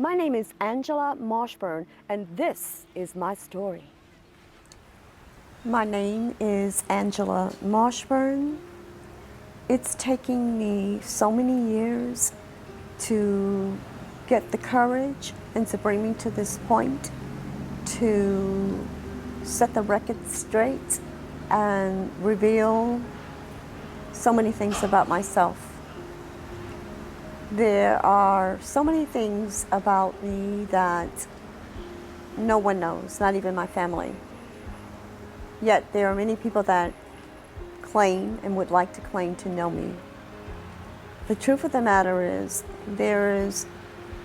My name is Angela Marshburn, and this is my story. My name is Angela Marshburn. It's taking me so many years to get the courage and to bring me to this point, to set the record straight and reveal so many things about myself. There are so many things about me that no one knows, not even my family. Yet there are many people that claim and would like to claim to know me. The truth of the matter is, there is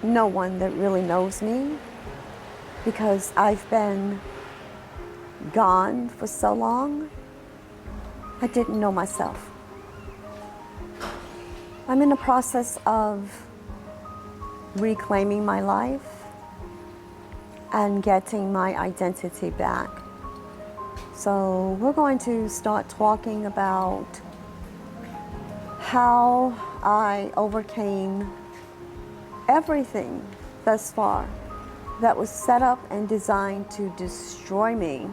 no one that really knows me because I've been gone for so long, I didn't know myself. I'm in the process of reclaiming my life and getting my identity back. So we're going to start talking about how I overcame everything thus far that was set up and designed to destroy me.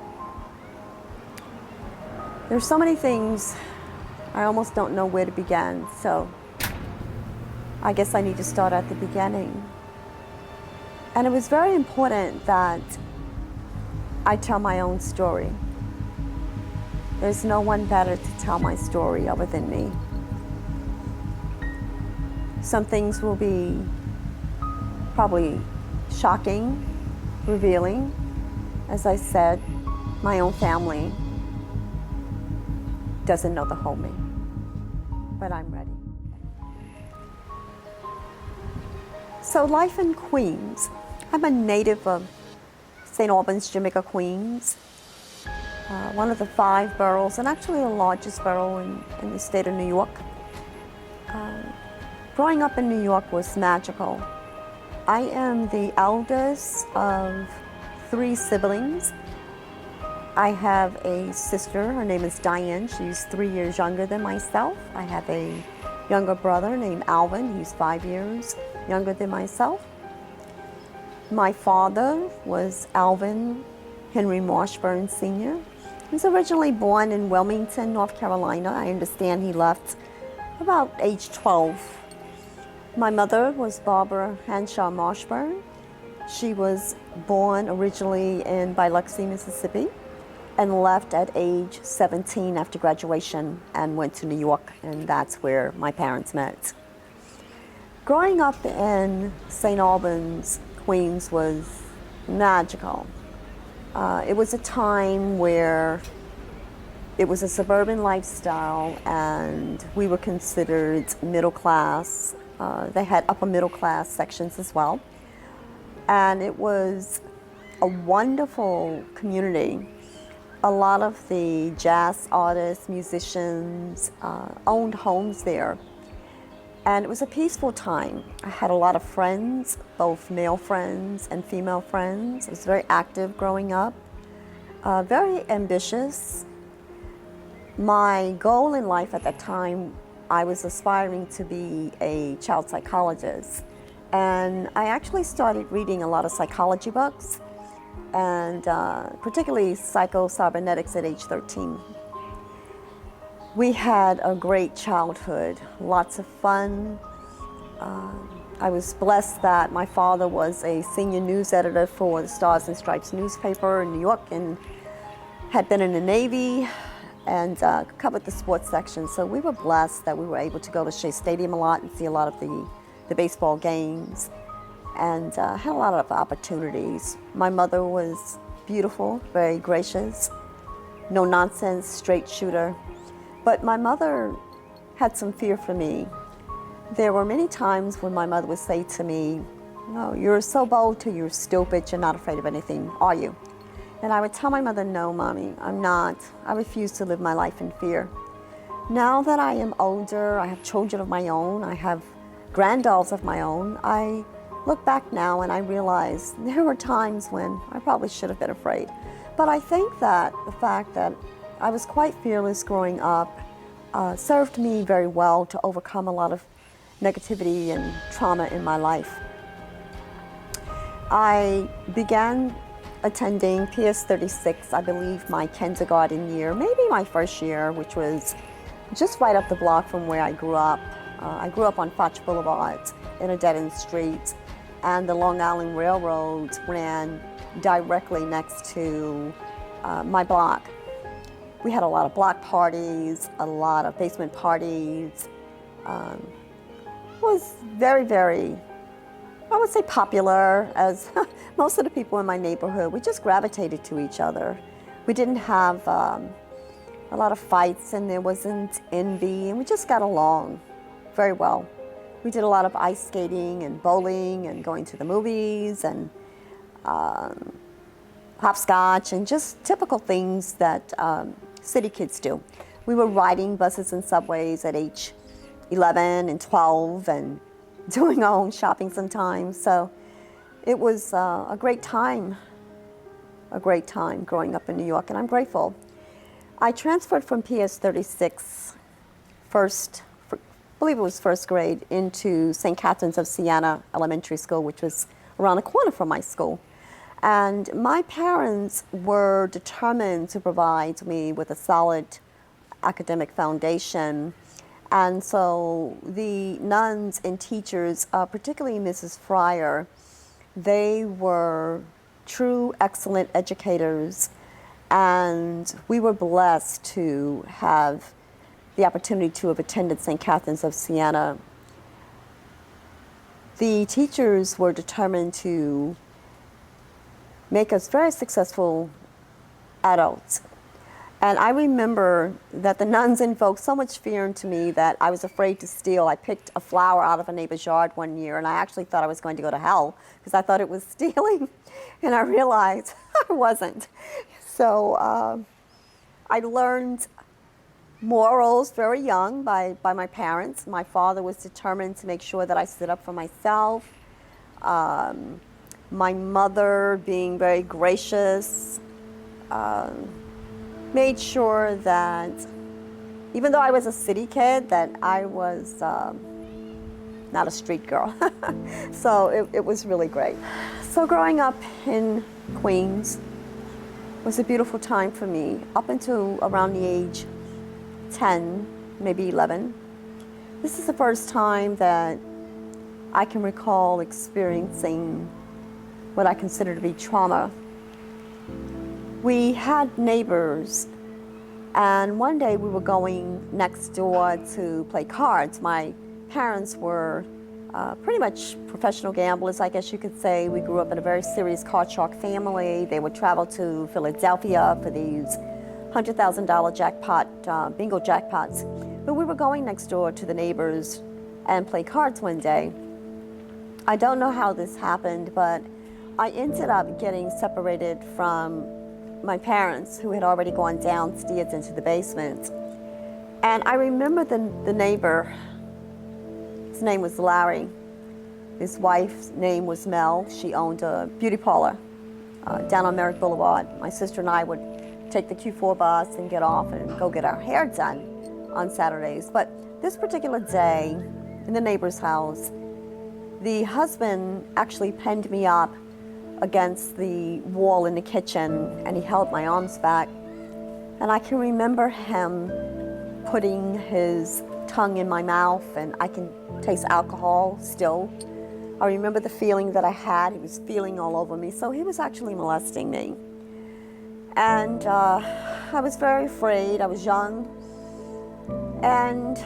There's so many things, I almost don't know where to begin, so I guess I need to start at the beginning. And it was very important that I tell my own story. There's no one better to tell my story other than me. Some things will be probably shocking, revealing. As I said, my own family doesn't know the whole me, but I'm ready. So life in Queens. I'm a native of St. Albans, Jamaica, Queens. One of the 5 boroughs, and actually the largest borough in the state of New York. Growing up in New York was magical. I am the eldest of 3 siblings. I have a sister, her name is Diane. She's 3 years younger than myself. I have a younger brother named Alvin. He's 5 years younger than myself. My father was Alvin Henry Marshburn Sr. He was originally born in Wilmington, North Carolina. I understand he left about age 12. My mother was Barbara Hanshaw Marshburn. She was born originally in Biloxi, Mississippi, and left at age 17 after graduation and went to New York, and that's where my parents met. Growing up in St. Albans, Queens was magical. It was a time where it was a suburban lifestyle and we were considered middle class. They had upper middle class sections as well. And it was a wonderful community. A lot of the jazz artists, musicians owned homes there. And it was a peaceful time. I had a lot of friends, both male friends and female friends. I was very active growing up, very ambitious. My goal in life at that time, I was aspiring to be a child psychologist. And I actually started reading a lot of psychology books, and particularly psycho-cybernetics at age 13. We had a great childhood, lots of fun. I was blessed that my father was a senior news editor for the Stars and Stripes newspaper in New York and had been in the Navy and covered the sports section. So we were blessed that we were able to go to Shea Stadium a lot and see a lot of the baseball games, and had a lot of opportunities. My mother was beautiful, very gracious, no nonsense, straight shooter. But my mother had some fear for me. There were many times when my mother would say to me, "No, you're so bold till you're stupid, you're not afraid of anything, are you?" And I would tell my mother, "No, Mommy, I'm not. I refuse to live my life in fear." Now that I am older, I have children of my own, I have granddaughters of my own, I look back now and I realize there were times when I probably should have been afraid. But I think that the fact that I was quite fearless growing up served me very well to overcome a lot of negativity and trauma in my life. I began attending PS 36, I believe my kindergarten year, maybe my first year, which was just right up the block from where I grew up. I grew up on Foch Boulevard in a dead-end street, and the Long Island Railroad ran directly next to my block. We had a lot of block parties, a lot of basement parties. It was very, very, I would say, popular, as most of the people in my neighborhood. We just gravitated to each other. We didn't have a lot of fights, and there wasn't envy, and we just got along very well. We did a lot of ice skating and bowling and going to the movies and hopscotch and just typical things that city kids do. We were riding buses and subways at age 11 and 12 and doing our own shopping sometimes. So it was a great time growing up in New York, and I'm grateful. I transferred from PS 36 I believe it was first grade, into St. Catherine's of Siena Elementary School, which was around the corner from my school. And my parents were determined to provide me with a solid academic foundation. And so the nuns and teachers, particularly Mrs. Fryer, they were true excellent educators, and we were blessed to have the opportunity to have attended St. Catherine's of Siena. The teachers were determined to make us very successful adults. And I remember that the nuns invoked so much fear into me that I was afraid to steal. I picked a flower out of a neighbor's yard one year, and I actually thought I was going to go to hell because I thought it was stealing, and I realized I wasn't. So I learned morals very young by my parents. My father was determined to make sure that I stood up for myself. My mother, being very gracious, made sure that even though I was a city kid, that I was not a street girl. So it was really great. So growing up in Queens was a beautiful time for me up until around the age 10, maybe 11. This is the first time that I can recall experiencing what I consider to be trauma. We had neighbors, and one day we were going next door to play cards. My parents were pretty much professional gamblers, I guess you could say. We grew up in a very serious card shark family. They would travel to Philadelphia for these $100,000 jackpot, bingo jackpots. But we were going next door to the neighbors and play cards one day. I don't know how this happened, but I ended up getting separated from my parents, who had already gone downstairs into the basement. And I remember the neighbor. His name was Larry. His wife's name was Mel. She owned a beauty parlor down on Merrick Boulevard. My sister and I would take the Q4 bus and get off and go get our hair done on Saturdays. But this particular day in the neighbor's house, the husband actually pinned me up against the wall in the kitchen, and he held my arms back. And I can remember him putting his tongue in my mouth, and I can taste alcohol still. I remember the feeling that I had. He was feeling all over me. So he was actually molesting me. And I was very afraid. I was young. And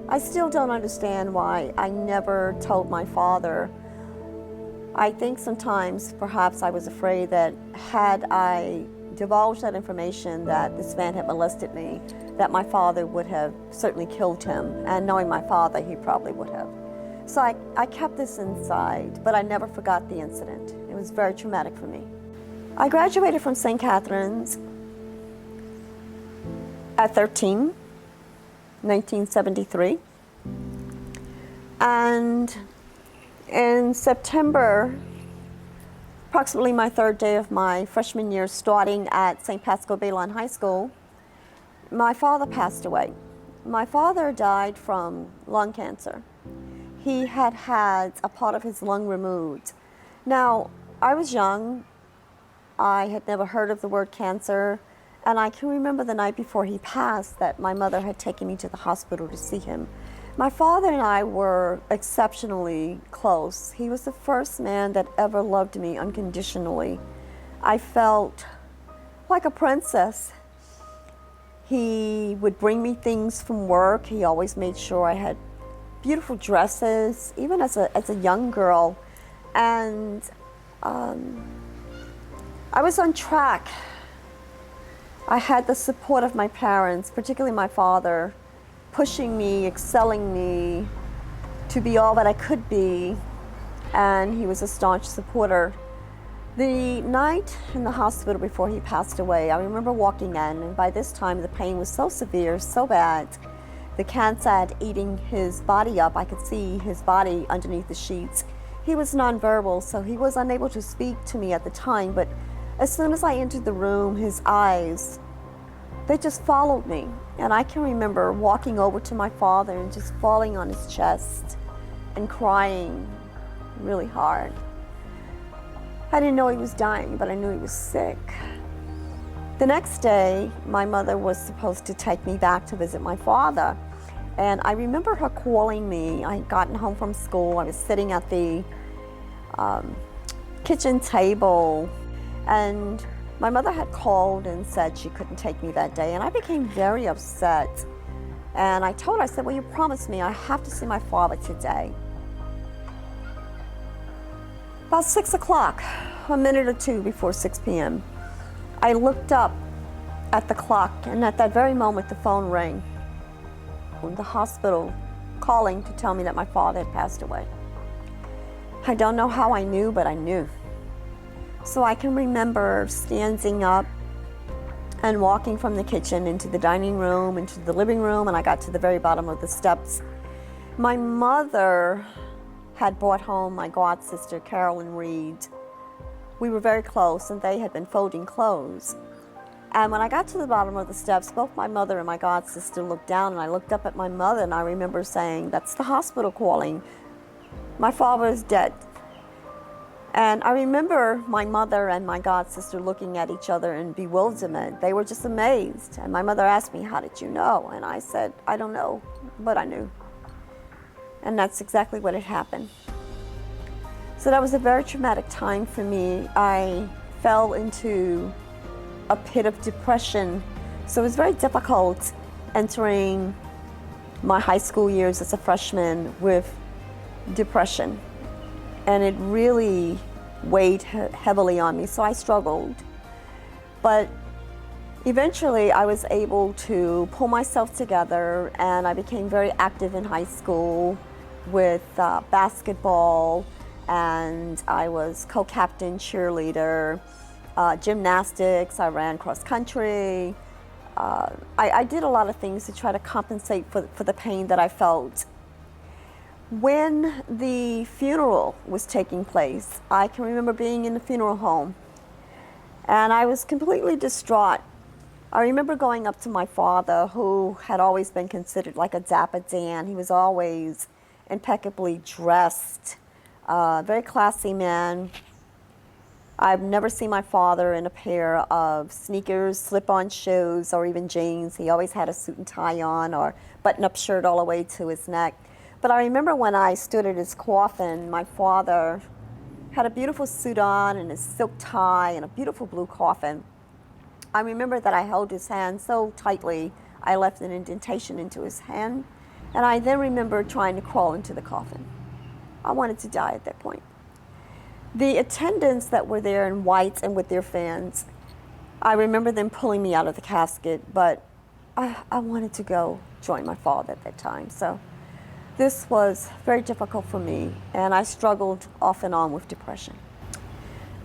I still don't understand why I never told my father. I think sometimes perhaps I was afraid that had I divulged that information that this man had molested me, that my father would have certainly killed him. And knowing my father, he probably would have. So I kept this inside, but I never forgot the incident. It was very traumatic for me. I graduated from St. Catherine's at 13, 1973. And in September, approximately my third day of my freshman year starting at St. Pascal Baylon High School, my father passed away. My father died from lung cancer. He had had a part of his lung removed. Now, I was young. I had never heard of the word cancer. And I can remember the night before he passed that my mother had taken me to the hospital to see him. My father and I were exceptionally close. He was the first man that ever loved me unconditionally. I felt like a princess. He would bring me things from work. He always made sure I had beautiful dresses, even as a young girl. And I was on track. I had the support of my parents, particularly my father, pushing me, excelling me to be all that I could be, and he was a staunch supporter. The night in the hospital before he passed away, I remember walking in, and by this time the pain was so severe, so bad. The cancer had eaten his body up. I could see his body underneath the sheets. He was nonverbal, so he was unable to speak to me at the time, but as soon as I entered the room, his eyes, they just followed me. And I can remember walking over to my father and just falling on his chest and crying really hard. I didn't know he was dying, but I knew he was sick. The next day, my mother was supposed to take me back to visit my father. And I remember her calling me. I had gotten home from school. I was sitting at the kitchen table, and my mother had called and said she couldn't take me that day, and I became very upset. And I told her, I said, well, you promised me I have to see my father today. About 6 o'clock, a minute or two before 6 p.m., I looked up at the clock, and at that very moment, the phone rang. The hospital calling to tell me that my father had passed away. I don't know how I knew, but I knew. So I can remember standing up and walking from the kitchen into the dining room, into the living room, and I got to the very bottom of the steps. My mother had brought home my god sister, Carolyn Reed. We were very close, and they had been folding clothes. And when I got to the bottom of the steps, both my mother and my god sister looked down, and I looked up at my mother, and I remember saying, that's the hospital calling. My father is dead. And I remember my mother and my god sister looking at each other in bewilderment. They were just amazed. And my mother asked me, how did you know? And I said, I don't know, but I knew. And that's exactly what had happened. So that was a very traumatic time for me. I fell into a pit of depression. So it was very difficult entering my high school years as a freshman with depression. And it really weighed heavily on me, so I struggled. But eventually I was able to pull myself together, and I became very active in high school with basketball, and I was co-captain, cheerleader, gymnastics, I ran cross country. I did a lot of things to try to compensate for the pain that I felt. When the funeral was taking place, I can remember being in the funeral home, and I was completely distraught. I remember going up to my father, who had always been considered like a dapper Dan. He was always impeccably dressed, very classy man. I've never seen my father in a pair of sneakers, slip-on shoes, or even jeans. He always had a suit and tie on, or button-up shirt all the way to his neck. But I remember when I stood at his coffin, my father had a beautiful suit on and a silk tie and a beautiful blue coffin. I remember that I held his hand so tightly, I left an indentation into his hand. And I then remember trying to crawl into the coffin. I wanted to die at that point. The attendants that were there in white and with their fans, I remember them pulling me out of the casket, but I wanted to go join my father at that time. So this was very difficult for me, and I struggled off and on with depression.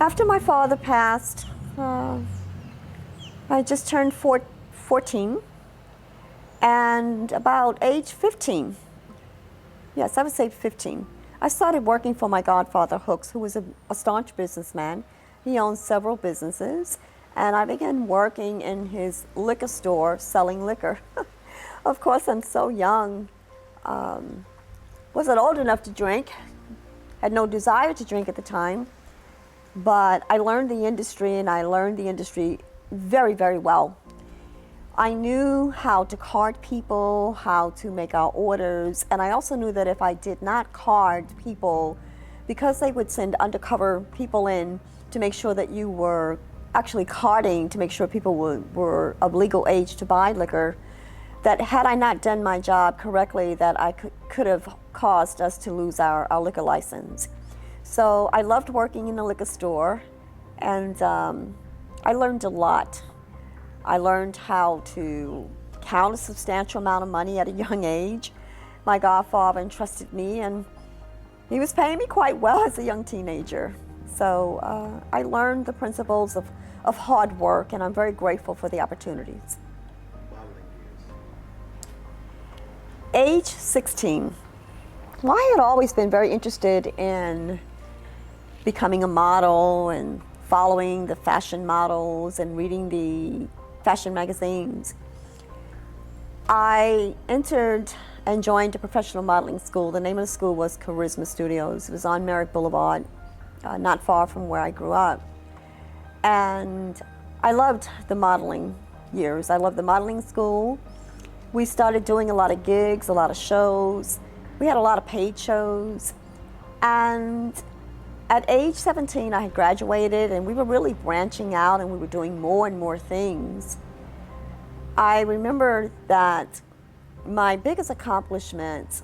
After my father passed, I just turned 14, and about age 15, yes, I would say 15, I started working for my godfather, Hooks, who was a staunch businessman. He owned several businesses, and I began working in his liquor store selling liquor. Of course, I'm so young. Wasn't old enough to drink, had no desire to drink at the time. but I learned the industry, and I learned the industry very, very well. I knew how to card people, how to make our orders, and I also knew that if I did not card people, because they would send undercover people in to make sure that you were actually carding to make sure people were of legal age to buy liquor, that had I not done my job correctly, that I could have caused us to lose our liquor license. So I loved working in the liquor store, and I learned a lot. I learned how to count a substantial amount of money at a young age. My godfather entrusted me, and he was paying me quite well as a young teenager. So I learned the principles of hard work, and I'm very grateful for the opportunities. Age 16. Well, I had always been very interested in becoming a model and following the fashion models and reading the fashion magazines. I entered and joined a professional modeling school. The name of the school was Charisma Studios. It was on Merrick Boulevard, not far from where I grew up. And I loved the modeling years. I loved the modeling school. We started doing a lot of gigs, a lot of shows. We had a lot of paid shows. And at age 17, I had graduated, and we were really branching out, and we were doing more and more things. I remember that my biggest accomplishment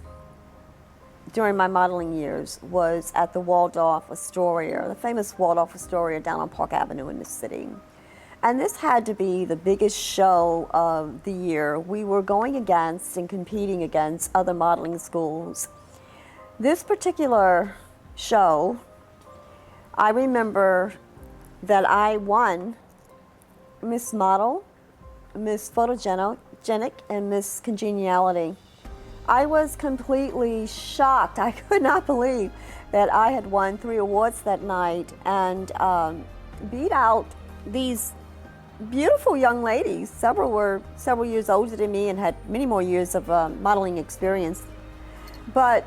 during my modeling years was at the Waldorf Astoria, the famous Waldorf Astoria down on Park Avenue in the city. And this had to be the biggest show of the year. We were going against and competing against other modeling schools. This particular show, I remember that I won Miss Model, Miss Photogenic, and Miss Congeniality. I was completely shocked. I could not believe that I had won 3 awards that night and beat out these beautiful young ladies. Several were several years older than me and had many more years of modeling experience. But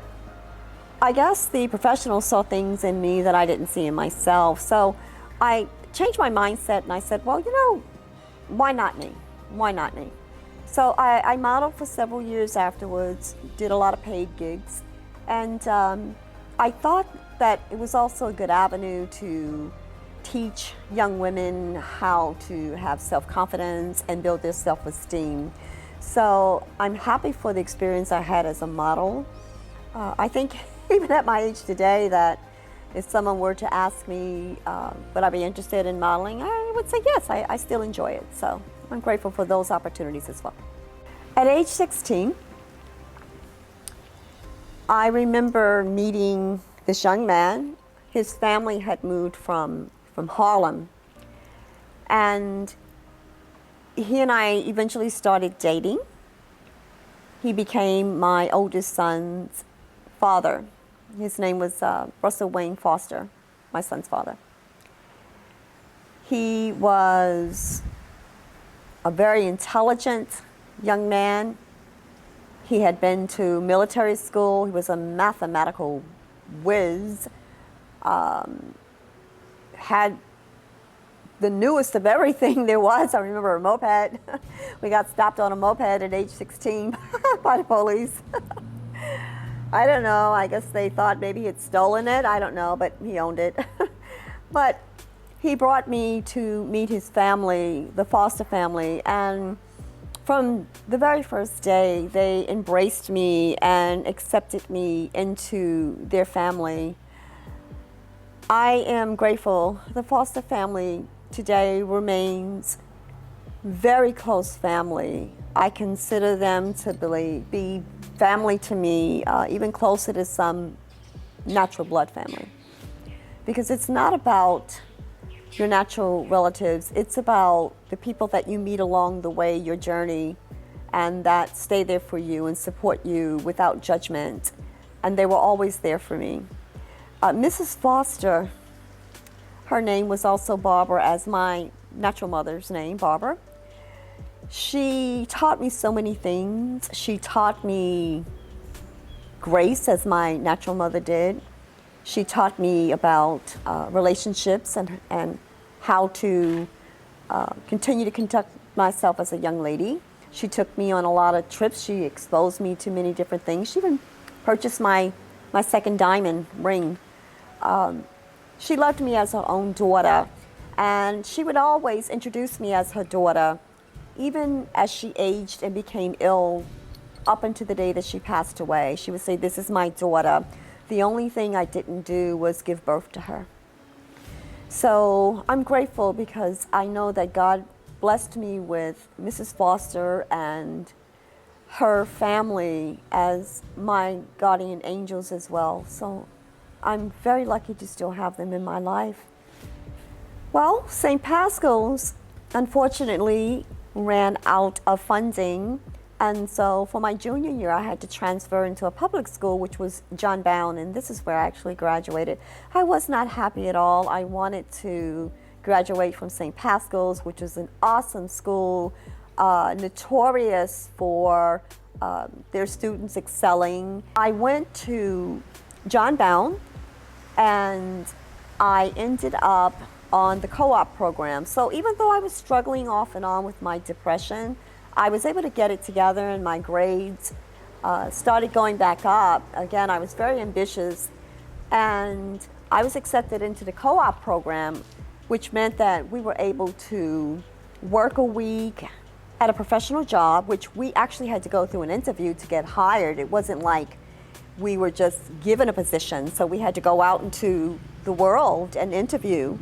I guess the professionals saw things in me that I didn't see in myself. So I changed my mindset, and I said, well, you know, why not me? Why not me? So I modeled for several years afterwards, did a lot of paid gigs, and I thought that it was also a good avenue to teach young women how to have self-confidence and build their self-esteem. So I'm happy for the experience I had as a model. I think even at my age today that if someone were to ask me, would I be interested in modeling, I would say yes, I still enjoy it. So I'm grateful for those opportunities as well. At age 16, I remember meeting this young man. His family had moved from Harlem, and he and I eventually started dating. He became my oldest son's father. His name was Russell Wayne Foster, my son's father. He was a very intelligent young man. He had been to military school. He was a mathematical whiz. Had the newest of everything there was. I remember a moped. We got stopped on a moped at age 16 by the police. I don't know, I guess they thought maybe he had stolen it. I don't know, but he owned it. But he brought me to meet his family, the Foster family, and from the very first day, they embraced me and accepted me into their family. I am grateful. The Foster family today remains very close family. I consider them to be family to me, even closer to some natural blood family. Because it's not about your natural relatives, it's about the people that you meet along the way, your journey, and that stay there for you and support you without judgment. And they were always there for me. Mrs. Foster, her name was also Barbara, as my natural mother's name, Barbara. She taught me so many things. She taught me grace, as my natural mother did. She taught me about relationships and how to continue to conduct myself as a young lady. She took me on a lot of trips. She exposed me to many different things. She even purchased my second diamond ring. She loved me as her own daughter, and she would always introduce me as her daughter, even as she aged and became ill up until the day that she passed away. She would say, "This is my daughter. The only thing I didn't do was give birth to her." So I'm grateful because I know that God blessed me with Mrs. Foster and her family as my guardian angels as well. So I'm very lucky to still have them in my life. Well, St. Pascal's unfortunately ran out of funding, and so for my junior year I had to transfer into a public school, which was John Bound, and this is where I actually graduated. I was not happy at all. I wanted to graduate from St. Pascal's, which was an awesome school, notorious for their students excelling. I went to John Bound, and I ended up on the co-op program. So even though I was struggling off and on with my depression, I was able to get it together, and my grades started going back up. Again, I was very ambitious, and I was accepted into the co-op program, which meant that we were able to work a week at a professional job, which we actually had to go through an interview to get hired. It wasn't like we were just given a position, so we had to go out into the world and interview.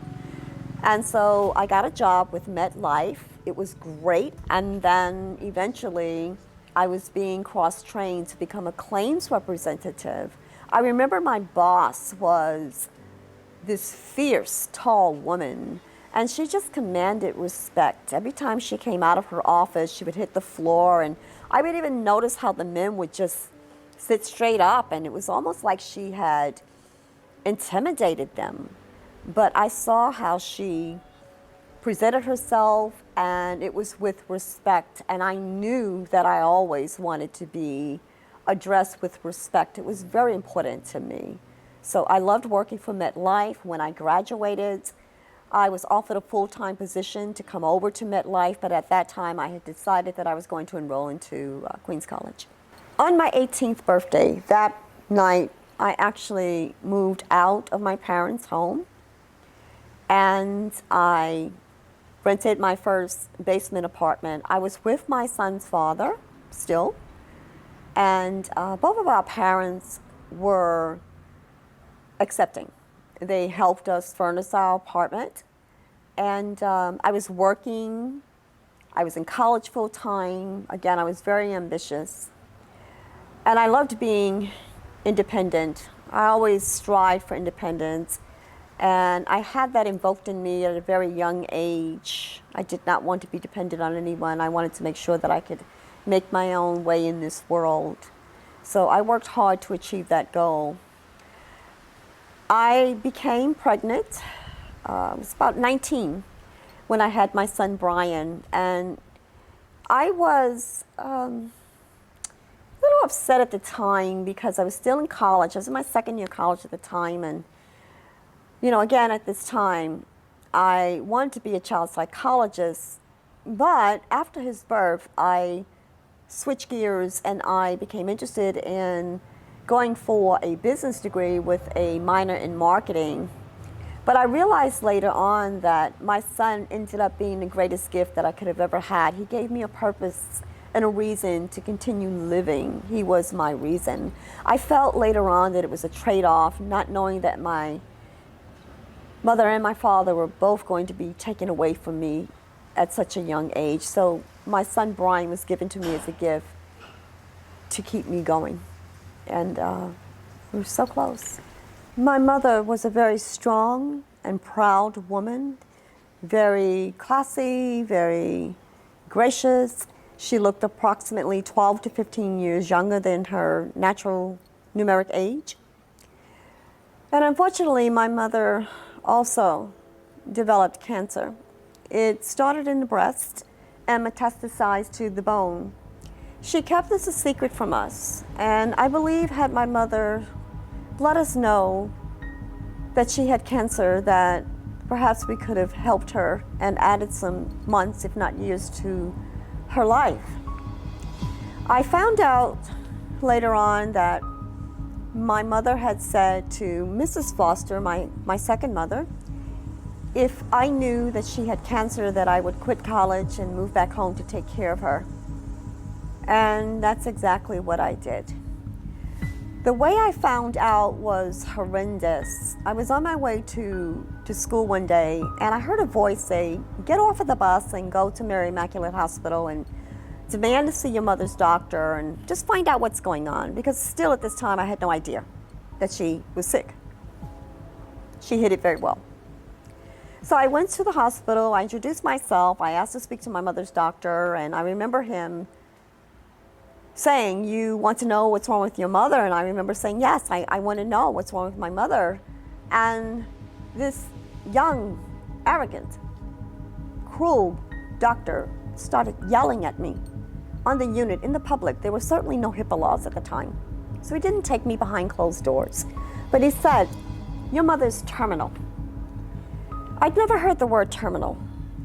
And so I got a job with MetLife. It was great. And then eventually I was being cross-trained to become a claims representative. I remember my boss was this fierce, tall woman, and she just commanded respect. Every time she came out of her office, she would hit the floor, and I would even notice how the men would just sit straight up, and it was almost like she had intimidated them. But I saw how she presented herself, and it was with respect, and I knew that I always wanted to be addressed with respect. It was very important to me. So I loved working for MetLife. When I graduated, I was offered a full-time position to come over to MetLife, but at that time I had decided that I was going to enroll into Queens College. On my 18th birthday, that night, I actually moved out of my parents' home, and I rented my first basement apartment. I was with my son's father still, and both of our parents were accepting. They helped us furnish our apartment, and I was working. I was in college full time. Again, I was very ambitious, and I loved being independent. I always strived for independence, and I had that invoked in me at a very young age. I did not want to be dependent on anyone. I wanted to make sure that I could make my own way in this world. So I worked hard to achieve that goal. I became pregnant. I was about 19 when I had my son Brian, and I was a little upset at the time because I was still in college. I was in my second year of college at the time, and you know, again at this time, I wanted to be a child psychologist, but after his birth, I switched gears and I became interested in going for a business degree with a minor in marketing. But I realized later on that my son ended up being the greatest gift that I could have ever had. He gave me a purpose and a reason to continue living. He was my reason. I felt later on that it was a trade-off, not knowing that my mother and my father were both going to be taken away from me at such a young age. So my son Brian was given to me as a gift to keep me going. And we were so close. My mother was a very strong and proud woman, very classy, very gracious. She looked approximately 12 to 15 years younger than her natural numeric age. And unfortunately, my mother also developed cancer. It started in the breast and metastasized to the bone. She kept this a secret from us, and I believe had my mother let us know that she had cancer, that perhaps we could have helped her and added some months, if not years, to her life. I found out later on that my mother had said to Mrs. Foster, my second mother, if I knew that she had cancer, that I would quit college and move back home to take care of her. And that's exactly what I did. The way I found out was horrendous. I was on my way to school one day, and I heard a voice say, get off of the bus and go to Mary Immaculate Hospital and demand to see your mother's doctor and just find out what's going on, because still at this time I had no idea that she was sick. She hid it very well. So I went to the hospital, I introduced myself, I asked to speak to my mother's doctor, and I remember him saying, you want to know what's wrong with your mother? And I remember saying, yes, I want to know what's wrong with my mother. And this young, arrogant, cruel doctor started yelling at me on the unit, in the public. There were certainly no HIPAA laws at the time. So he didn't take me behind closed doors. But he said, your mother's terminal. I'd never heard the word terminal.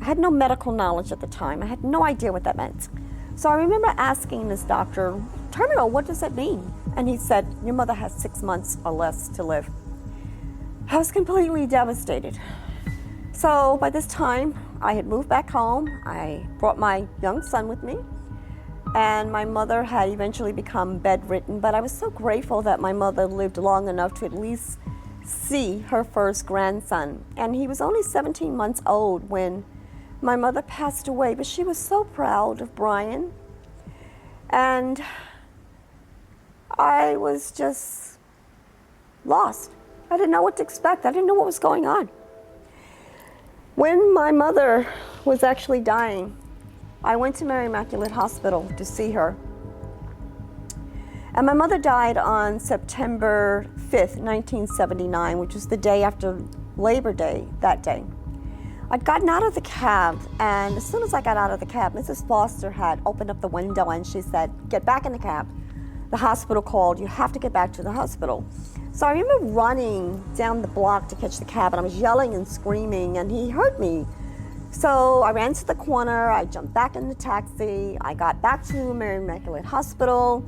I had no medical knowledge at the time. I had no idea what that meant. So I remember asking this doctor, terminal, what does that mean? And he said, your mother has 6 months or less to live. I was completely devastated. So by this time, I had moved back home. I brought my young son with me, and my mother had eventually become bedridden, but I was so grateful that my mother lived long enough to at least see her first grandson. And he was only 17 months old when my mother passed away, but she was so proud of Brian. And I was just lost. I didn't know what to expect. I didn't know what was going on. When my mother was actually dying, I went to Mary Immaculate Hospital to see her. And my mother died on September 5th, 1979, which was the day after Labor Day that day. I'd gotten out of the cab, and as soon as I got out of the cab, Mrs. Foster had opened up the window and she said, get back in the cab. The hospital called, you have to get back to the hospital. So I remember running down the block to catch the cab, and I was yelling and screaming, and he heard me. So I ran to the corner, I jumped back in the taxi, I got back to Mary Immaculate Hospital.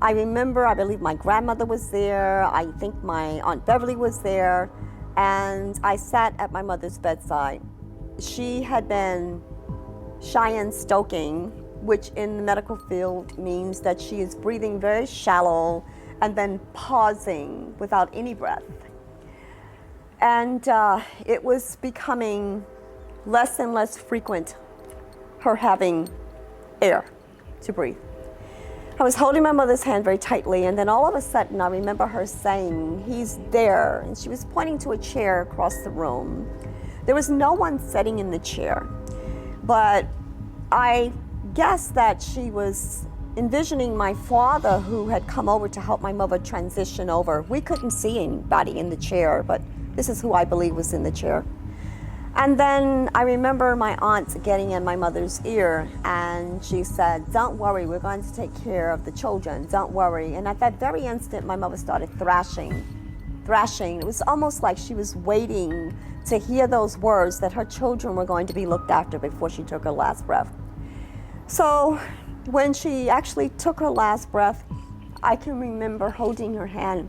I remember, I believe my grandmother was there, I think my Aunt Beverly was there, and I sat at my mother's bedside. She had been Cheyenne stoking, which in the medical field means that she is breathing very shallow and then pausing without any breath. And it was becoming less and less frequent, her having air to breathe. I was holding my mother's hand very tightly, and then all of a sudden I remember her saying, he's there, and she was pointing to a chair across the room. There was no one sitting in the chair, but I guessed that she was envisioning my father, who had come over to help my mother transition over. We couldn't see anybody in the chair, but this is who I believe was in the chair. And then I remember my aunt getting in my mother's ear, and she said, don't worry, we're going to take care of the children, don't worry. And at that very instant, my mother started thrashing. It was almost like she was waiting to hear those words that her children were going to be looked after before she took her last breath. So when she actually took her last breath, I can remember holding her hand.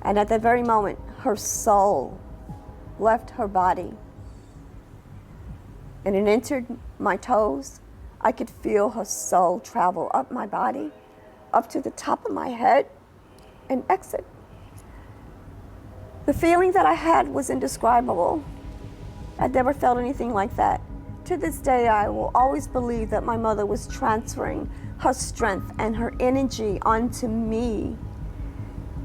And at that very moment, her soul left her body. And it entered my toes. I could feel her soul travel up my body, up to the top of my head, and exit. The feeling that I had was indescribable. I'd never felt anything like that. To this day, I will always believe that my mother was transferring her strength and her energy onto me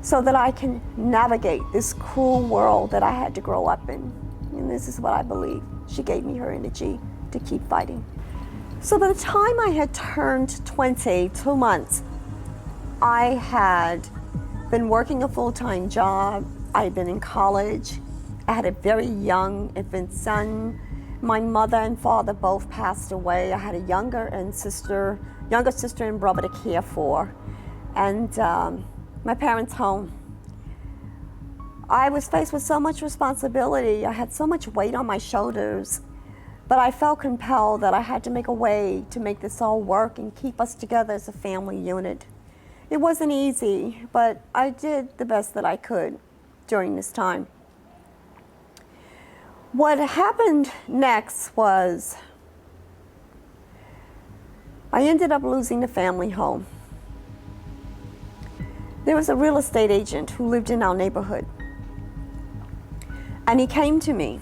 so that I can navigate this cruel world that I had to grow up in. And this is what I believe. She gave me her energy to keep fighting. So by the time I had turned 20, 2 months, I had been working a full-time job. I had been in college. I had a very young infant son. My mother and father both passed away. I had a younger sister and brother to care for. And my parents' home. I was faced with so much responsibility. I had so much weight on my shoulders, but I felt compelled that I had to make a way to make this all work and keep us together as a family unit. It wasn't easy, but I did the best that I could during this time. What happened next was I ended up losing the family home. There was a real estate agent who lived in our neighborhood, and he came to me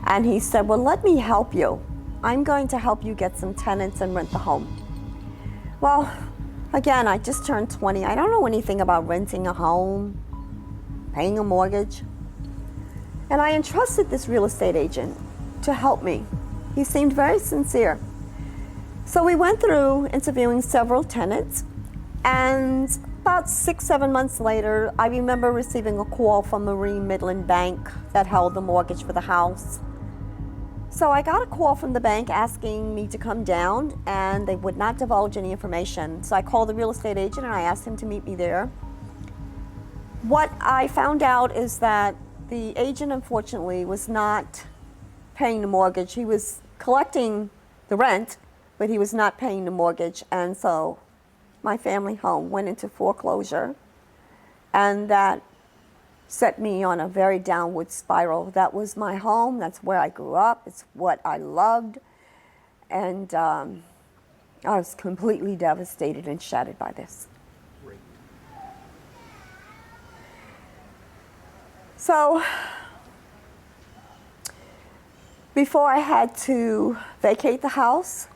and he said, well, let me help you. I'm going to help you get some tenants and rent the home. Well, again, I just turned 20. I don't know anything about renting a home, paying a mortgage. And I entrusted this real estate agent to help me. He seemed very sincere. So we went through interviewing several tenants, and about 6-7 months later, I remember receiving a call from Marine Midland Bank that held the mortgage for the house. So I got a call from the bank asking me to come down, and they would not divulge any information. So I called the real estate agent and I asked him to meet me there. What I found out is that the agent, unfortunately, was not paying the mortgage. He was collecting the rent, but he was not paying the mortgage. And so my family home went into foreclosure, and that set me on a very downward spiral. That was my home. That's where I grew up. It's what I loved. And I was completely devastated and shattered by this. So before I had to vacate the house,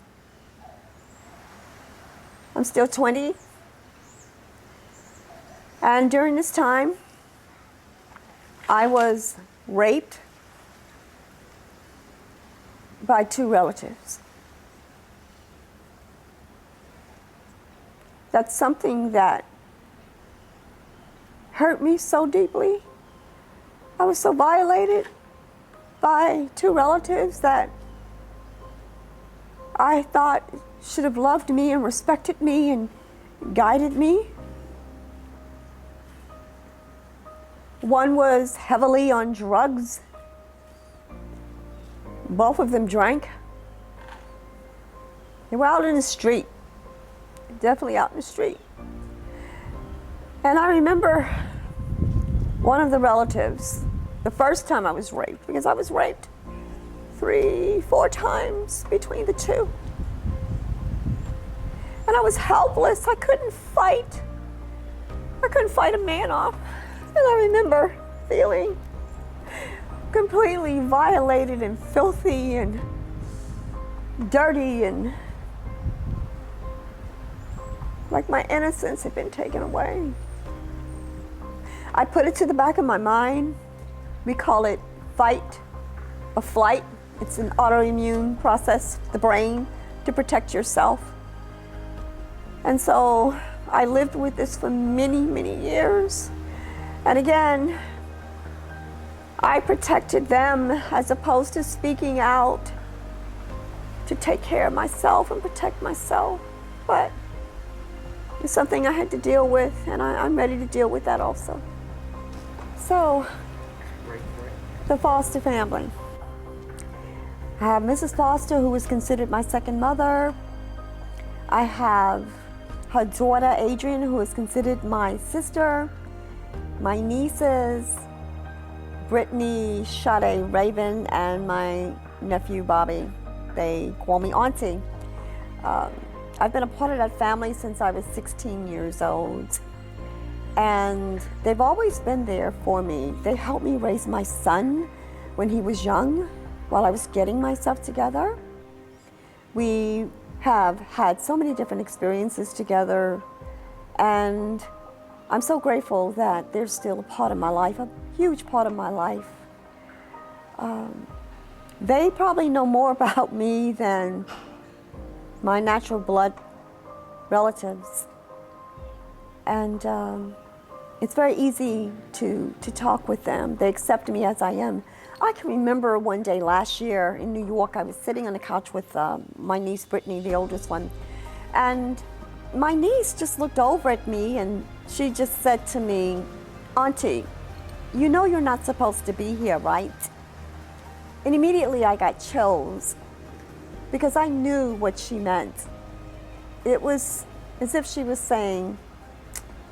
I'm still 20. And during this time, I was raped by 2 relatives. That's something that hurt me so deeply. I was so violated by 2 relatives that I thought should have loved me and respected me and guided me. One was heavily on drugs. Both of them drank. They were out in the street, definitely out in the street. And I remember one of the relatives, the first time I was raped, because I was raped 3-4 times between the 2. And I was helpless. I couldn't fight. I couldn't fight a man off. And I remember feeling completely violated and filthy and dirty, and like my innocence had been taken away. I put it to the back of my mind. We call it fight or flight. It's an autoimmune process, the brain, to protect yourself. And so I lived with this for many, many years. And again, I protected them as opposed to speaking out to take care of myself and protect myself. But it's something I had to deal with, and I'm ready to deal with that also. So, the foster family. I have Mrs. Foster, who was considered my second mother. I have her daughter, Adrian, who is considered my sister. My nieces, Brittany, Sade, Raven, and my nephew, Bobby. They call me Auntie. I've been a part of that family since I was 16 years old. And they've always been there for me. They helped me raise my son when he was young, while I was getting myself together. We have had so many different experiences together, and I'm so grateful that they're still a part of my life, a huge part of my life. They probably know more about me than my natural blood relatives. And it's very easy to talk with them. They accept me as I am. I can remember one day last year in New York, I was sitting on the couch with my niece, Brittany, the oldest one. And my niece just looked over at me and she just said to me, Auntie, you know you're not supposed to be here, right? And immediately I got chills because I knew what she meant. It was as if she was saying,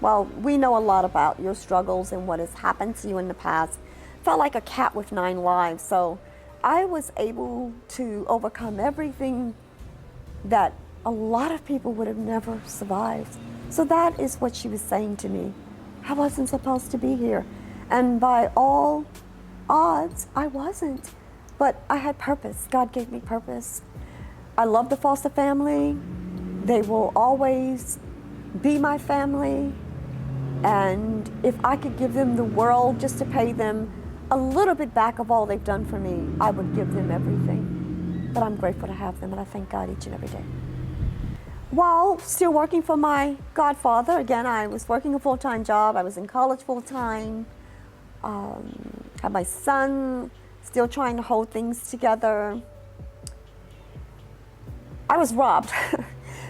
well, we know a lot about your struggles and what has happened to you in the past. Felt like a cat with 9 lives. So I was able to overcome everything that a lot of people would have never survived. So that is what she was saying to me. I wasn't supposed to be here. And by all odds, I wasn't. But I had purpose. God gave me purpose. I love the foster family. They will always be my family. And if I could give them the world just to pay them a little bit back of all they've done for me, I would give them everything. But I'm grateful to have them, and I thank God each and every day. While still working for my godfather, again, I was working a full-time job. I was in college full-time. Had my son, still trying to hold things together. I was robbed.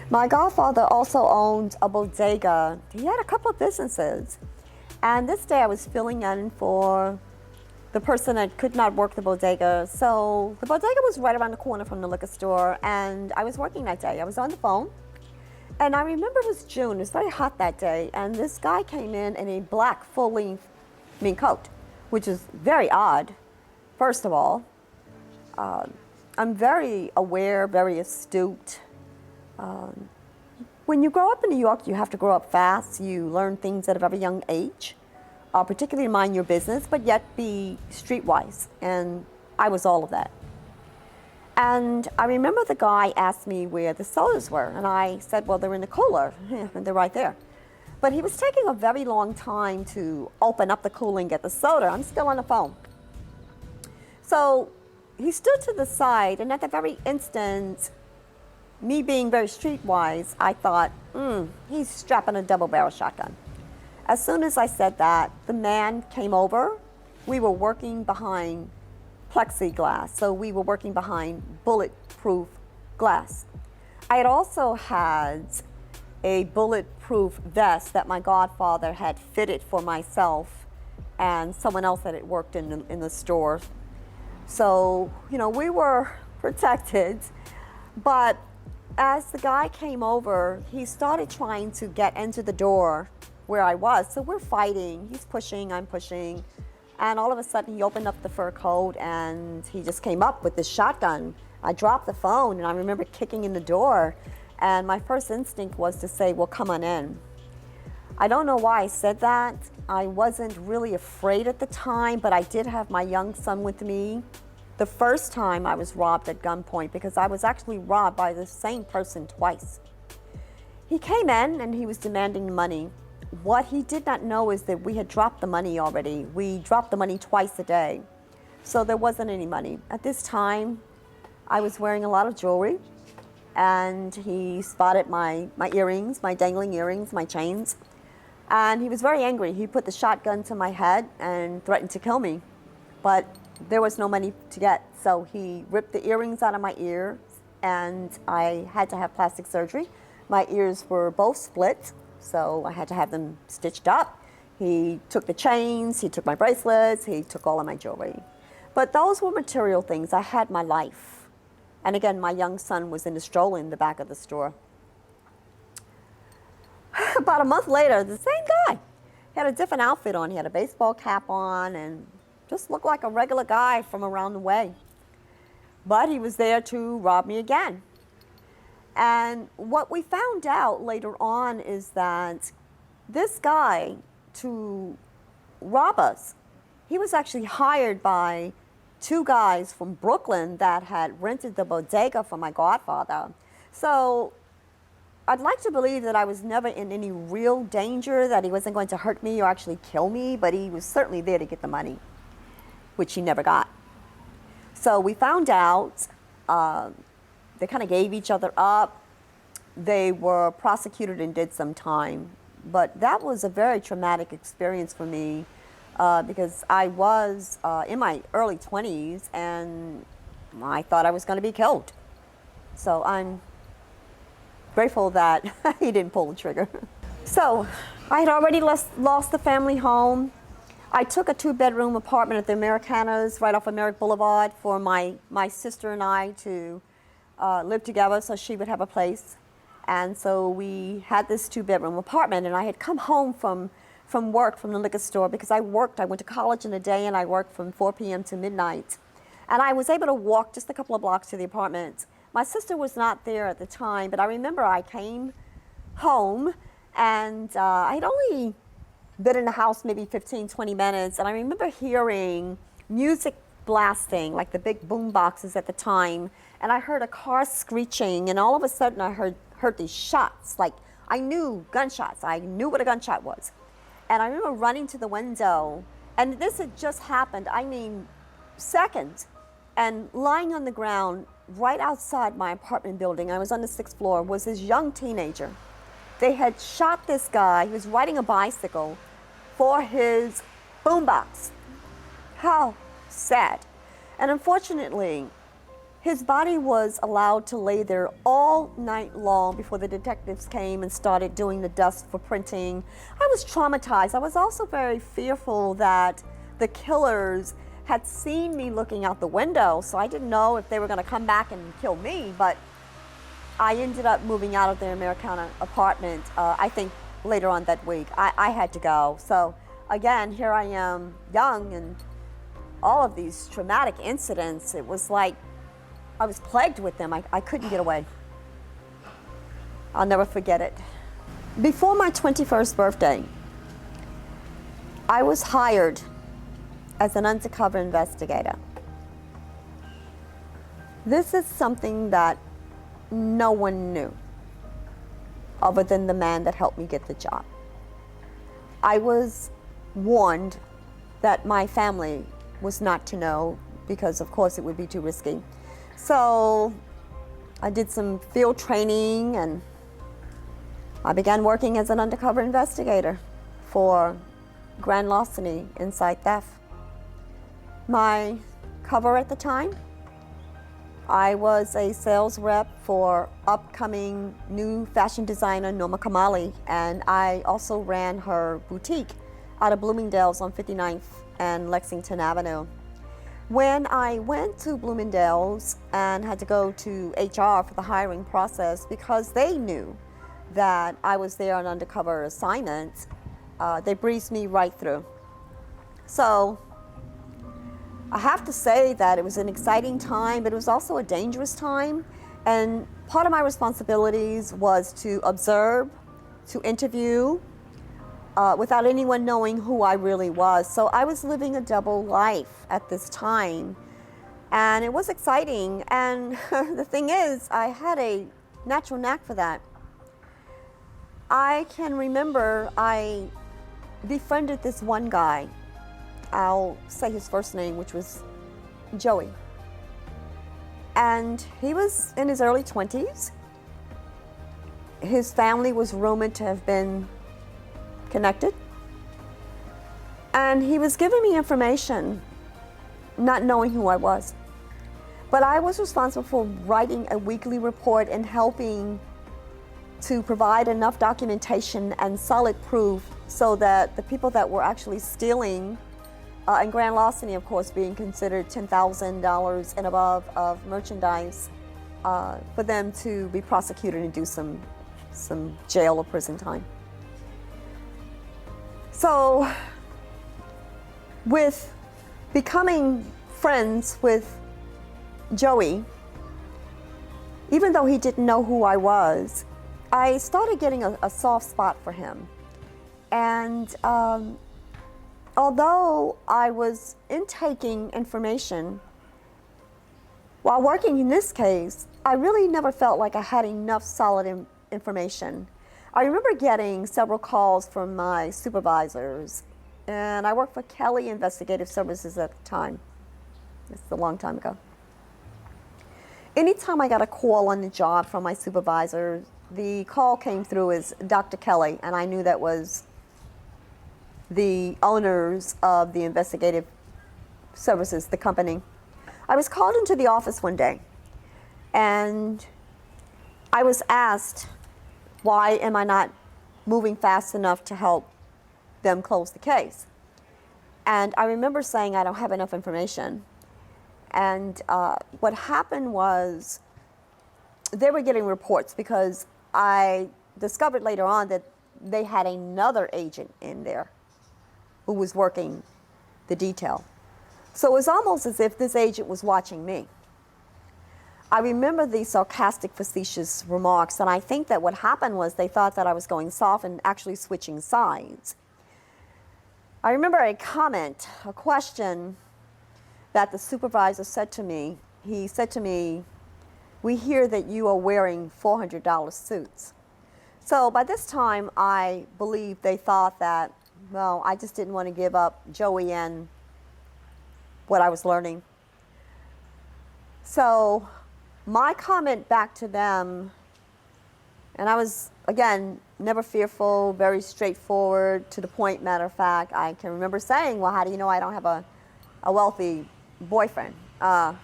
My godfather also owned a bodega. He had a couple of businesses. And this day I was filling in for the person that could not work the bodega. So the bodega was right around the corner from the liquor store, and I was working that day. I was on the phone, and I remember it was June. It was very hot that day, and this guy came in a black full-length mink coat, which is very odd, first of all. I'm very aware, very astute. When you grow up in New York, you have to grow up fast. You learn things at a very young age, particularly mind your business, but yet be streetwise. And I was all of that. And I remember the guy asked me where the sodas were. And I said, well, they're in the cooler. And they're right there. But he was taking a very long time to open up the cooler and get the soda. I'm still on the phone. So he stood to the side, and at the very instant, me being very streetwise, I thought, he's strapping a double-barrel shotgun. As soon as I said that, the man came over. We were working behind plexiglass, so we were working behind bulletproof glass. I had also had a bulletproof vest that my godfather had fitted for myself and someone else that had worked in the store. So, you know, we were protected, but as the guy came over, he started trying to get into the door where I was. So we're fighting. He's pushing, I'm pushing. And all of a sudden, he opened up the fur coat and he just came up with this shotgun. I dropped the phone, and I remember kicking in the door. And my first instinct was to say, well, come on in. I don't know why I said that. I wasn't really afraid at the time, but I did have my young son with me. The first time I was robbed at gunpoint, because I was actually robbed by the same person twice. He came in and he was demanding money. What he did not know is that we had dropped the money already. We dropped the money twice a day. So there wasn't any money. At this time, I was wearing a lot of jewelry, and he spotted my earrings, my dangling earrings, my chains. And he was very angry. He put the shotgun to my head and threatened to kill me. But there was no money to get, so he ripped the earrings out of my ears, and I had to have plastic surgery. My ears were both split, so I had to have them stitched up. He took the chains, he took my bracelets, he took all of my jewelry. But those were material things. I had my life. And again, my young son was in the stroller in the back of the store. About a month later, the same guy. He had a different outfit on. He had a baseball cap on and just looked like a regular guy from around the way. But he was there to rob me again. And what we found out later on is that this guy, to rob us, he was actually hired by 2 guys from Brooklyn that had rented the bodega for my godfather. So I'd like to believe that I was never in any real danger, that he wasn't going to hurt me or actually kill me, but he was certainly there to get the money, which he never got. So we found out, they kind of gave each other up. They were prosecuted and did some time. But that was a very traumatic experience for me because I was in my early 20s and I thought I was going to be killed. So I'm grateful that he didn't pull the trigger. So I had already lost the family home. I took a 2-bedroom apartment at the Americanas right off of Merrick Boulevard for my sister and I to live together so she would have a place. And so we had this 2-bedroom apartment, and I had come home from work from the liquor store because I went to college in the day and I worked from 4 p.m. to midnight. And I was able to walk just a couple of blocks to the apartment. My sister was not there at the time, but I remember I came home and I'd only been in the house maybe 15, 20 minutes, and I remember hearing music blasting, like the big boom boxes at the time, and I heard a car screeching, and all of a sudden I heard these shots, like I knew gunshots. I knew what a gunshot was. And I remember running to the window, and this had just happened, I mean, seconds, and lying on the ground right outside my apartment building, I was on the 6th floor, was this young teenager. They had shot this guy, he was riding a bicycle, for his boombox. How sad. And unfortunately, his body was allowed to lay there all night long before the detectives came and started doing the dust for printing. I was traumatized. I was also very fearful that the killers had seen me looking out the window, so I didn't know if they were going to come back and kill me, but I ended up moving out of the Americana apartment, I think later on that week. I had to go. So again, here I am, young, and all of these traumatic incidents, it was like I was plagued with them. I couldn't get away. I'll never forget it. Before my 21st birthday, I was hired as an undercover investigator. This is something that no one knew other than the man that helped me get the job. I was warned that my family was not to know because of course it would be too risky. So I did some field training and I began working as an undercover investigator for grand larceny, inside theft. My cover at the time, I was a sales rep for upcoming new fashion designer Norma Kamali, and I also ran her boutique out of Bloomingdale's on 59th and Lexington Avenue. When I went to Bloomingdale's and had to go to HR for the hiring process because they knew that I was there on undercover assignment, they breezed me right through. So I have to say that it was an exciting time, but it was also a dangerous time. And part of my responsibilities was to observe, to interview, without anyone knowing who I really was. So I was living a double life at this time. And it was exciting. And the thing is, I had a natural knack for that. I can remember I befriended this one guy. I'll say his first name, which was Joey. And he was in his early 20s. His family was rumored to have been connected. And he was giving me information, not knowing who I was. But I was responsible for writing a weekly report and helping to provide enough documentation and solid proof so that the people that were actually stealing and grand larceny, of course, being considered $10,000 and above of merchandise, for them to be prosecuted and do some jail or prison time. So, with becoming friends with Joey, even though he didn't know who I was, I started getting a soft spot for him. And although I was intaking information, while working in this case, I really never felt like I had enough solid information. I remember getting several calls from my supervisors, and I worked for Kelly Investigative Services at the time. It's a long time ago. Anytime I got a call on the job from my supervisor, the call came through as Dr. Kelly, and I knew that was the owners of the investigative services, the company. I was called into the office one day, and I was asked, why am I not moving fast enough to help them close the case? And I remember saying, I don't have enough information. And what happened was they were getting reports because I discovered later on that they had another agent in there who was working the detail. So it was almost as if this agent was watching me. I remember the sarcastic, facetious remarks, and I think that what happened was they thought that I was going soft and actually switching sides. I remember a comment, a question that the supervisor said to me. He said to me, "We hear that you are wearing $400 suits." So by this time, I believe they thought that, well, I just didn't want to give up Joey and what I was learning. So my comment back to them, and I was, again, never fearful, very straightforward, to the point. Matter of fact, I can remember saying, well, how do you know I don't have a wealthy boyfriend? But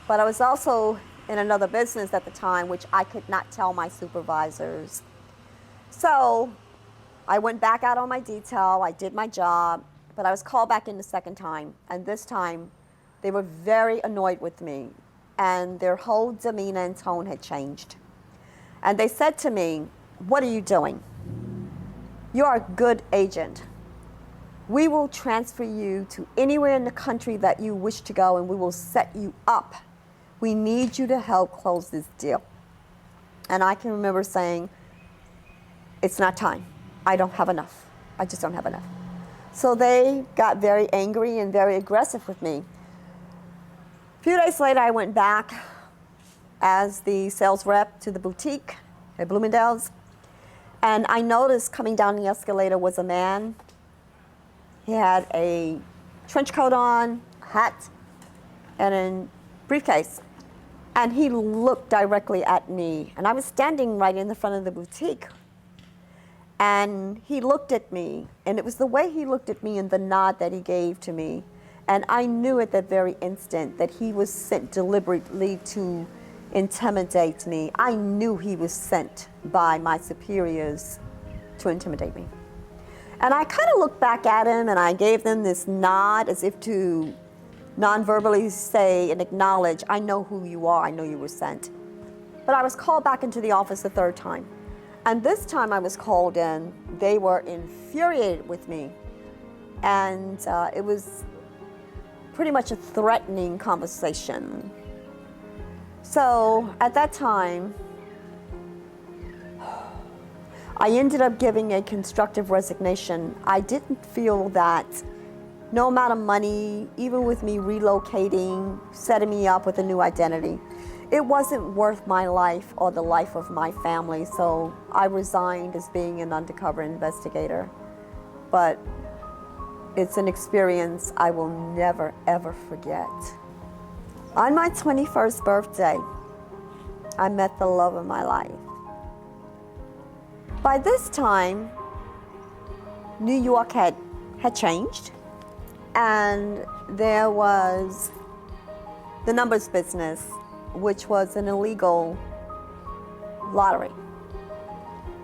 I was also in another business at the time, which I could not tell my supervisors. So I went back out on my detail, I did my job, but I was called back in the second time, and this time they were very annoyed with me, and their whole demeanor and tone had changed. And they said to me, "What are you doing? You are a good agent. We will transfer you to anywhere in the country that you wish to go, and we will set you up. We need you to help close this deal." And I can remember saying, "It's not time. I don't have enough. I just don't have enough." So they got very angry and very aggressive with me. A few days later, I went back as the sales rep to the boutique at Bloomingdale's, and I noticed coming down the escalator was a man. He had a trench coat on, a hat, and a briefcase. And he looked directly at me. And I was standing right in the front of the boutique. And he looked at me. And it was the way he looked at me and the nod that he gave to me. And I knew at that very instant that he was sent deliberately to intimidate me. I knew he was sent by my superiors to intimidate me. And I kind of looked back at him and I gave them this nod as if to non-verbally say and acknowledge, "I know who you are, I know you were sent." But I was called back into the office a third time. And this time I was called in, they were infuriated with me. And it was pretty much a threatening conversation. So at that time, I ended up giving a constructive resignation. I didn't feel that no amount of money, even with me relocating, setting me up with a new identity, it wasn't worth my life or the life of my family. So I resigned as being an undercover investigator. But it's an experience I will never, ever forget. On my 21st birthday, I met the love of my life. By this time, New York had changed, and there was the numbers business, which was an illegal lottery.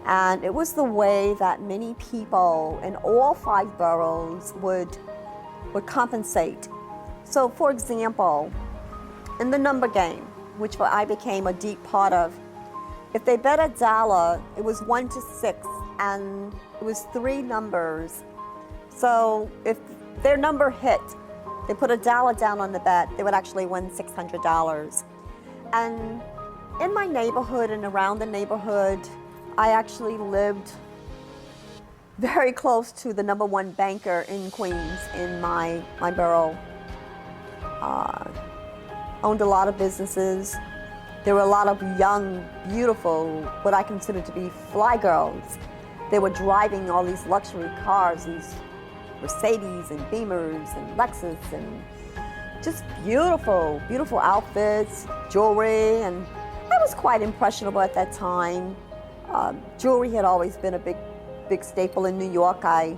And it was the way that many people in all 5 boroughs would compensate. So for example, in the number game, which I became a deep part of, if they bet $1, it was 1 to 6, and it was 3 numbers. So if their number hit, they put $1 down on the bet, they would actually win $600. And in my neighborhood and around the neighborhood, I actually lived very close to the #1 banker in Queens in my borough. Owned a lot of businesses. There were a lot of young, beautiful, what I consider to be fly girls. They were driving all these luxury cars, these Mercedes and Beamers and Lexus, and just beautiful, beautiful outfits, jewelry, and I was quite impressionable at that time. Jewelry had always been a big staple in New York. I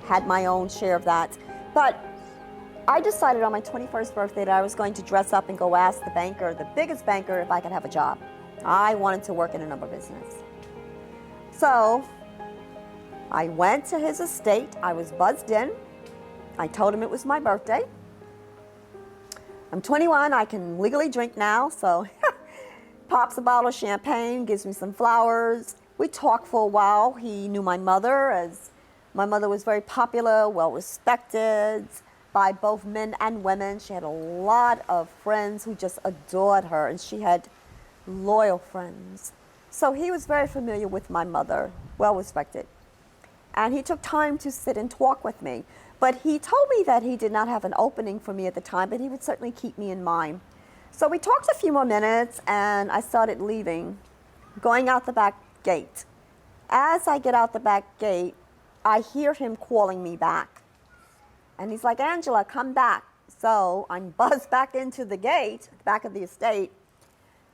had my own share of that. But I decided on my 21st birthday that I was going to dress up and go ask the banker, the biggest banker, if I could have a job. I wanted to work in a number business. So I went to his estate. I was buzzed in. I told him it was my birthday. I'm 21, I can legally drink now, so pops a bottle of champagne, gives me some flowers. We talked for a while. He knew my mother, as my mother was very popular, well respected by both men and women. She had a lot of friends who just adored her, and she had loyal friends. So he was very familiar with my mother, well respected. And he took time to sit and talk with me. But he told me that he did not have an opening for me at the time, but he would certainly keep me in mind. So we talked a few more minutes, and I started leaving, going out the back gate. As I get out the back gate, I hear him calling me back. And he's like, Angela, come back. So I'm buzzed back into the gate, the back of the estate,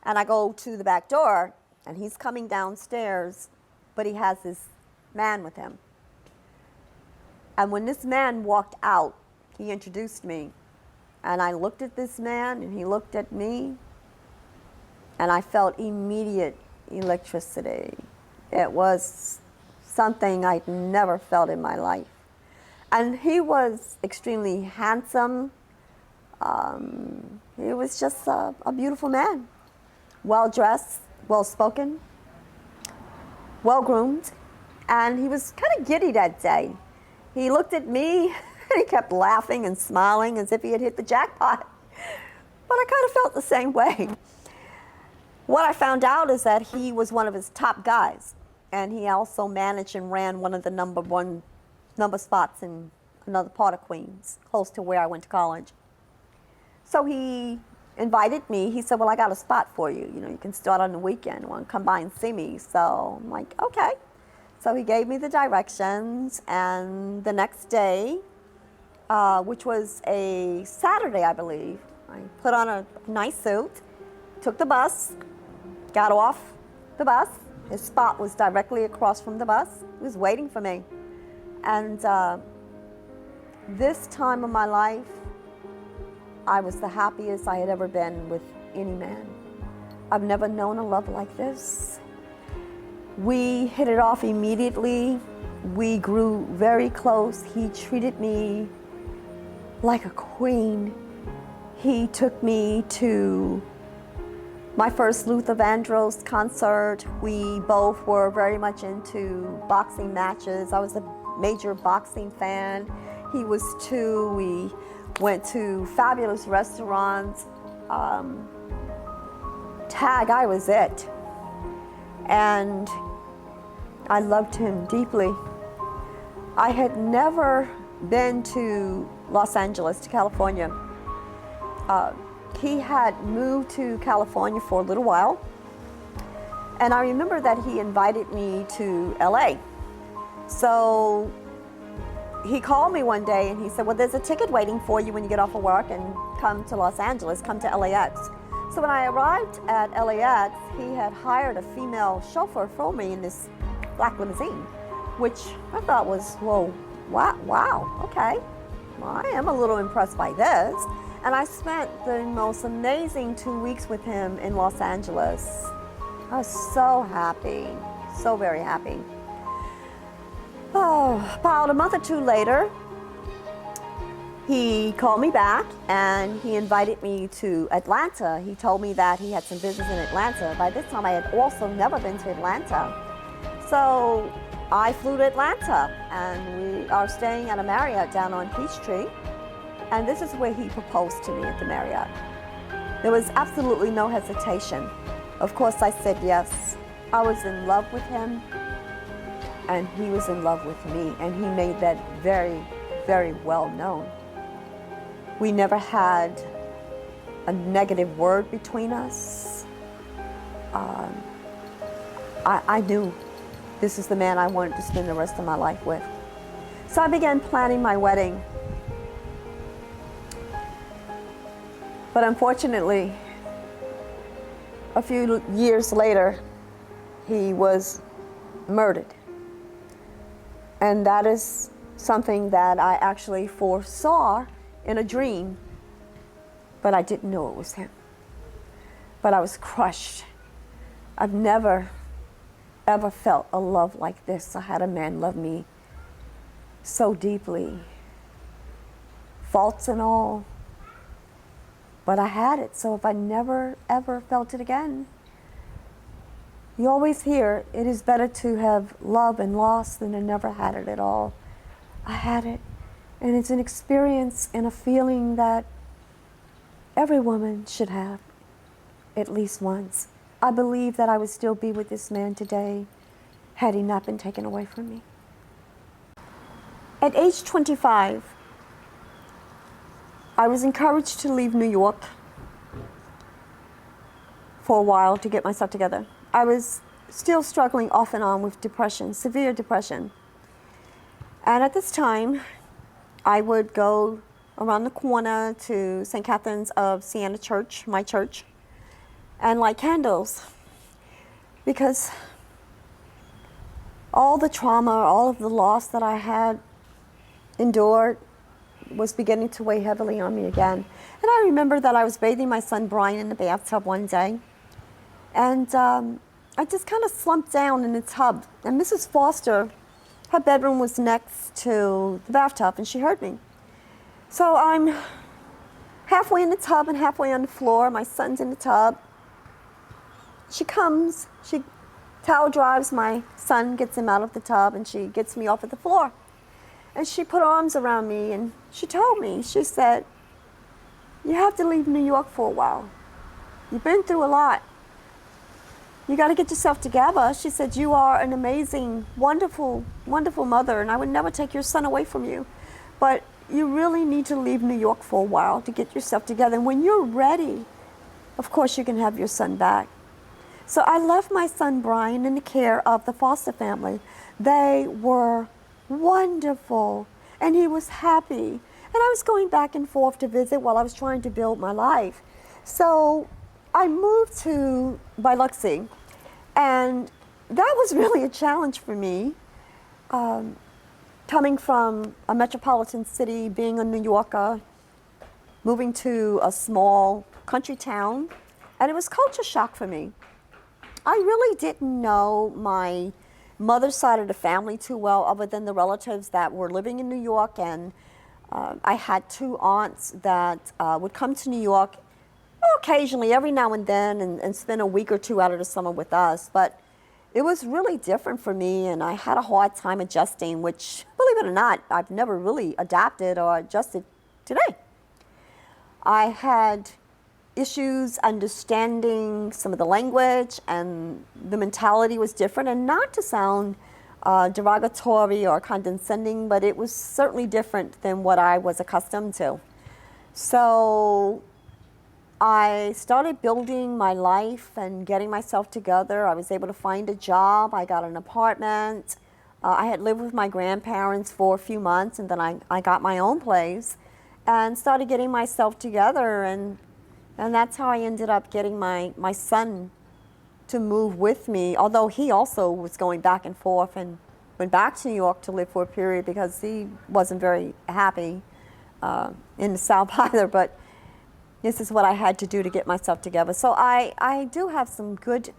and I go to the back door, and he's coming downstairs, but he has this man with him. And when this man walked out, he introduced me. And I looked at this man, and he looked at me, and I felt immediate electricity. It was something I'd never felt in my life. And he was extremely handsome. He was just a beautiful man. Well-dressed, well-spoken, well-groomed. And he was kind of giddy that day. He looked at me, and he kept laughing and smiling as if he had hit the jackpot. But I kind of felt the same way. What I found out is that he was one of his top guys, and he also managed and ran one of the number spots in another part of Queens, close to where I went to college. So he invited me. He said, well, I got a spot for you. You know, you can start on the weekend. Want to come by and see me? So I'm like, okay. So he gave me the directions, and the next day, which was a Saturday, I believe, I put on a nice suit, took the bus, got off the bus. His spot was directly across from the bus. He was waiting for me. And this time of my life, I was the happiest I had ever been with any man. I've never known a love like this. We hit it off immediately. We grew very close. He treated me like a queen. He took me to my first Luther Vandross concert. We both were very much into boxing matches. I was a major boxing fan. He was too. We went to fabulous restaurants. I was it. And I loved him deeply. I had never been to Los Angeles, to California. He had moved to California for a little while, and I remember that he invited me to LA. So he called me one day and he said, well, there's a ticket waiting for you when you get off of work and come to Los Angeles, come to LAX. So when I arrived at LAX, he had hired a female chauffeur for me in this black limousine, which I thought was, whoa, wow, okay. Well, I am a little impressed by this. And I spent the most amazing 2 weeks with him in Los Angeles. I was so happy, so very happy. Oh, about a month or two later, he called me back and he invited me to Atlanta. He told me that he had some business in Atlanta. By this time, I had also never been to Atlanta. So I flew to Atlanta, and we are staying at a Marriott down on Peachtree. And this is where he proposed to me, at the Marriott. There was absolutely no hesitation. Of course, I said yes. I was in love with him, and he was in love with me, and he made that very, very well known. We never had a negative word between us. I knew this is the man I wanted to spend the rest of my life with. So I began planning my wedding. But unfortunately, a few years later, he was murdered. And that is something that I actually foresaw in a dream, but I didn't know it was him. But I was crushed. I've never, ever felt a love like this. I had a man love me so deeply. faults and all. But I had it, so if I never ever felt it again, you always hear it is better to have loved and lost than to never had it at all. I had it, and it's an experience and a feeling that every woman should have at least once. I believe that I would still be with this man today had he not been taken away from me. At age 25, I was encouraged to leave New York for a while to get myself together. I was still struggling off and on with depression, severe depression. And at this time, I would go around the corner to St. Catherine's of Siena Church, my church, and light candles, because all the trauma, all of the loss that I had endured was beginning to weigh heavily on me again. And I remember that I was bathing my son Brian in the bathtub one day, and I just kind of slumped down in the tub, and Mrs. Foster, her bedroom was next to the bathtub, and she heard me. So I'm halfway in the tub and halfway on the floor. My son's in the tub. She comes, she towel dries my son, gets him out of the tub, and she gets me off at the floor. And she put arms around me, and she told me, she said, "You have to leave New York for a while. You've been through a lot. You got to get yourself together." She said, "You are an amazing, wonderful, wonderful mother, and I would never take your son away from you. But you really need to leave New York for a while to get yourself together. And when you're ready, of course, you can have your son back." So I left my son Brian in the care of the foster family. They were wonderful, and he was happy. And I was going back and forth to visit while I was trying to build my life. So I moved to Biloxi, and that was really a challenge for me. Coming from a metropolitan city, being a New Yorker, moving to a small country town, and it was culture shock for me. I really didn't know my mother's side of the family too well, other than the relatives that were living in New York, and I had two aunts that would come to New York occasionally, every now and then, and spend a week or two out of the summer with us. But it was really different for me, and I had a hard time adjusting, which, believe it or not, I've never really adapted or adjusted today. I had issues understanding some of the language, and the mentality was different, and not to sound derogatory or condescending, but it was certainly different than what I was accustomed to. So I started building my life and getting myself together. I was able to find a job. I got an apartment. I had lived with my grandparents for a few months, and then I got my own place and started getting myself together, and that's how I ended up getting my son to move with me, although he also was going back and forth and went back to New York to live for a period because he wasn't very happy in the South either. But this is what I had to do to get myself together. So I do have some good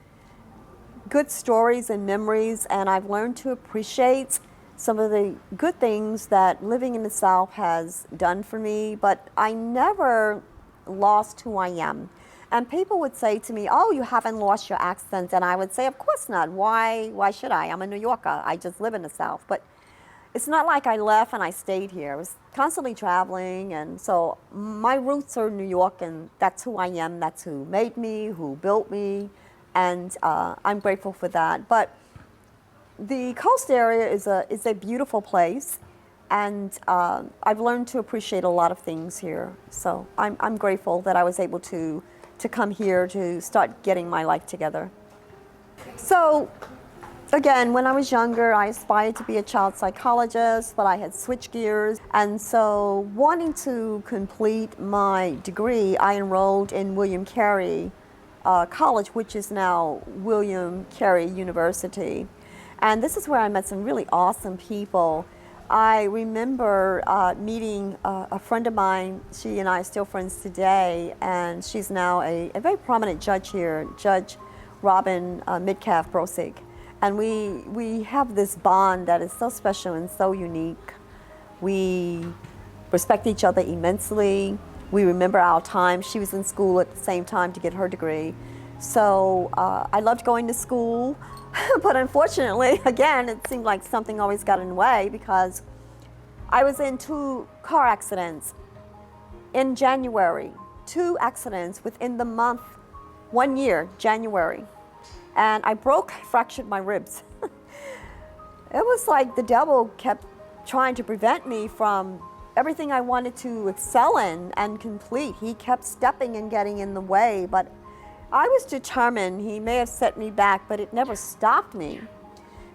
stories and memories, and I've learned to appreciate some of the good things that living in the South has done for me, but I never lost who I am. And people would say to me, "Oh, you haven't lost your accent." And I would say, "Of course not. Why should I? I'm a New Yorker. I just live in the South." But it's not like I left and I stayed here. I was constantly traveling, and so my roots are New York, and that's who I am. That's who made me, who built me, and I'm grateful for that. But the coast area is a beautiful place, and I've learned to appreciate a lot of things here. So I'm grateful that I was able to come here to start getting my life together. So again, when I was younger, I aspired to be a child psychologist, but I had switched gears. And so wanting to complete my degree, I enrolled in William Carey College, which is now William Carey University. And this is where I met some really awesome people. I remember meeting a friend of mine. She and I are still friends today, and she's now a very prominent judge here, Judge Robin Midcalf Brosig. And we have this bond that is so special and so unique. We respect each other immensely. We remember our time. She was in school at the same time to get her degree. So I loved going to school, but unfortunately, again, it seemed like something always got in the way because I was in 2 car accidents in January, 2 accidents within the month, 1 year, January. And I fractured my ribs. It was like the devil kept trying to prevent me from everything I wanted to excel in and complete. He kept stepping and getting in the way, but I was determined. He may have set me back, but it never stopped me.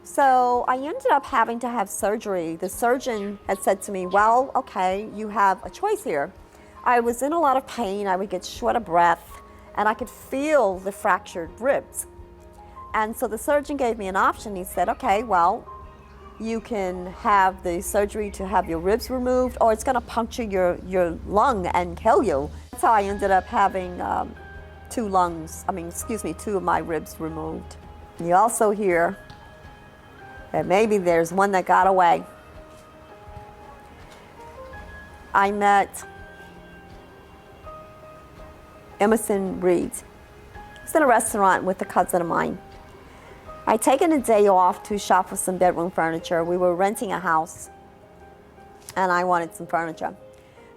So I ended up having to have surgery. The surgeon had said to me, well, okay, you have a choice here. I was in a lot of pain. I would get short of breath, and I could feel the fractured ribs. And so the surgeon gave me an option. He said, okay, well, you can have the surgery to have your ribs removed, or it's going to puncture your lung and kill you. That's how I ended up having 2 of my ribs removed. You also hear that maybe there's one that got away. I met Emerson Reed. I was in a restaurant with a cousin of mine. I'd taken a day off to shop for some bedroom furniture. We were renting a house, and I wanted some furniture.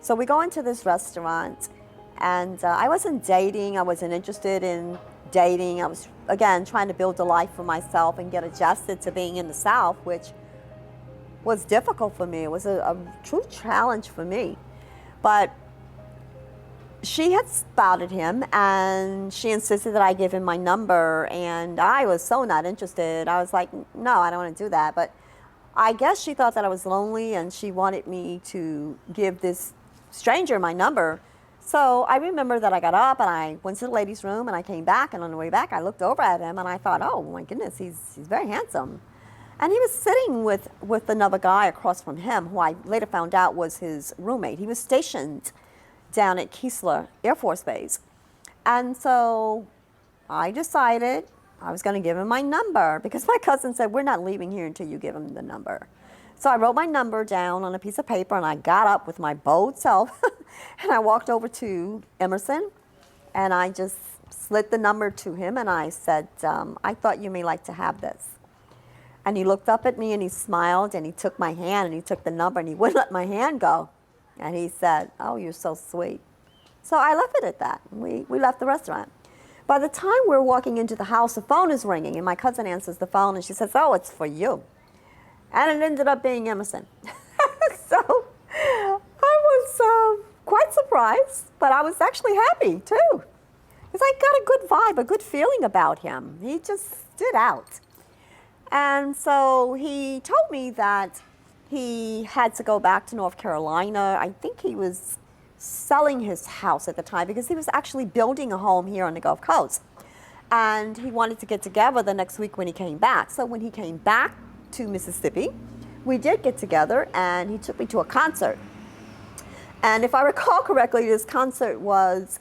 So we go into this restaurant, and I wasn't dating. I wasn't interested in dating. I was, again, trying to build a life for myself and get adjusted to being in the South, which was difficult for me. It was a true challenge for me. But she had spotted him, and she insisted that I give him my number, and I was so not interested. I was like, no, I don't want to do that. But I guess she thought that I was lonely, and she wanted me to give this stranger my number. So I remember that I got up, and I went to the ladies' room, and I came back, and on the way back, I looked over at him, and I thought, oh, my goodness, he's very handsome. And he was sitting with another guy across from him, who I later found out was his roommate. He was stationed down at Keesler Air Force Base. And so I decided I was going to give him my number because my cousin said, we're not leaving here until you give him the number. So I wrote my number down on a piece of paper, and I got up with my bold self and I walked over to Emerson, and I just slid the number to him, and I said, I thought you may like to have this. And he looked up at me, and he smiled, and he took my hand, and he took the number, and he wouldn't let my hand go. And he said, oh, you're so sweet. So I left it at that. We left the restaurant. By the time we're walking into the house, the phone is ringing, and my cousin answers the phone, and she says, oh, it's for you. And it ended up being Emerson. So I was quite surprised, but I was actually happy, too. Because I got a good vibe, a good feeling about him. He just stood out. And so he told me that he had to go back to North Carolina. I think he was selling his house at the time because he was actually building a home here on the Gulf Coast. And he wanted to get together the next week when he came back. So when he came back to Mississippi, we did get together, and he took me to a concert. And if I recall correctly, this concert was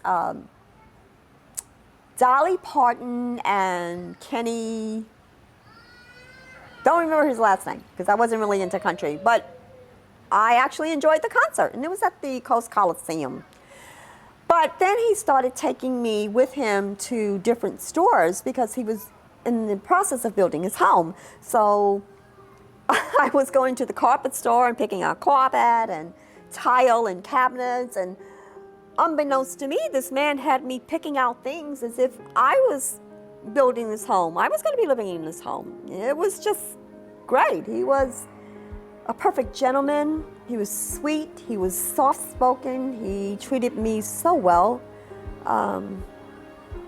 Dolly Parton and Kenny. Don't remember his last name because I wasn't really into country, but I actually enjoyed the concert, and it was at the Coast Coliseum. But then he started taking me with him to different stores because he was in the process of building his home. So I was going to the carpet store and picking out carpet and tile and cabinets, and unbeknownst to me, this man had me picking out things as if I was building this home. I was going to be living in this home. It was just great. He was a perfect gentleman. He was sweet. He was soft-spoken. He treated me so well.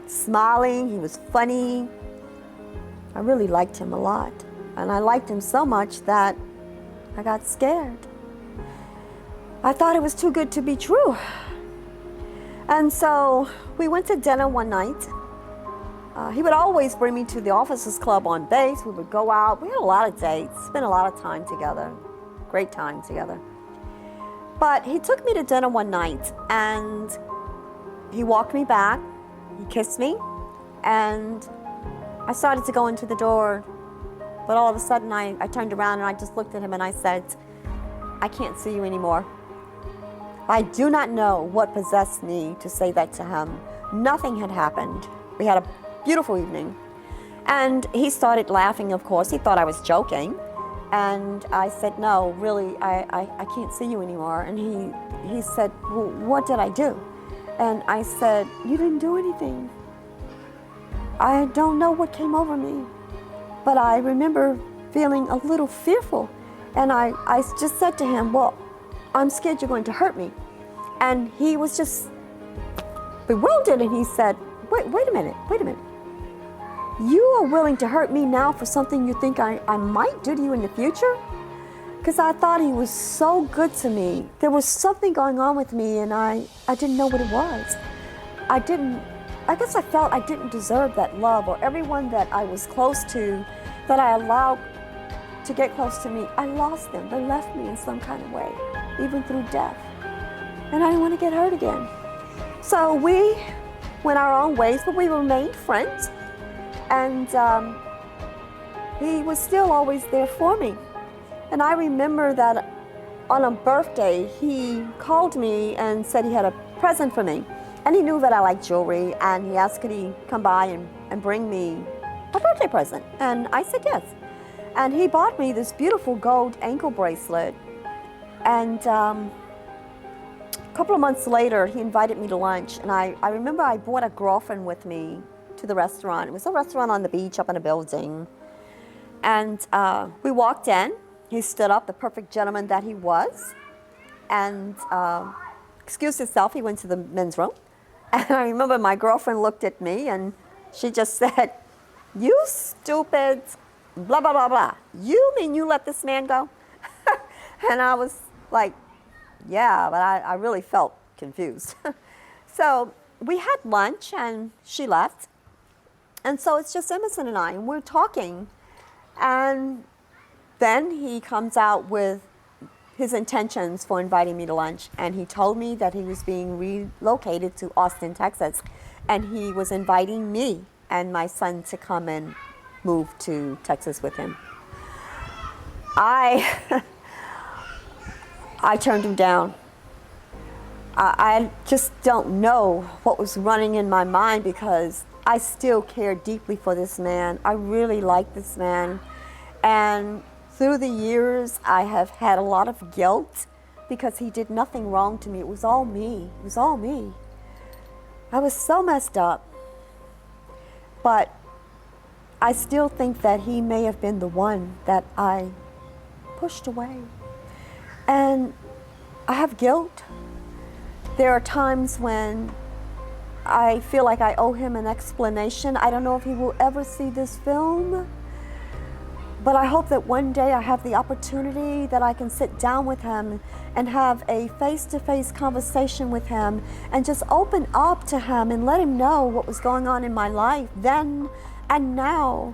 Smiling. He was funny. I really liked him a lot. And I liked him so much that I got scared. I thought it was too good to be true. And so we went to dinner one night. He would always bring me to the Officers Club on base. We would go out. We had a lot of dates, spent a lot of time together, great time together. But he took me to dinner one night, and he walked me back. He kissed me, and I started to go into the door. But all of a sudden, I turned around, and I just looked at him, and I said, I can't see you anymore. I do not know what possessed me to say that to him. Nothing had happened. We had a beautiful evening. And he started laughing, of course. He thought I was joking. And I said, no, really, I can't see you anymore. And he said, well, what did I do? And I said, you didn't do anything. I don't know what came over me, but I remember feeling a little fearful. And I just said to him, well, I'm scared you're going to hurt me. And he was just bewildered, and he said, wait a minute. You are willing to hurt me now for something you think I might do to you in the future? Because I thought he was so good to me. There was something going on with me, and I didn't know what it was. I guess I felt I didn't deserve that love, or everyone that I was close to, that I allowed to get close to me, I lost them. They left me in some kind of way, even through death. And I didn't want to get hurt again. So we went our own ways, but we remained friends. And he was still always there for me. And I remember that on a birthday, he called me and said he had a present for me. And he knew that I liked jewelry, and he asked could he come by and bring me a birthday present. And I said yes. And he bought me this beautiful gold ankle bracelet. And a couple of months later, he invited me to lunch. And I remember I brought a girlfriend with me to the restaurant. It was a restaurant on the beach up in a building. And we walked in. He stood up, the perfect gentleman that he was, and excused himself. He went to the men's room. And I remember my girlfriend looked at me and she just said, you stupid, blah, blah, blah, blah. You mean you let this man go? And I was like, yeah, but I really felt confused. So we had lunch and she left. And so it's just Emerson and I, and we're talking. And then he comes out with his intentions for inviting me to lunch. And he told me that he was being relocated to Austin, Texas. And he was inviting me and my son to come and move to Texas with him. I turned him down. I just don't know what was running in my mind, because I still care deeply for this man. I really like this man. And through the years, I have had a lot of guilt because he did nothing wrong to me. It was all me. It was all me. I was so messed up. But I still think that he may have been the one that I pushed away. And I have guilt. There are times when I feel like I owe him an explanation. I don't know if he will ever see this film, but I hope that one day I have the opportunity that I can sit down with him and have a face-to-face conversation with him and just open up to him and let him know what was going on in my life then and now,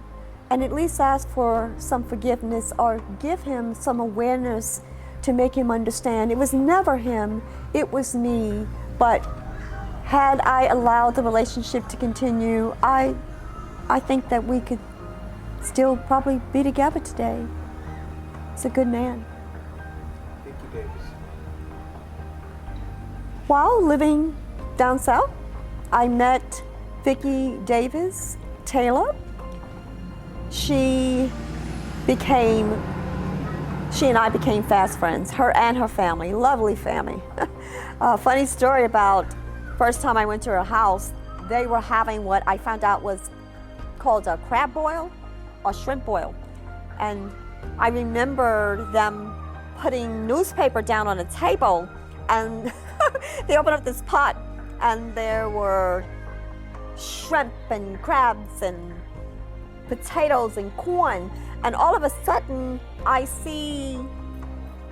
and at least ask for some forgiveness or give him some awareness to make him understand. It was never him, it was me. But had I allowed the relationship to continue, I think that we could still probably be together today. He's a good man. Vicki Davis. While living down south, I met Vicki Davis Taylor. She and I became fast friends, her and her family, lovely family. Funny story about first time I went to her house, they were having what I found out was called a crab boil or shrimp boil. And I remember them putting newspaper down on a table, and they opened up this pot and there were shrimp and crabs and potatoes and corn. And all of a sudden, I see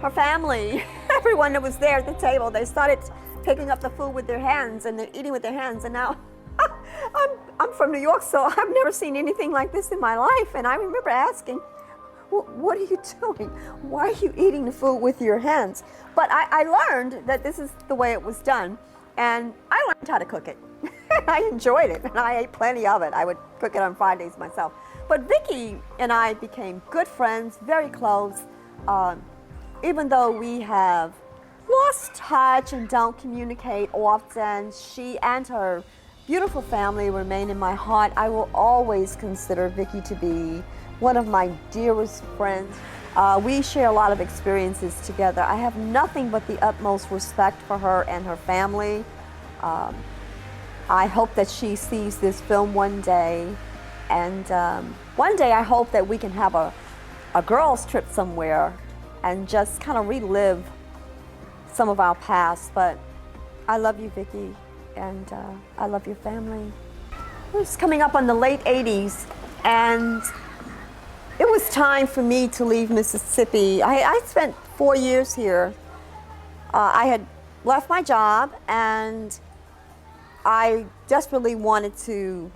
her family, everyone that was there at the table, they started picking up the food with their hands and they're eating with their hands. And now I'm from New York, so I've never seen anything like this in my life. And I remember asking, what are you doing? Why are you eating the food with your hands? But I learned that this is the way it was done. And I learned how to cook it. I enjoyed it, and I ate plenty of it. I would cook it on Fridays myself. But Vicki and I became good friends, very close. Even though we have a lost touch and don't communicate often. She and her beautiful family remain in my heart. I will always consider Vicki to be one of my dearest friends. We share a lot of experiences together. I have nothing but the utmost respect for her and her family. I hope that she sees this film one day. And one day I hope that we can have a girls' trip somewhere and just kind of relive some of our past. But I love you, Vicki, and I love your family. It was coming up on the late 80s, and it was time for me to leave Mississippi. I spent 4 years here. I had left my job, and I desperately wanted to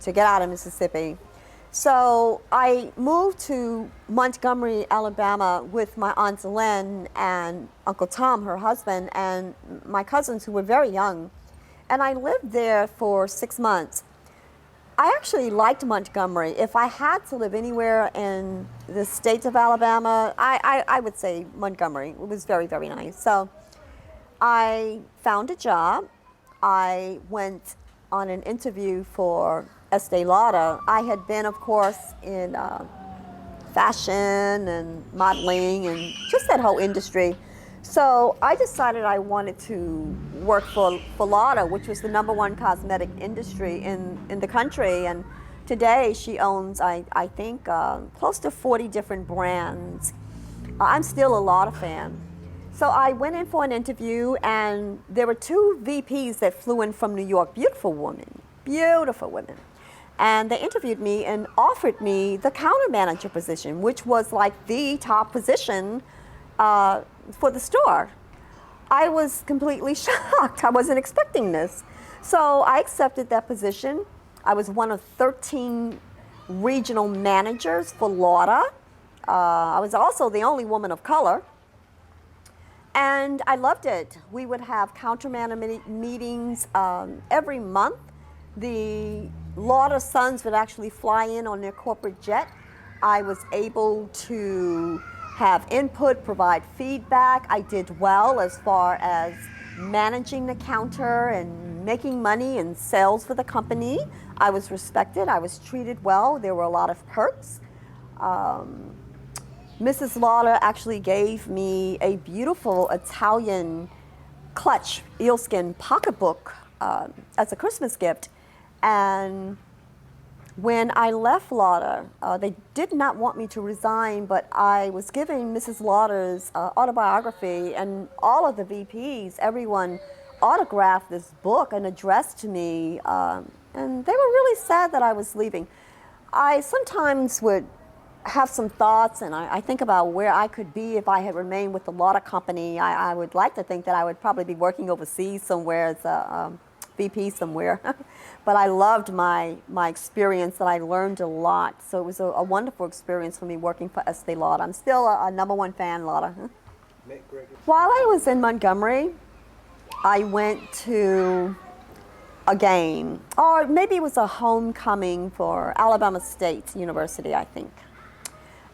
get out of Mississippi. So I moved to Montgomery, Alabama with my Aunt Lynn and Uncle Tom, her husband, and my cousins who were very young. And I lived there for 6 months. I actually liked Montgomery. If I had to live anywhere in the state of Alabama, I would say Montgomery. It was very, very nice. So I found a job. I went on an interview for Estee Lauder. I had been, of course, in fashion and modeling and just that whole industry. So I decided I wanted to work for Lauder, which was the #1 cosmetic industry in the country. And today she owns, I think, close to 40 different brands. I'm still a Lauder fan. So I went in for an interview, and there were 2 VPs that flew in from New York, beautiful women. And they interviewed me and offered me the counter manager position, which was like the top position for the store. I was completely shocked. I wasn't expecting this. So I accepted that position. I was one of 13 regional managers for Lauder. I was also the only woman of color. And I loved it. We would have counter manager meetings every month. The Lauder sons would actually fly in on their corporate jet. I was able to have input, provide feedback. I did well as far as managing the counter and making money and sales for the company. I was respected. I was treated well. There were a lot of perks. Mrs. Lauder actually gave me a beautiful Italian clutch eelskin pocketbook as a Christmas gift. And when I left Lauder, they did not want me to resign, but I was giving Mrs. Lauder's autobiography, and all of the VPs, everyone autographed this book and addressed to me, and they were really sad that I was leaving. I sometimes would have some thoughts, and I think about where I could be if I had remained with the Lauder company. I would like to think that I would probably be working overseas somewhere as a VP somewhere. But I loved my experience, and I learned a lot. So it was a wonderful experience for me working for Estee Lauder. I'm still a #1 fan, Lauder. While I was in Montgomery, I went to a game, or maybe it was a homecoming for Alabama State University, I think.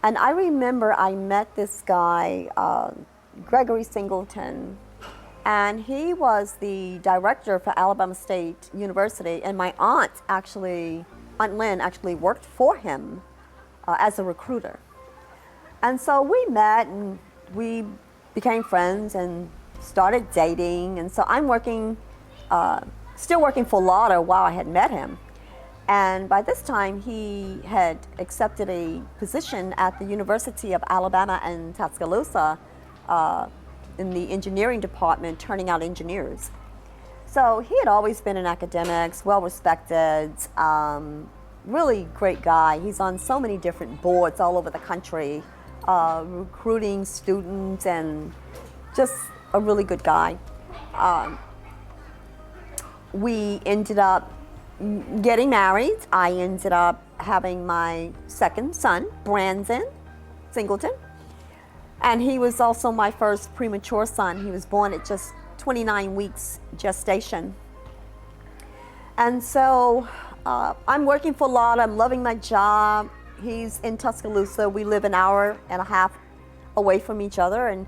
And I remember I met this guy, Gregory Singleton, and he was the director for Alabama State University, and my Aunt Lynn actually worked for him as a recruiter. And so we met, and we became friends and started dating, and so I'm still working for Lauder while I had met him. And by this time, he had accepted a position at the University of Alabama in Tuscaloosa in the engineering department, turning out engineers. So he had always been in academics, well-respected, really great guy. He's on so many different boards all over the country, recruiting students, and just a really good guy. We ended up getting married. I ended up having my second son, Brandon Singleton, and he was also my first premature son. He was born at just 29 weeks gestation. And so I'm working for Lauder. I'm loving my job. He's in Tuscaloosa. We live an hour and a half away from each other, and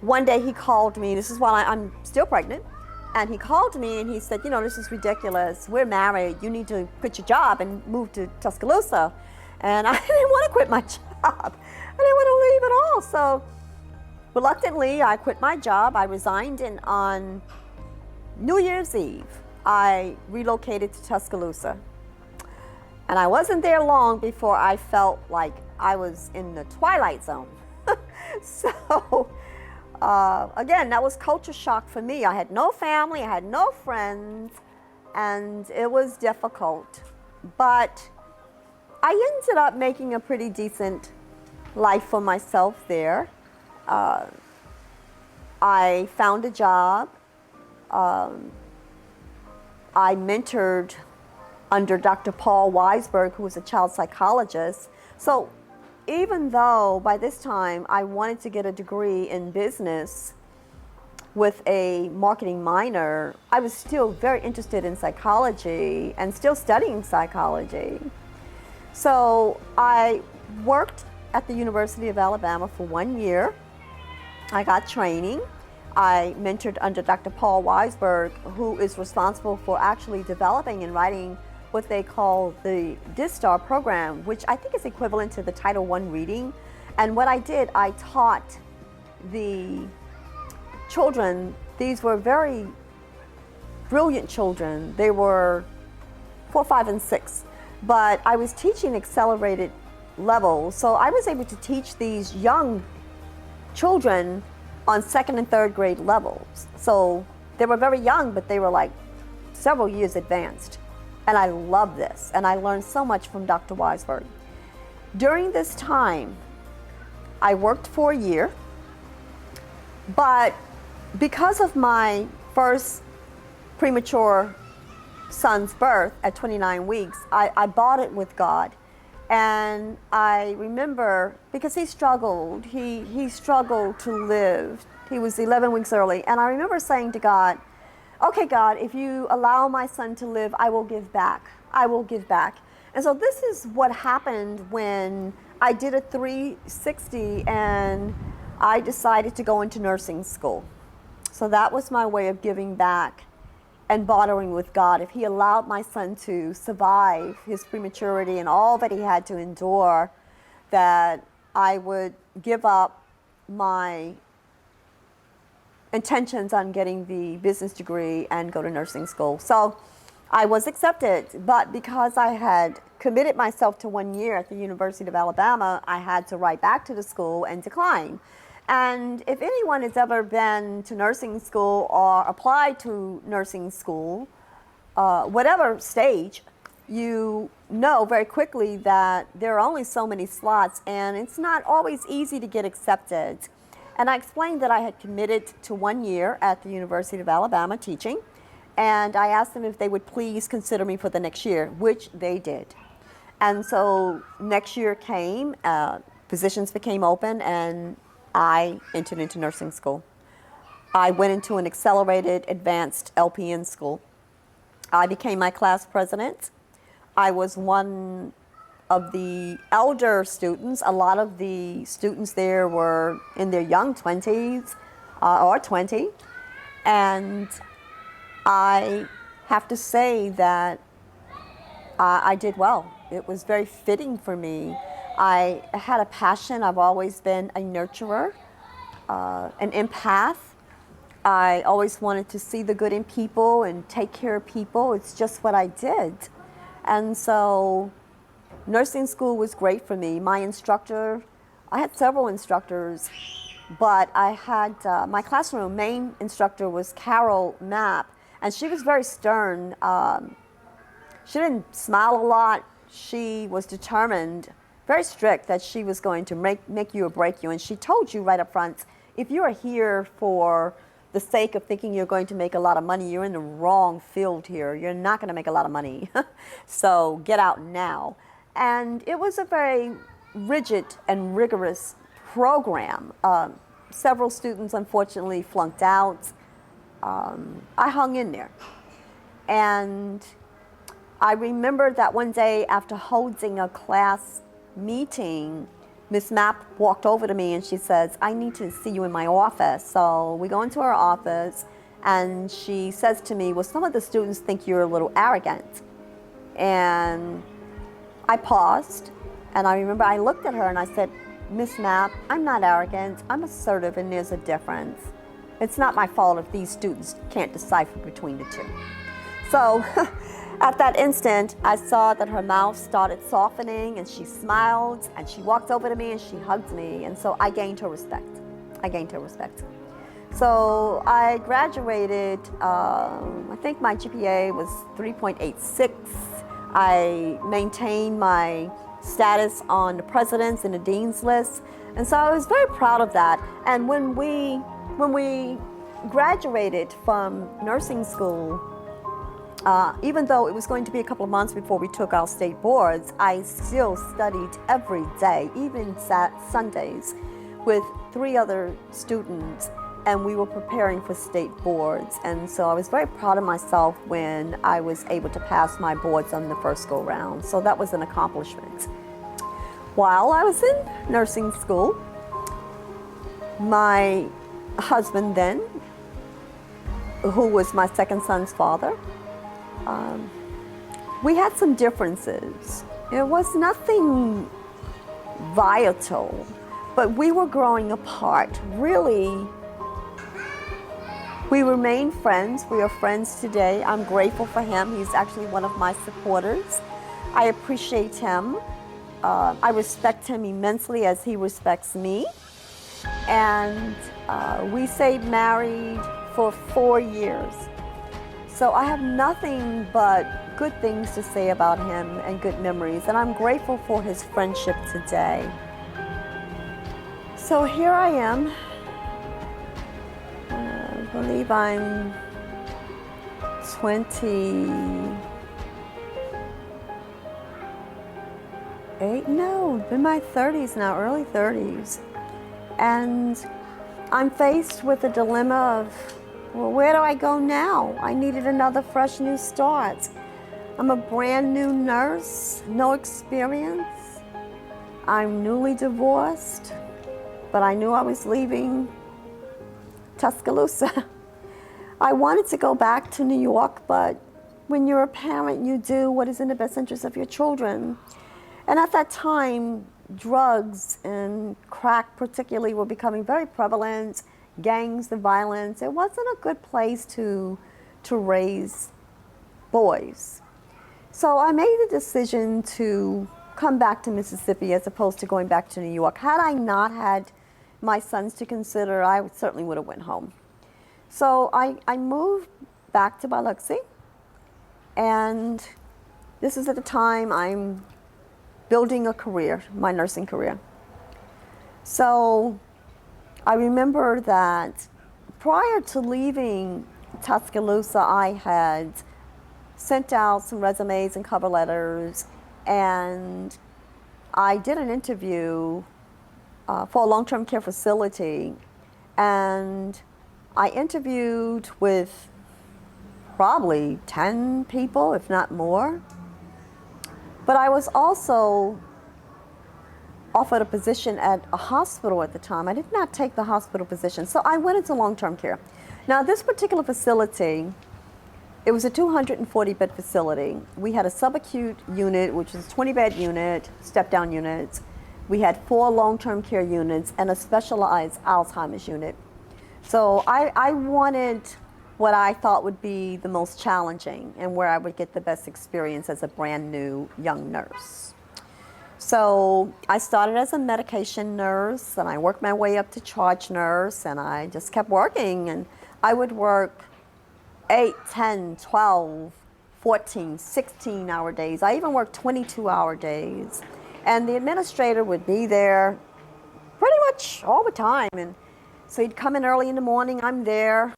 one day he called me, this is while I'm still pregnant, and he called me and he said, you know, this is ridiculous. We're married. You need to quit your job and move to Tuscaloosa. And I didn't want to quit my job. I didn't want to leave at all. So reluctantly, I quit my job. I resigned, and on New Year's Eve, I relocated to Tuscaloosa. And I wasn't there long before I felt like I was in the twilight zone. So again, that was culture shock for me. I had no family, I had no friends, and it was difficult. But I ended up making a pretty decent life for myself there. I found a job. I mentored under Dr. Paul Weisberg, who was a child psychologist. So even though by this time I wanted to get a degree in business with a marketing minor, I was still very interested in psychology and still studying psychology. So I worked at the University of Alabama for 1 year. I got training. I mentored under Dr. Paul Weisberg, who is responsible for actually developing and writing what they call the DISTAR program, which I think is equivalent to the Title I reading. And what I did, I taught the children. These were very brilliant children. They were 4, 5, and 6. But I was teaching accelerated levels. So I was able to teach these young children on 2nd and 3rd grade levels. So they were very young, but they were like several years advanced. And I love this, and I learned so much from Dr. Weisberg. During this time, I worked for a year, but because of my first premature son's birth at 29 weeks, I bought it with God. And I remember, because he struggled, he struggled to live. He was 11 weeks early, and I remember saying to God, okay, God, if you allow my son to live, I will give back. I will give back. And so this is what happened when I did a 360 and I decided to go into nursing school. So that was my way of giving back and bartering with God. If he allowed my son to survive his prematurity and all that he had to endure, that I would give up my intentions on getting the business degree and go to nursing school. So I was accepted, but because I had committed myself to 1 year at the University of Alabama, I had to write back to the school and decline. And if anyone has ever been to nursing school or applied to nursing school, whatever stage, you know very quickly that there are only so many slots, and it's not always easy to get accepted. And I explained that I had committed to 1 year at the University of Alabama teaching, and I asked them if they would please consider me for the next year, which they did. And so next year came, positions became open, and I entered into nursing school. I went into an accelerated advanced LPN school. I became my class president. I was one of the elder students. A lot of the students there were in their young 20s or 20. And I have to say that I did well. It was very fitting for me. I had a passion. I've always been a nurturer, an empath. I always wanted to see the good in people and take care of people. It's just what I did. And so nursing school was great for me. My instructor, I had several instructors, but I had my classroom main instructor was Carol Mapp, and she was very stern. She didn't smile a lot. She was determined, very strict, that she was going to make you or break you. And she told you right up front, if you are here for the sake of thinking you're going to make a lot of money, you're in the wrong field here. You're not going to make a lot of money. So get out now. And it was a very rigid and rigorous program. Several students unfortunately flunked out. I hung in there. And I remember that one day after holding a class meeting, Miss Mapp walked over to me and she says, I need to see you in my office. So we go into her office and she says to me, well, some of the students think you're a little arrogant. And I paused and I remember I looked at her and I said, Miss Mapp, I'm not arrogant, I'm assertive, and there's a difference. It's not my fault if these students can't decipher between the two. So at that instant, I saw that her mouth started softening and she smiled and she walked over to me and she hugged me. And so I gained her respect. So I graduated, I think my GPA was 3.86. I maintained my status on the president's and the dean's list. And so I was very proud of that. And when we graduated from nursing school, even though it was going to be a couple of months before we took our state boards, I still studied every day, even Sundays, with 3 other students, and we were preparing for state boards. And so I was very proud of myself when I was able to pass my boards on the first go round. So that was an accomplishment. While I was in nursing school, my husband then, who was my second son's father, we had some differences. It was nothing vital, but we were growing apart. Really, we remain friends. We are friends today. I'm grateful for him. He's actually one of my supporters. I appreciate him. I respect him immensely as he respects me. And we stayed married for 4 years. So I have nothing but good things to say about him and good memories, and I'm grateful for his friendship today. So here I am. I believe I'm 28, no, in my 30s now, early 30s. And I'm faced with a dilemma of, well, where do I go now? I needed another fresh new start. I'm a brand new nurse, no experience. I'm newly divorced, but I knew I was leaving Tuscaloosa. I wanted to go back to New York, but when you're a parent, you do what is in the best interest of your children. And at that time, drugs and crack particularly were becoming very prevalent. Gangs and violence. It wasn't a good place to raise boys. So I made the decision to come back to Mississippi as opposed to going back to New York. Had I not had my sons to consider, I certainly would have went home. So I moved back to Biloxi, and this is at the time I'm building a career, my nursing career. So I remember that prior to leaving Tuscaloosa, I had sent out some resumes and cover letters, and I did an interview for a long-term care facility, and I interviewed with probably 10 people, if not more. But I was also offered a position at a hospital at the time. I did not take the hospital position, so I went into long-term care. Now, this particular facility, it was a 240-bed facility. We had a subacute unit, which was a 20-bed unit, step-down units. We had 4 long-term care units and a specialized Alzheimer's unit. So I wanted what I thought would be the most challenging and where I would get the best experience as a brand new young nurse. So I started as a medication nurse, and I worked my way up to charge nurse, and I just kept working. And I would work 8, 10, 12, 14, 16-hour days. I even worked 22-hour days. And the administrator would be there pretty much all the time. And so he'd come in early in the morning, I'm there.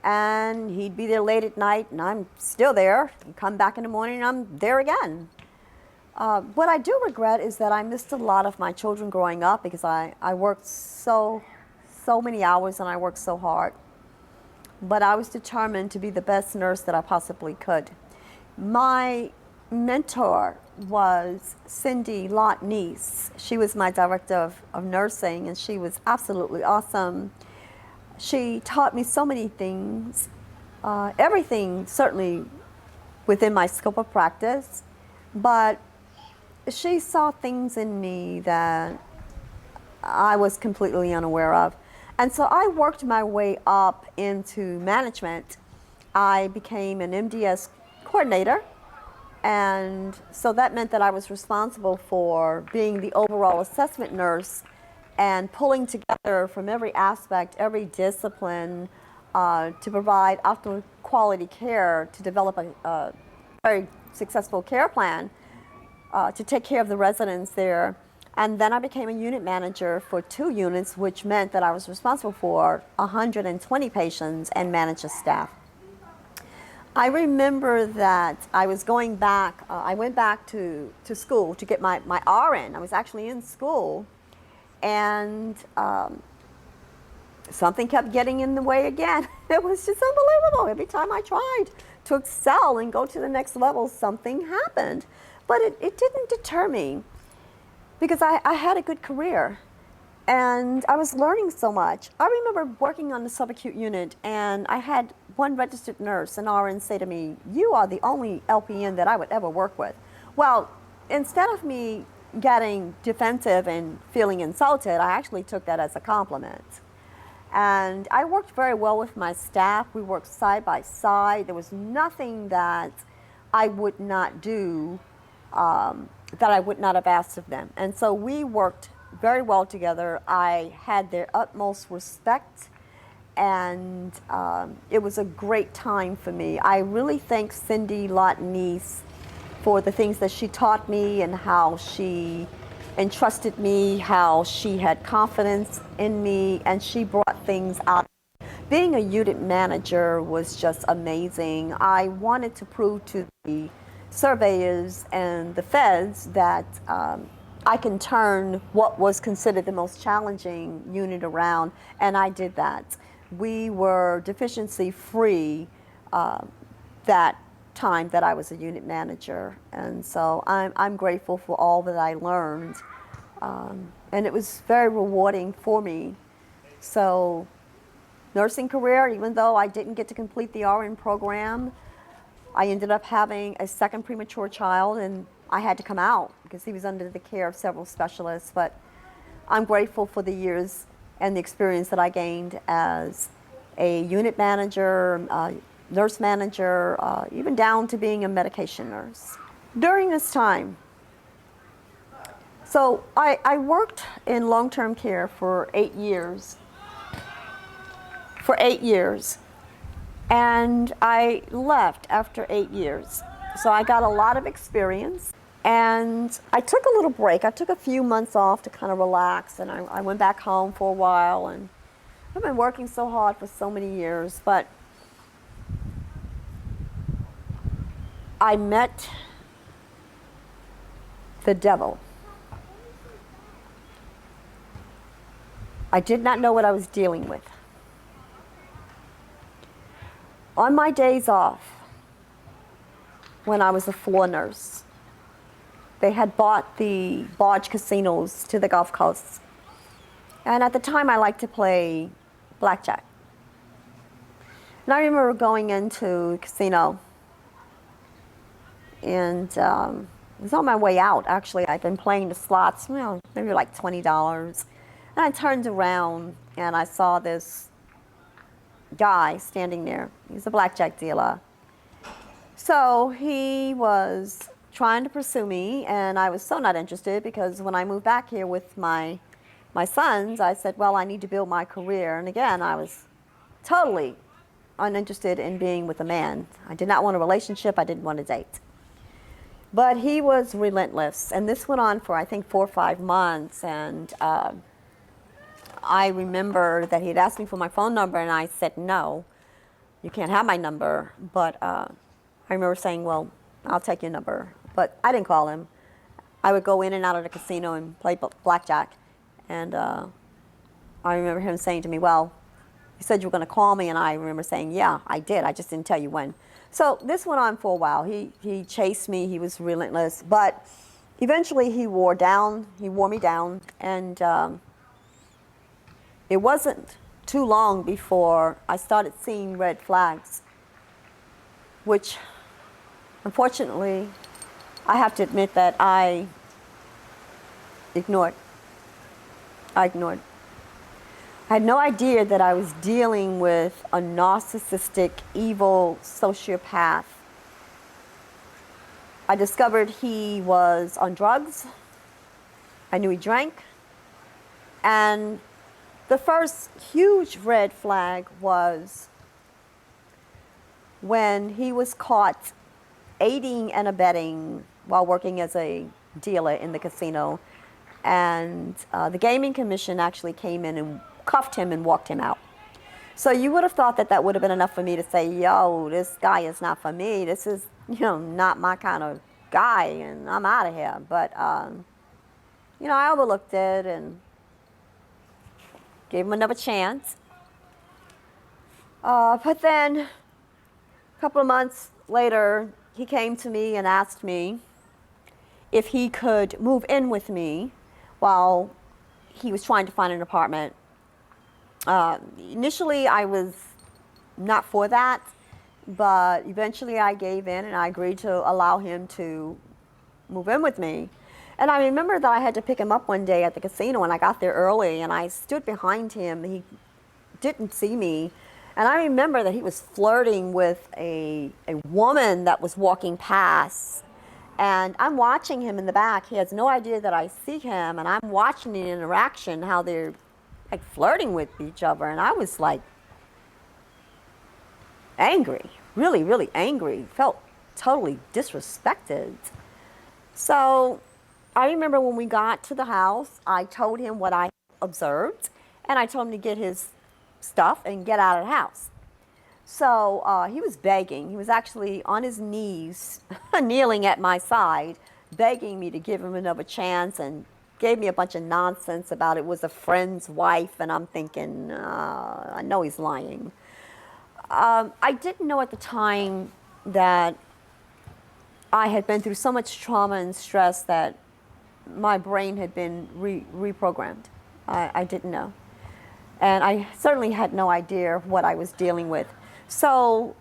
And he'd be there late at night, and I'm still there. He'd come back in the morning, and I'm there again. What I do regret is that I missed a lot of my children growing up because I worked so many hours and I worked so hard. But I was determined to be the best nurse that I possibly could. My mentor was Cindy Lott-Niece. She was my director of nursing, and she was absolutely awesome. She taught me so many things, everything certainly within my scope of practice, but she saw things in me that I was completely unaware of. And so I worked my way up into management. I became an MDS coordinator, and so that meant that I was responsible for being the overall assessment nurse and pulling together from every aspect, every discipline, to provide optimal quality care, to develop a very successful care plan, to take care of the residents there. And then I became a unit manager for 2 units, which meant that I was responsible for 120 patients and managed a staff. I remember that I was going back, I went back to school to get my RN. I was actually in school, and something kept getting in the way again. It was just unbelievable. Every time I tried to excel and go to the next level, something happened. But it didn't deter me, because I had a good career and I was learning so much. I remember working on the subacute unit, and I had one registered nurse, an RN, say to me, "You are the only LPN that I would ever work with." Well, instead of me getting defensive and feeling insulted, I actually took that as a compliment. And I worked very well with my staff. We worked side by side. There was nothing that I would not do, that I would not have asked of them. And so we worked very well together. I had their utmost respect, and it was a great time for me. I really thank Cindy Lott-Niece for the things that she taught me and how she entrusted me, how she had confidence in me, and she brought things out. Being a unit manager was just amazing. I wanted to prove to the surveyors and the feds that I can turn what was considered the most challenging unit around, and I did that. We were deficiency free that time that I was a unit manager, and so I'm grateful for all that I learned, and it was very rewarding for me. So nursing career, even though I didn't get to complete the RN program, I ended up having a second premature child, and I had to come out because he was under the care of several specialists. But I'm grateful for the years and the experience that I gained as a unit manager, nurse manager, even down to being a medication nurse. During this time, so I worked in long-term care for 8 years. And I left after 8 years. So I got a lot of experience, and I took a little break. I took a few months off to kind of relax, and I went back home for a while, and I've been working so hard for so many years, but I met the devil. I did not know what I was dealing with. On my days off, when I was a floor nurse, they had bought the large casinos to the Gulf Coast. And at the time, I liked to play blackjack. And I remember going into a casino, and it was on my way out, actually. I'd been playing the slots, maybe like $20. And I turned around, and I saw this guy standing there. He's a blackjack dealer. So he was trying to pursue me, and I was so not interested, because when I moved back here with my sons, I said, well, I need to build my career. And again, I was totally uninterested in being with a man. I did not want a relationship. I didn't want to date. But he was relentless, and this went on for, I think, 4 or 5 months, and I remember that he had asked me for my phone number, and I said, no, you can't have my number. But I remember saying, well, I'll take your number. But I didn't call him. I would go in and out of the casino and play blackjack. And I remember him saying to me, well, you said you were going to call me. And I remember saying, yeah, I did. I just didn't tell you when. So this went on for a while. He chased me. He was relentless, but eventually he wore me down, and it wasn't too long before I started seeing red flags, which unfortunately I have to admit that I ignored. I ignored. I had no idea that I was dealing with a narcissistic, evil sociopath. I discovered he was on drugs. I knew he drank. And the first huge red flag was when he was caught aiding and abetting while working as a dealer in the casino. And the gaming commission actually came in and cuffed him and walked him out. So you would have thought that that would have been enough for me to say, yo, this guy is not for me. This is, not my kind of guy, and I'm out of here. But, I overlooked it and gave him another chance. But then a couple of months later, he came to me and asked me if he could move in with me while he was trying to find an apartment. Initially, I was not for that, but eventually I gave in and I agreed to allow him to move in with me. And I remember that I had to pick him up one day at the casino, and I got there early and I stood behind him. He didn't see me. And I remember that he was flirting with a woman that was walking past. And I'm watching him in the back. He has no idea that I see him, and I'm watching the interaction, how they're like flirting with each other. And I was like angry, really, really angry. Felt totally disrespected. So I remember when we got to the house, I told him what I observed, and I told him to get his stuff and get out of the house. So he was begging. He was actually on his knees, kneeling at my side, begging me to give him another chance, and gave me a bunch of nonsense about it was a friend's wife, and I'm thinking, I know he's lying. I didn't know at the time that I had been through so much trauma and stress that my brain had been reprogrammed. I didn't know. And I certainly had no idea what I was dealing with. So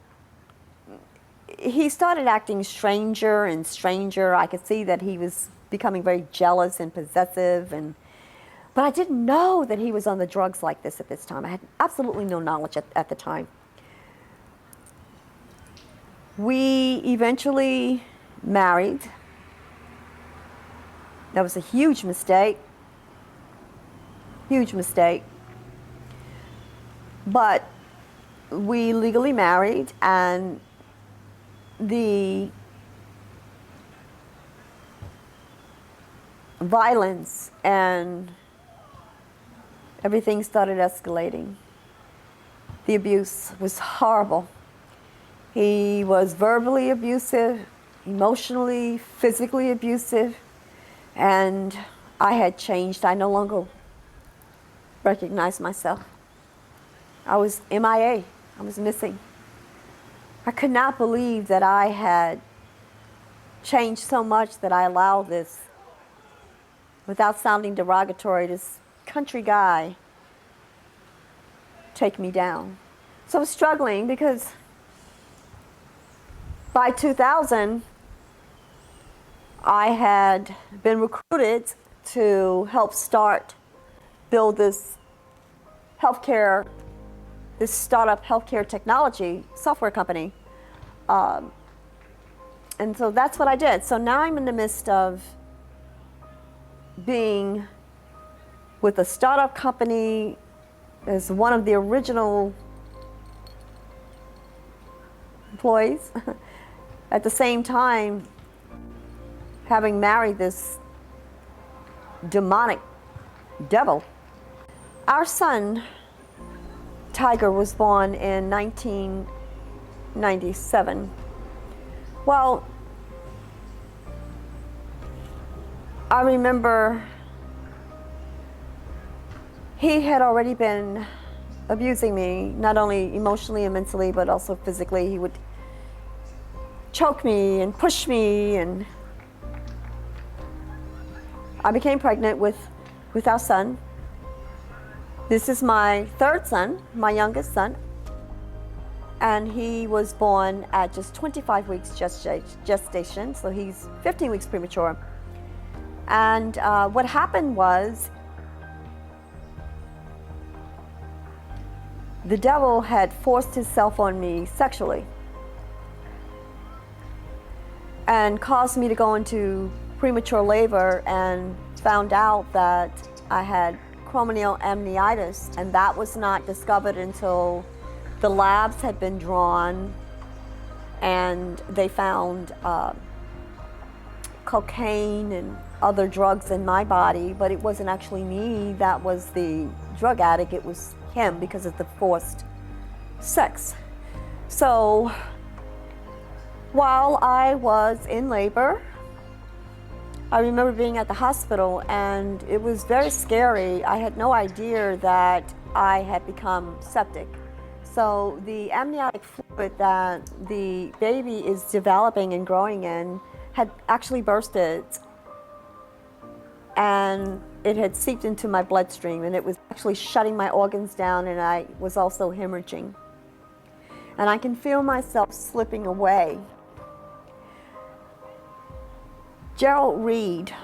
he started acting stranger and stranger. I could see that he was becoming very jealous and possessive, but I didn't know that he was on the drugs like this at this time. I had absolutely no knowledge at the time. We eventually married. That was a huge mistake. Huge mistake. But we legally married, and the violence and everything started escalating. The abuse was horrible. He was verbally abusive, emotionally, physically abusive, and I had changed. I no longer recognized myself. I was MIA. I was missing. I could not believe that I had changed so much that I allowed this, without sounding derogatory, this country guy take me down. So I was struggling because by 2000, I had been recruited to help build this startup healthcare technology software company. And so that's what I did. So now I'm in the midst of being with a startup company as one of the original employees. At the same time, having married this demonic devil. Our son, Tiger, was born in 1997. Well, I remember he had already been abusing me, not only emotionally and mentally, but also physically. He would choke me and push me, and I became pregnant with our son. This is my third son, my youngest son, and he was born at just 25 weeks gestation, so he's 15 weeks premature. And what happened was the devil had forced himself on me sexually and caused me to go into premature labor, and found out that I had chromosomal amniitis, and that was not discovered until the labs had been drawn and they found cocaine and other drugs in my body, but it wasn't actually me that was the drug addict, it was him because of the forced sex. So while I was in labor, I remember being at the hospital, and it was very scary. I had no idea that I had become septic. So the amniotic fluid that the baby is developing and growing in had actually bursted, and it had seeped into my bloodstream, and it was actually shutting my organs down, and I was also hemorrhaging. And I can feel myself slipping away. Gerald Reed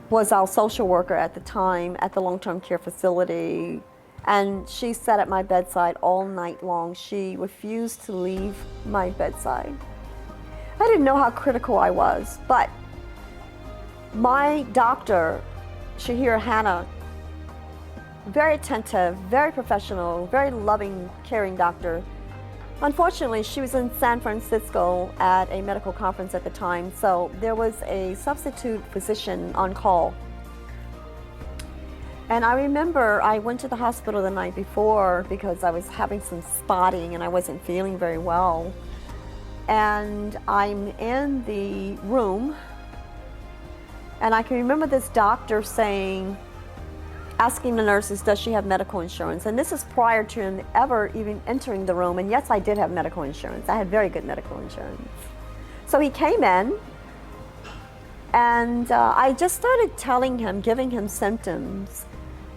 was our social worker at the time at the long-term care facility, and she sat at my bedside all night long. She refused to leave my bedside. I didn't know how critical I was, but my doctor, Shahir Hanna, very attentive, very professional, very loving, caring doctor. Unfortunately, she was in San Francisco at a medical conference at the time, so there was a substitute physician on call. And I remember I went to the hospital the night before because I was having some spotting and I wasn't feeling very well. And I'm in the room, and I can remember this doctor asking the nurses, does she have medical insurance? And this is prior to him ever even entering the room. And yes, I did have medical insurance. I had very good medical insurance. So he came in, and I just started telling him, giving him symptoms.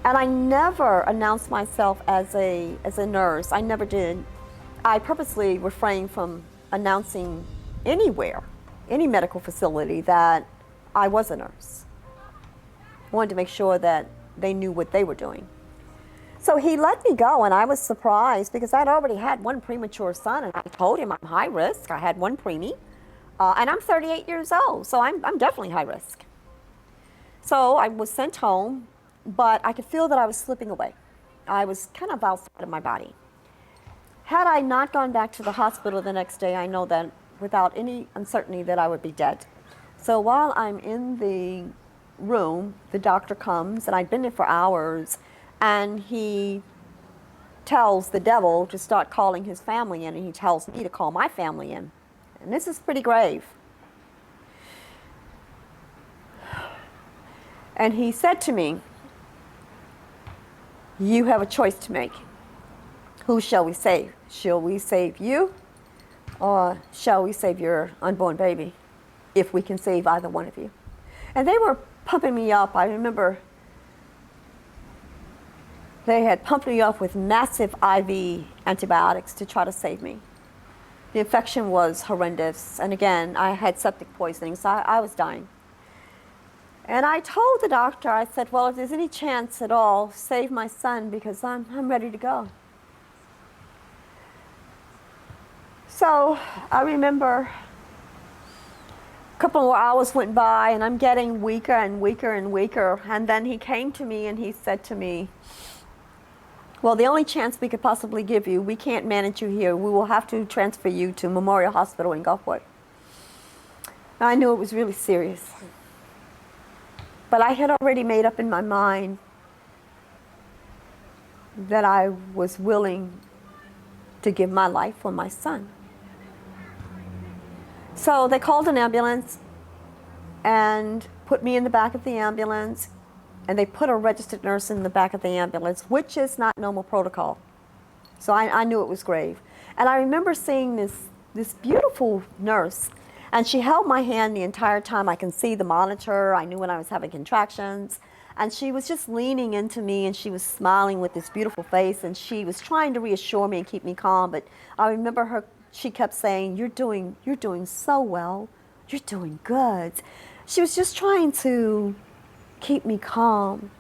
And I never announced myself as a nurse. I never did. I purposely refrained from announcing anywhere, any medical facility, that I was a nurse. I wanted to make sure that they knew what they were doing. So he let me go, and I was surprised because I'd already had one premature son, and I told him I'm high risk. I had one preemie, and I'm 38 years old, so I'm definitely high risk. So I was sent home, but I could feel that I was slipping away. I was kind of outside of my body. Had I not gone back to the hospital the next day, I know that without any uncertainty that I would be dead. So while I'm in the room, the doctor comes, and I'd been there for hours, and he tells the devil to start calling his family in, and he tells me to call my family in. And this is pretty grave. And he said to me, you have a choice to make. Who shall we save? Shall we save you, or shall we save your unborn baby, if we can save either one of you? And they were pumping me up. I remember they had pumped me up with massive IV antibiotics to try to save me. The infection was horrendous, and again, I had septic poisoning, so I was dying. And I told the doctor, I said, well, if there's any chance at all, save my son, because I'm ready to go. So I remember a couple more hours went by, and I'm getting weaker and weaker and weaker. And then he came to me and he said to me, well, the only chance we could possibly give you, we can't manage you here. We will have to transfer you to Memorial Hospital in Gulfport. I knew it was really serious. But I had already made up in my mind that I was willing to give my life for my son. So they called an ambulance and put me in the back of the ambulance, and they put a registered nurse in the back of the ambulance, which is not normal protocol. So I knew it was grave. And I remember seeing this this beautiful nurse, and she held my hand the entire time. I can see the monitor. I knew when I was having contractions. And she was just leaning into me, and she was smiling with this beautiful face, and she was trying to reassure me and keep me calm. But I remember her, she kept saying, you're doing so well. You're doing good. She was just trying to keep me calm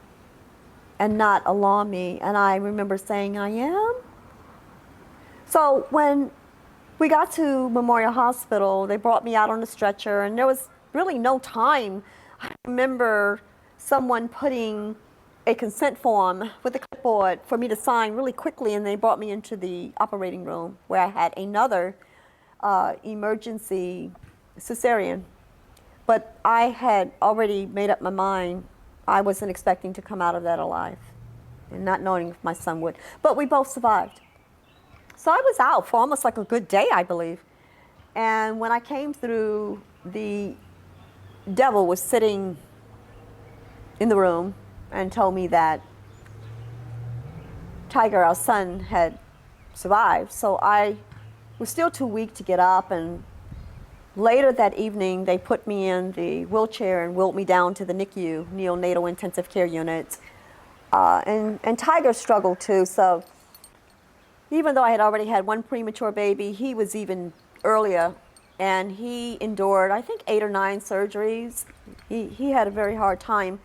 and not alarm me. And I remember saying, I am. So when we got to Memorial Hospital, they brought me out on a stretcher, and there was really no time. I remember someone putting a consent form with a clipboard for me to sign really quickly, and they brought me into the operating room where I had another emergency cesarean. But I had already made up my mind. I wasn't expecting to come out of that alive, and not knowing if my son would. But we both survived. So I was out for almost like a good day, I believe. And when I came through, the devil was sitting in the room and told me that Tiger, our son, had survived. So I was still too weak to get up, and later that evening they put me in the wheelchair and wheeled me down to the NICU, neonatal intensive care unit. And Tiger struggled too, so even though I had already had one premature baby, he was even earlier, and he endured, I think, 8 or 9 surgeries. He had a very hard time.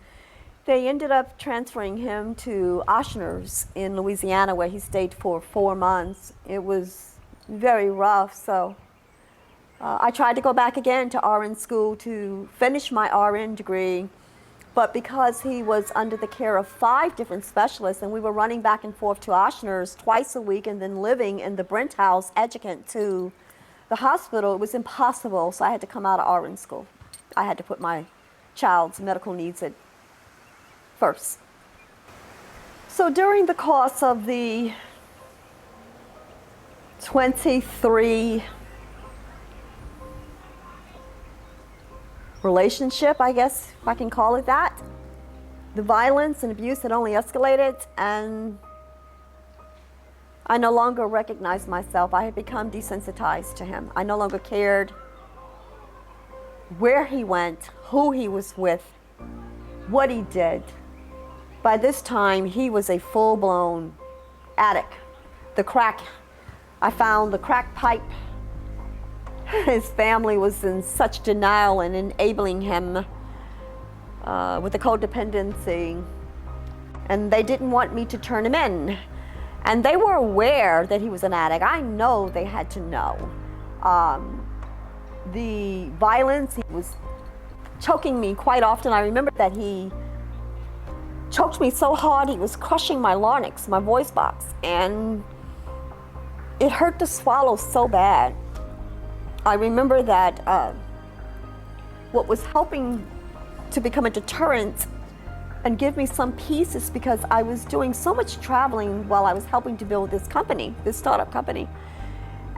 They ended up transferring him to Ochsner's in Louisiana, where he stayed for 4 months. It was very rough, so I tried to go back again to RN school to finish my RN degree, but because he was under the care of 5 different specialists, and we were running back and forth to Ochsner's twice a week and then living in the Brent House adjacent to the hospital, it was impossible, so I had to come out of RN school. I had to put my child's medical needs at first. So during the course of the 23 relationship, I guess if I can call it that, the violence and abuse had only escalated, and I no longer recognized myself. I had become desensitized to him. I no longer cared where he went, who he was with, what he did. By this time, he was a full-blown addict. I found the crack pipe. His family was in such denial and enabling him with the codependency, and they didn't want me to turn him in. And they were aware that he was an addict. I know they had to know. The violence, he was choking me quite often. I remember that he choked me so hard, he was crushing my larynx, my voice box, and it hurt to swallow so bad. I remember that what was helping to become a deterrent and give me some peace is because I was doing so much traveling while I was helping to build this company, this startup company.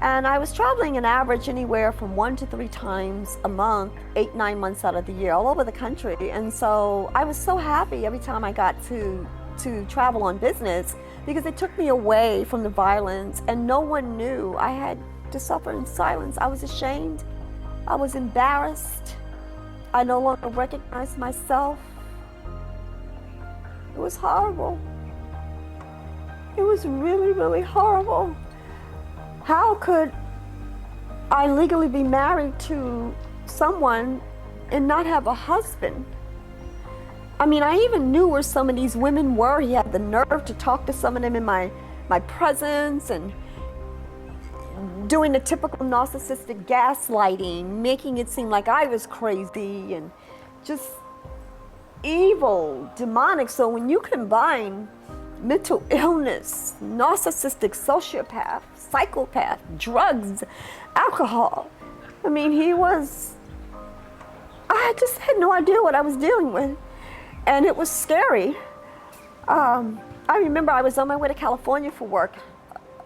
And I was traveling an average anywhere from 1 to 3 times a month, 8, 9 months out of the year, all over the country. And so I was so happy every time I got to travel on business, because it took me away from the violence, and no one knew. I had to suffer in silence. I was ashamed. I was embarrassed. I no longer recognized myself. It was horrible. It was really, really horrible. How could I legally be married to someone and not have a husband? I mean, I even knew where some of these women were. He had the nerve to talk to some of them in my presence, and doing the typical narcissistic gaslighting, making it seem like I was crazy and just evil, demonic. So when you combine mental illness, narcissistic, sociopath, psychopath, drugs, alcohol, I mean, I just had no idea what I was dealing with, and it was scary. I remember I was on my way to California for work.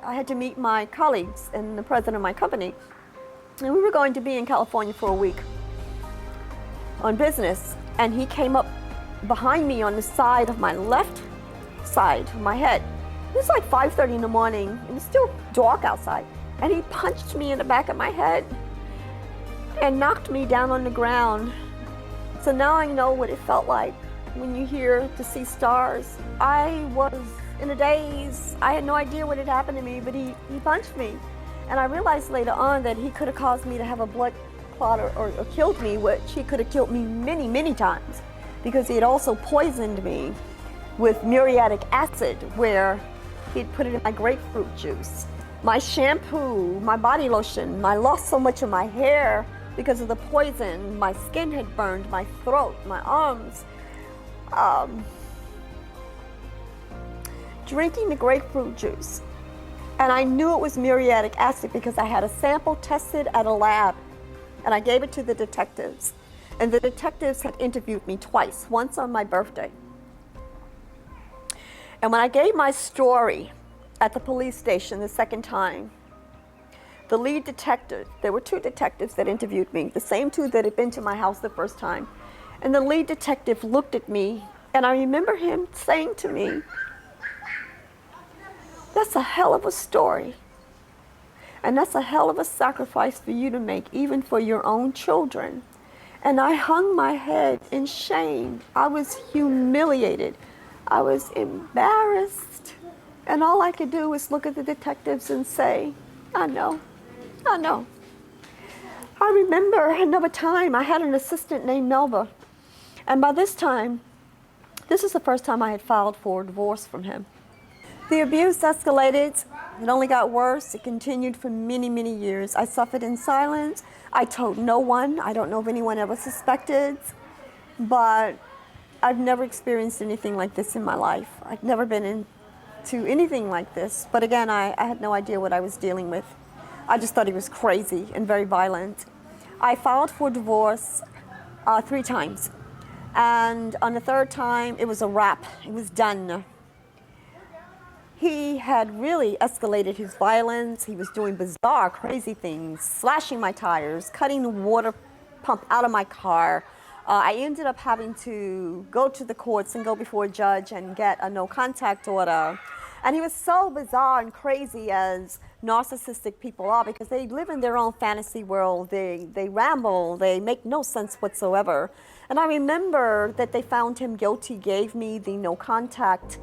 I had to meet my colleagues and the president of my company, and we were going to be in California for a week on business, and he came up behind me on the side of my left side of my head. It was like 5:30 in the morning. It was still dark outside, and he punched me in the back of my head and knocked me down on the ground. So now I know what it felt like when you hear to see stars. I was in a daze. I had no idea what had happened to me, but he punched me. And I realized later on that he could have caused me to have a blood clot or killed me, which he could have killed me many, many times, because he had also poisoned me with muriatic acid, where he'd put it in my grapefruit juice, my shampoo, my body lotion. I lost so much of my hair because of the poison. My skin had burned, my throat, my arms. Drinking the grapefruit juice. And I knew it was muriatic acid because I had a sample tested at a lab, and I gave it to the detectives. And the detectives had interviewed me twice, once on my birthday. And when I gave my story at the police station the second time, the lead detective, there were two detectives that interviewed me, the same two that had been to my house the first time. And the lead detective looked at me, and I remember him saying to me, "That's a hell of a story. And that's a hell of a sacrifice for you to make, even for your own children." And I hung my head in shame. I was humiliated. I was embarrassed. And all I could do was look at the detectives and say, I know. I remember another time I had an assistant named Melba. And by this time, this is the first time I had filed for divorce from him. The abuse escalated. It only got worse. It continued for many, many years. I suffered in silence. I told no one. I don't know if anyone ever suspected, but I've never experienced anything like this in my life. I've never been into anything like this. But again, I had no idea what I was dealing with. I just thought he was crazy and very violent. I filed for divorce 3 times. And on the 3rd time, it was a wrap. It was done. He had really escalated his violence. He was doing bizarre, crazy things, slashing my tires, cutting the water pump out of my car. I ended up having to go to the courts and go before a judge and get a no-contact order. And he was so bizarre and crazy, as narcissistic people are, because they live in their own fantasy world. They ramble. They make no sense whatsoever. And I remember that they found him guilty, gave me the no-contact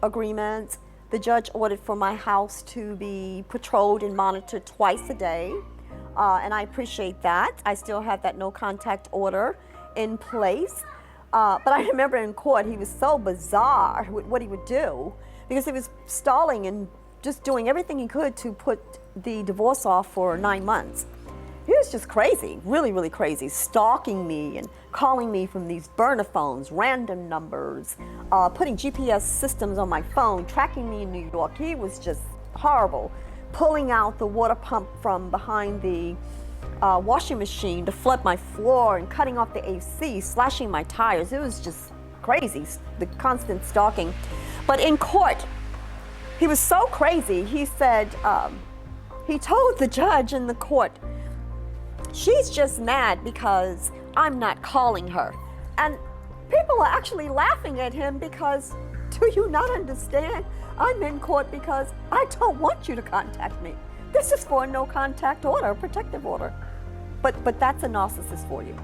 agreement. The judge ordered for my house to be patrolled and monitored twice a day, and I appreciate that. I still have that no contact order in place, but I remember in court he was so bizarre with what he would do, because he was stalling and just doing everything he could to put the divorce off for 9 months. He was just crazy, really, really crazy, stalking me and calling me from these burner phones, random numbers, putting GPS systems on my phone, tracking me in New York. He was just horrible, pulling out the water pump from behind the washing machine to flood my floor and cutting off the AC, slashing my tires. It was just crazy, the constant stalking. But in court, he was so crazy, he said, he told the judge in the court, "She's just mad because I'm not calling her." And people are actually laughing at him because, do you not understand? I'm in court because I don't want you to contact me. This is for a no contact order, a protective order. But that's a narcissist for you.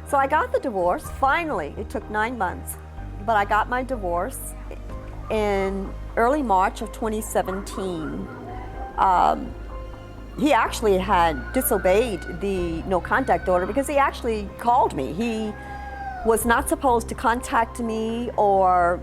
So I got the divorce. Finally, it took 9 months, but I got my divorce in early March of 2017. He actually had disobeyed the no contact order because he actually called me. He was not supposed to contact me or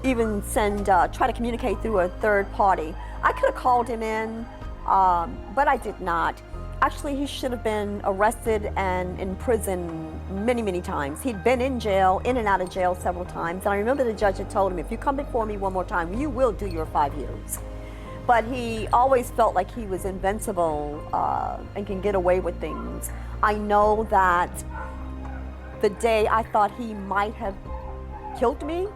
even try to communicate through a third party. I could have called him in, but I did not. Actually, he should have been arrested and in prison many, many times. He'd been in jail, in and out of jail several times. And I remember the judge had told him, if you come before me one more time, you will do your 5 years. But he always felt like he was invincible and can get away with things. I know that the day I thought he might have killed me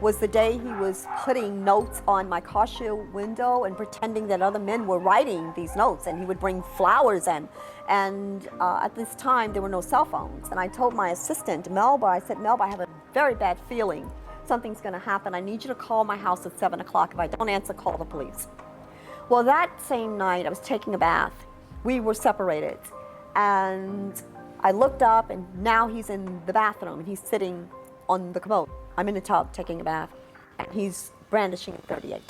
was the day he was putting notes on my car shield window and pretending that other men were writing these notes, and he would bring flowers in. And at this time, there were no cell phones. And I told my assistant, Melba, I said, "Melba, I have a very bad feeling. Something's gonna happen. I need you to call my house at 7 o'clock. If I don't answer, call the police." Well, that same night, I was taking a bath. We were separated. And I looked up, and now he's in the bathroom, and he's sitting on the commode. I'm in the tub taking a bath, and he's brandishing a .38.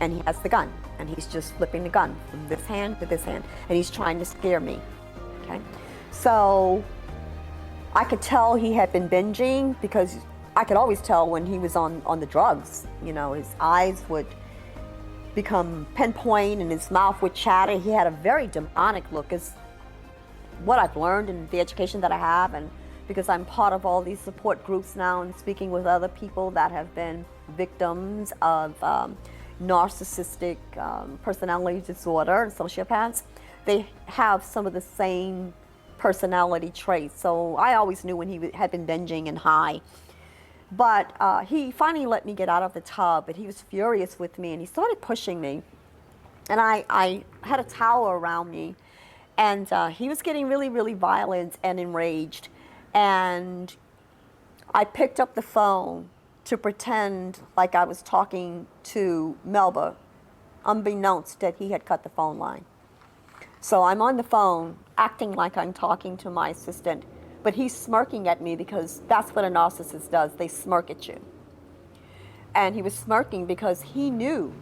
And he has the gun, and he's just flipping the gun from this hand to this hand, and he's trying to scare me. Okay? So I could tell he had been binging, because I could always tell when he was on the drugs. You know, his eyes would become pinpoint and his mouth would chatter. He had a very demonic look, is what I've learned in the education that I have, and because I'm part of all these support groups now and speaking with other people that have been victims of narcissistic personality disorder and sociopaths. They have some of the same personality traits. So I always knew when he had been binging and high. But he finally let me get out of the tub, but he was furious with me, and he started pushing me. And I had a towel around me, and he was getting really, really violent and enraged. And I picked up the phone to pretend like I was talking to Melba, unbeknownst that he had cut the phone line. So I'm on the phone, acting like I'm talking to my assistant, but he's smirking at me, because that's what a narcissist does. They smirk at you. And he was smirking because he knew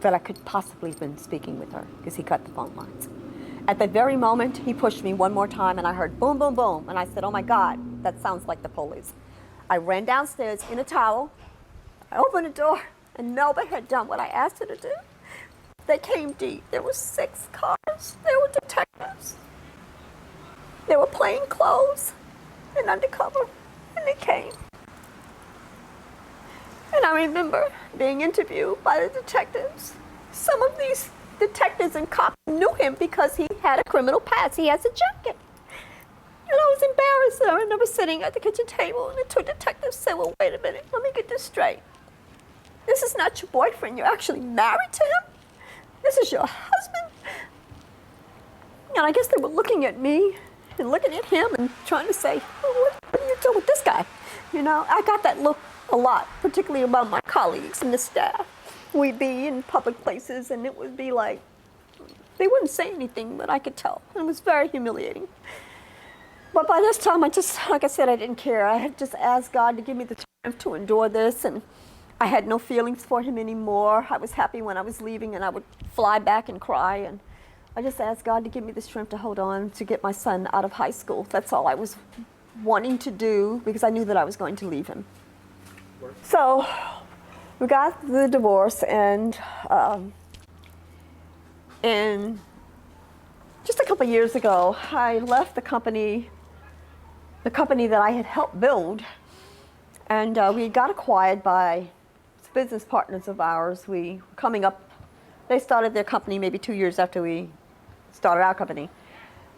that I could possibly have been speaking with her, because he cut the phone lines. At the very moment, he pushed me one more time, and I heard boom, boom, boom. And I said, oh my God, that sounds like the police. I ran downstairs in a towel. I opened the door, and Melba had done what I asked her to do. They came deep. There were 6 cars. There were detectives. They were plain clothes and undercover, and they came. And I remember being interviewed by the detectives. Some of these detectives and cops knew him because he had a criminal past. He has a jacket. And I was embarrassed. I remember sitting at the kitchen table, and the 2 detectives said, well, wait a minute, let me get this straight. This is not your boyfriend. You're actually married to him. This is your husband. And I guess they were looking at me and looking at him and trying to say, oh, what are you doing with this guy? You know, I got that look a lot, particularly among my colleagues and the staff. We'd be in public places, and it would be like, they wouldn't say anything, but I could tell. It was very humiliating. But by this time, like I said, I didn't care. I had just asked God to give me the strength to endure this, and I had no feelings for him anymore. I was happy when I was leaving, and I would fly back and cry, and I just asked God to give me the strength to hold on, to get my son out of high school. That's all I was wanting to do, because I knew that I was going to leave him. So we got the divorce, and just a couple years ago, I left the company that I had helped build, and we got acquired by business partners of ours. They started their company maybe 2 years after we started our company.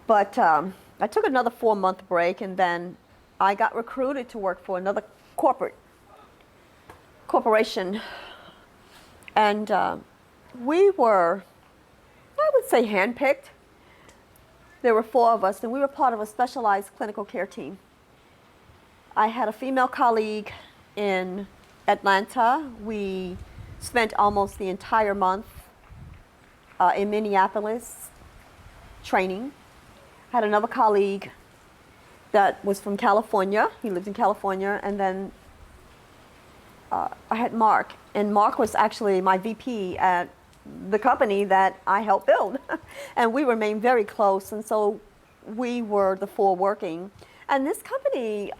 But I took another 4-month break, and then I got recruited to work for another corporation. And we were, I would say, handpicked. There were 4 of us, and we were part of a specialized clinical care team. I had a female colleague in Atlanta. We spent almost the entire month in Minneapolis training. I had another colleague that was from California. He lived in California. And then I had Mark. And Mark was actually my VP at the company that I helped build. And we remained very close. And so we were the 4 working. And this company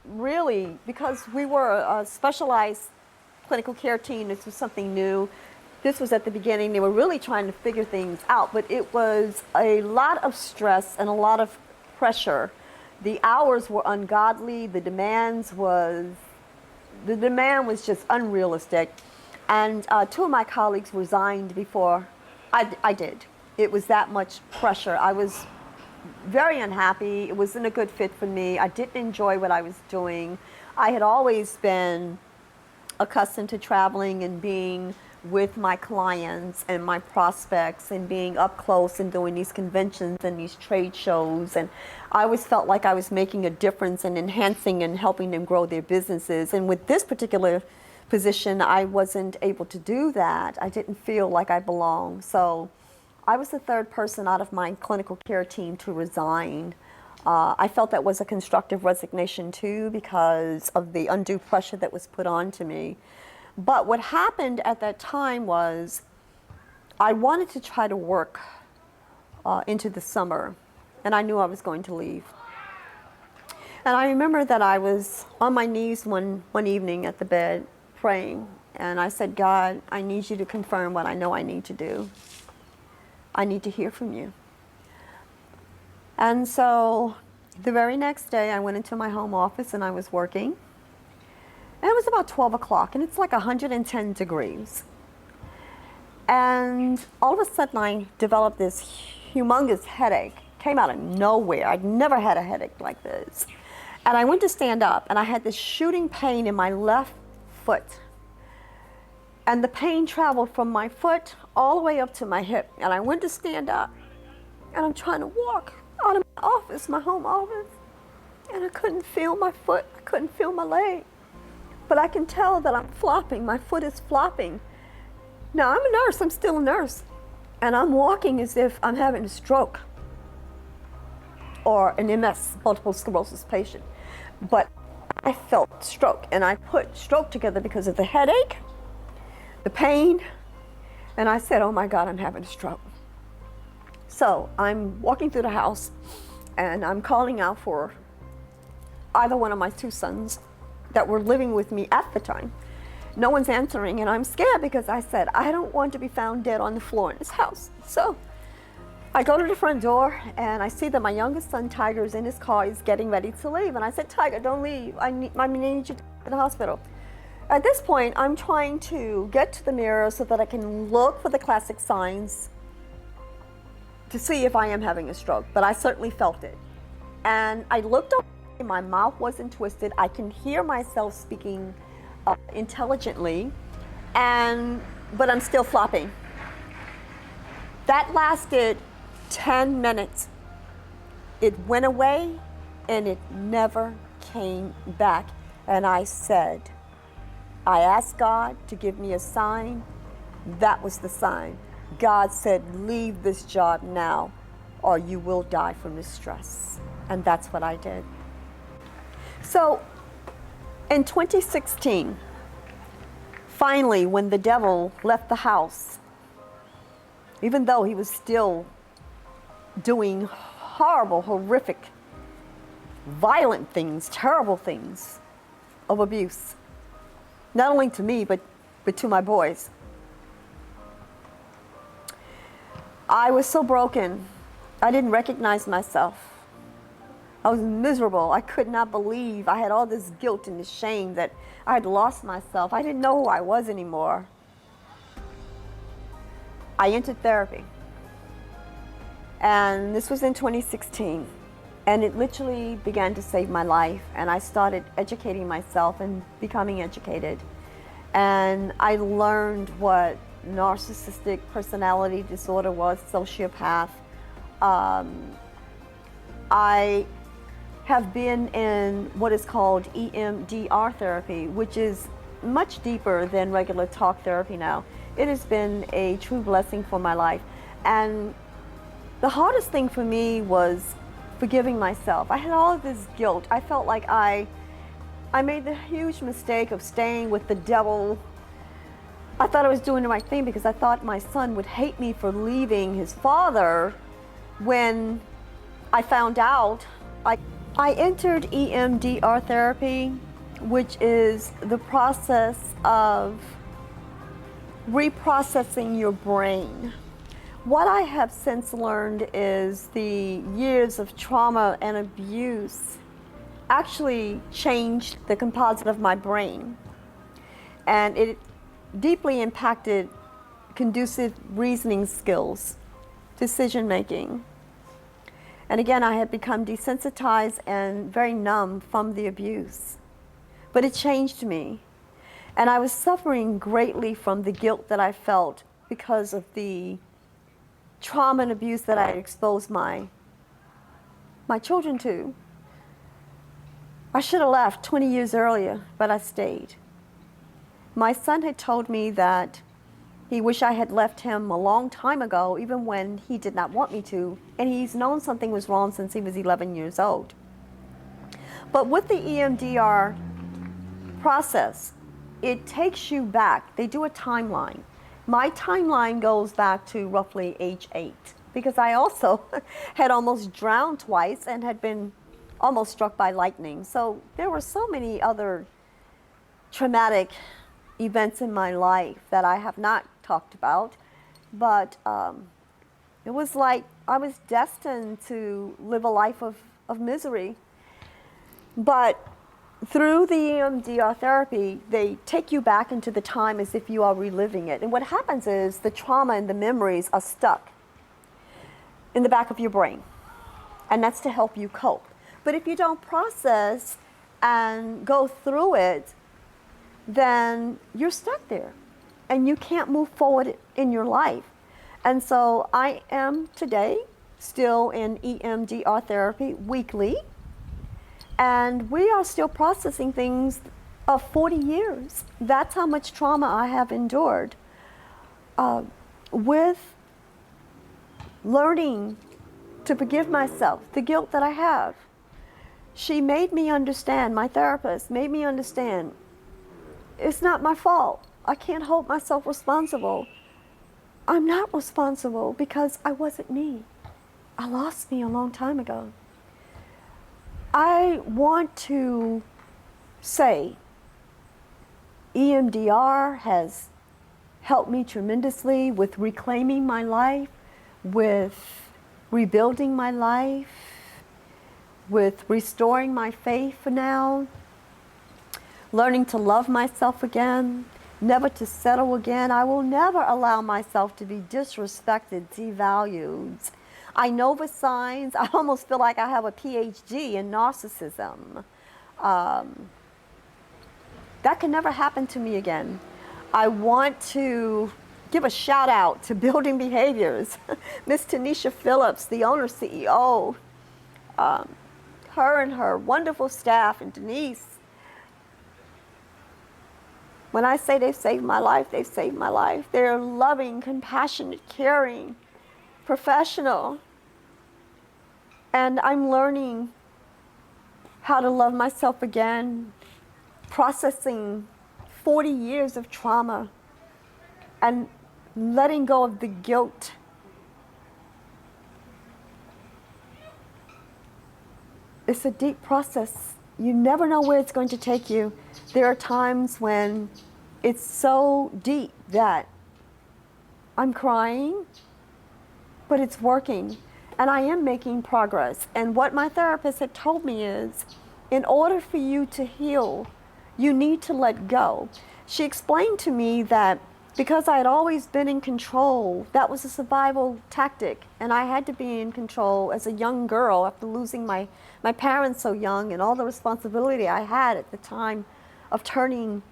really, because we were a specialized clinical care team, this was something new. This was at the beginning. They were really trying to figure things out, but it was a lot of stress and a lot of pressure. The hours were ungodly. The demand was just unrealistic. And 2 of my colleagues resigned before I did. It was that much pressure. I was very unhappy. It wasn't a good fit for me. I didn't enjoy what I was doing. I had always been accustomed to traveling and being with my clients and my prospects and being up close and doing these conventions and these trade shows. And I always felt like I was making a difference and enhancing and helping them grow their businesses. And with this particular position, I wasn't able to do that. I didn't feel like I belonged. So I was the third person out of my clinical care team to resign. I felt that was a constructive resignation too because of the undue pressure that was put on to me. But what happened at that time was I wanted to try to work into the summer, and I knew I was going to leave. And I remember that I was on my knees one evening at the bed praying, and I said, God, I need you to confirm what I know I need to do. I need to hear from you. And so the very next day, I went into my home office and I was working. And it was about 12 o'clock, and it's like 110 degrees. And all of a sudden, I developed this humongous headache. Came out of nowhere. I'd never had a headache like this. And I went to stand up, and I had this shooting pain in my left foot. And the pain traveled from my foot all the way up to my hip. And I went to stand up, and I'm trying to walk out of my office, my home office, and I couldn't feel my foot. I couldn't feel my leg. But I can tell that I'm flopping. My foot is flopping. Now, I'm a nurse. I'm still a nurse. And I'm walking as if I'm having a stroke or an MS, multiple sclerosis patient. But I felt stroke, and I put stroke together because of the headache, the pain, and I said, oh my God, I'm having a stroke. So I'm walking through the house, and I'm calling out for either one of my two sons that were living with me at the time. No one's answering, and I'm scared because I said, I don't want to be found dead on the floor in this house. So I go to the front door, and I see that my youngest son, Tiger, is in his car. He's getting ready to leave. And I said, Tiger, don't leave. I need you to go to the hospital. At this point, I'm trying to get to the mirror so that I can look for the classic signs to see if I am having a stroke. But I certainly felt it. And I looked up. My mouth wasn't twisted. I can hear myself speaking intelligently, but I'm still flopping. That lasted 10 minutes. It went away, and it never came back. And I asked God to give me a sign. That was the sign. God said, leave this job now, or you will die from this stress. And that's what I did. So in 2016, finally, when the devil left the house, even though he was still doing horrible, horrific, violent things, terrible things of abuse, not only to me, but to my boys, I was so broken, I didn't recognize myself. I was miserable. I could not believe. I had all this guilt and this shame that I had lost myself. I didn't know who I was anymore. I entered therapy. And this was in 2016. And it literally began to save my life. And I started educating myself and becoming educated. And I learned what narcissistic personality disorder was, sociopath. I have been in what is called EMDR therapy, which is much deeper than regular talk therapy now. It has been a true blessing for my life. And the hardest thing for me was forgiving myself. I had all of this guilt. I felt like I made the huge mistake of staying with the devil. I thought I was doing the right thing because I thought my son would hate me for leaving his father. When I found out, I entered EMDR therapy, which is the process of reprocessing your brain. What I have since learned is the years of trauma and abuse actually changed the composite of my brain. And it deeply impacted conducive reasoning skills, decision making. And again, I had become desensitized and very numb from the abuse. But it changed me. And I was suffering greatly from the guilt that I felt because of the trauma and abuse that I had exposed my children to. I should have left 20 years earlier, but I stayed. My son had told me that he wished I had left him a long time ago, even when he did not want me to, and he's known something was wrong since he was 11 years old. But with the EMDR process, it takes you back. They do a timeline. My timeline goes back to roughly age 8, because I also had almost drowned twice and had been almost struck by lightning. So there were so many other traumatic events in my life that I have not talked about, but it was like I was destined to live a life of misery. But through the EMDR therapy, they take you back into the time as if you are reliving it. And what happens is the trauma and the memories are stuck in the back of your brain, and that's to help you cope. But if you don't process and go through it, then you're stuck there and you can't move forward in your life. And so I am today still in EMDR therapy weekly, and we are still processing things of 40 years. That's how much trauma I have endured. With learning to forgive myself, the guilt that I have, she made me understand, my therapist made me understand, it's not my fault. I can't hold myself responsible. I'm not responsible because I wasn't me. I lost me a long time ago. I want to say EMDR has helped me tremendously with reclaiming my life, with rebuilding my life, with restoring my faith now, learning to love myself again, never to settle again. I will never allow myself to be disrespected, devalued. I know the signs. I almost feel like I have a PhD in narcissism. That can never happen to me again. I want to give a shout out to Building Behaviors, Miss Tanisha Phillips, the owner CEO, her and her wonderful staff, and Denise. When I say they've saved my life, they've saved my life. They're loving, compassionate, caring, professional. And I'm learning how to love myself again, processing 40 years of trauma and letting go of the guilt. It's a deep process. You never know where it's going to take you. There are times when it's so deep that I'm crying, but it's working, and I am making progress. And what my therapist had told me is, in order for you to heal, you need to let go. She explained to me that because I had always been in control, that was a survival tactic, and I had to be in control as a young girl after losing my parents so young and all the responsibility I had at the time of turning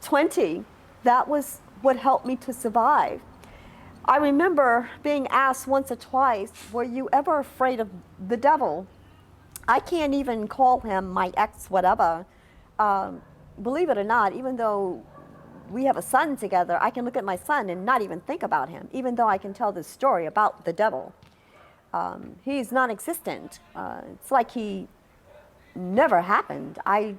20. That was what helped me to survive. I remember being asked once or twice, were you ever afraid of the devil? I can't even call him my ex whatever. Believe it or not, even though we have a son together, I can look at my son and not even think about him, even though I can tell this story about the devil. He's non-existent. It's like he never happened. I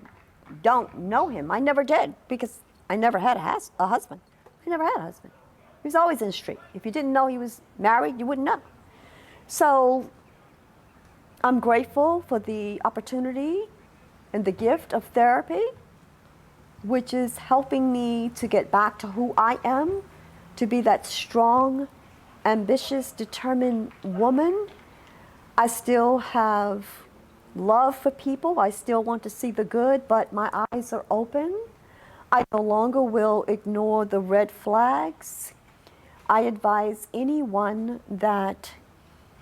don't know him. I never did, because I never had a husband. I never had a husband. He was always in the street. If you didn't know he was married, you wouldn't know. So I'm grateful for the opportunity and the gift of therapy, which is helping me to get back to who I am, to be that strong, ambitious, determined woman. I still have love for people. I still want to see the good, but my eyes are open. I no longer will ignore the red flags. I advise anyone that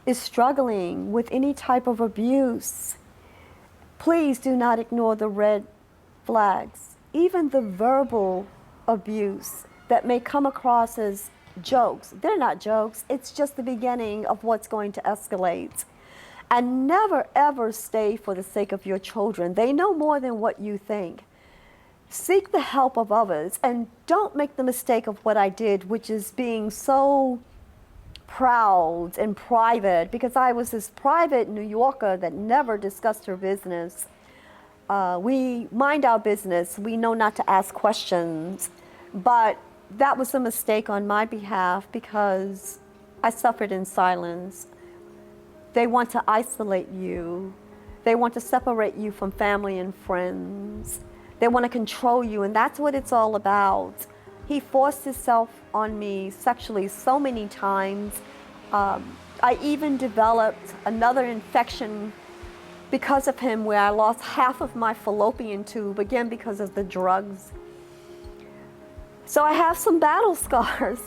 is struggling with any type of abuse, please do not ignore the red flags. Even the verbal abuse that may come across as jokes, they're not jokes. It's just the beginning of what's going to escalate. And never ever stay for the sake of your children. They know more than what you think. seek the help of others and don't make the mistake of what I did, which is being so proud and private, because I was this private New Yorker that never discussed her business. We mind our business. We know not to ask questions. But that was a mistake on my behalf because I suffered in silence. They want to isolate you. They want to separate you from family and friends. They want to control you, and that's what it's all about. He forced himself on me sexually so many times. I even developed another infection because of him where I lost half of my fallopian tube, again because of the drugs. So I have some battle scars,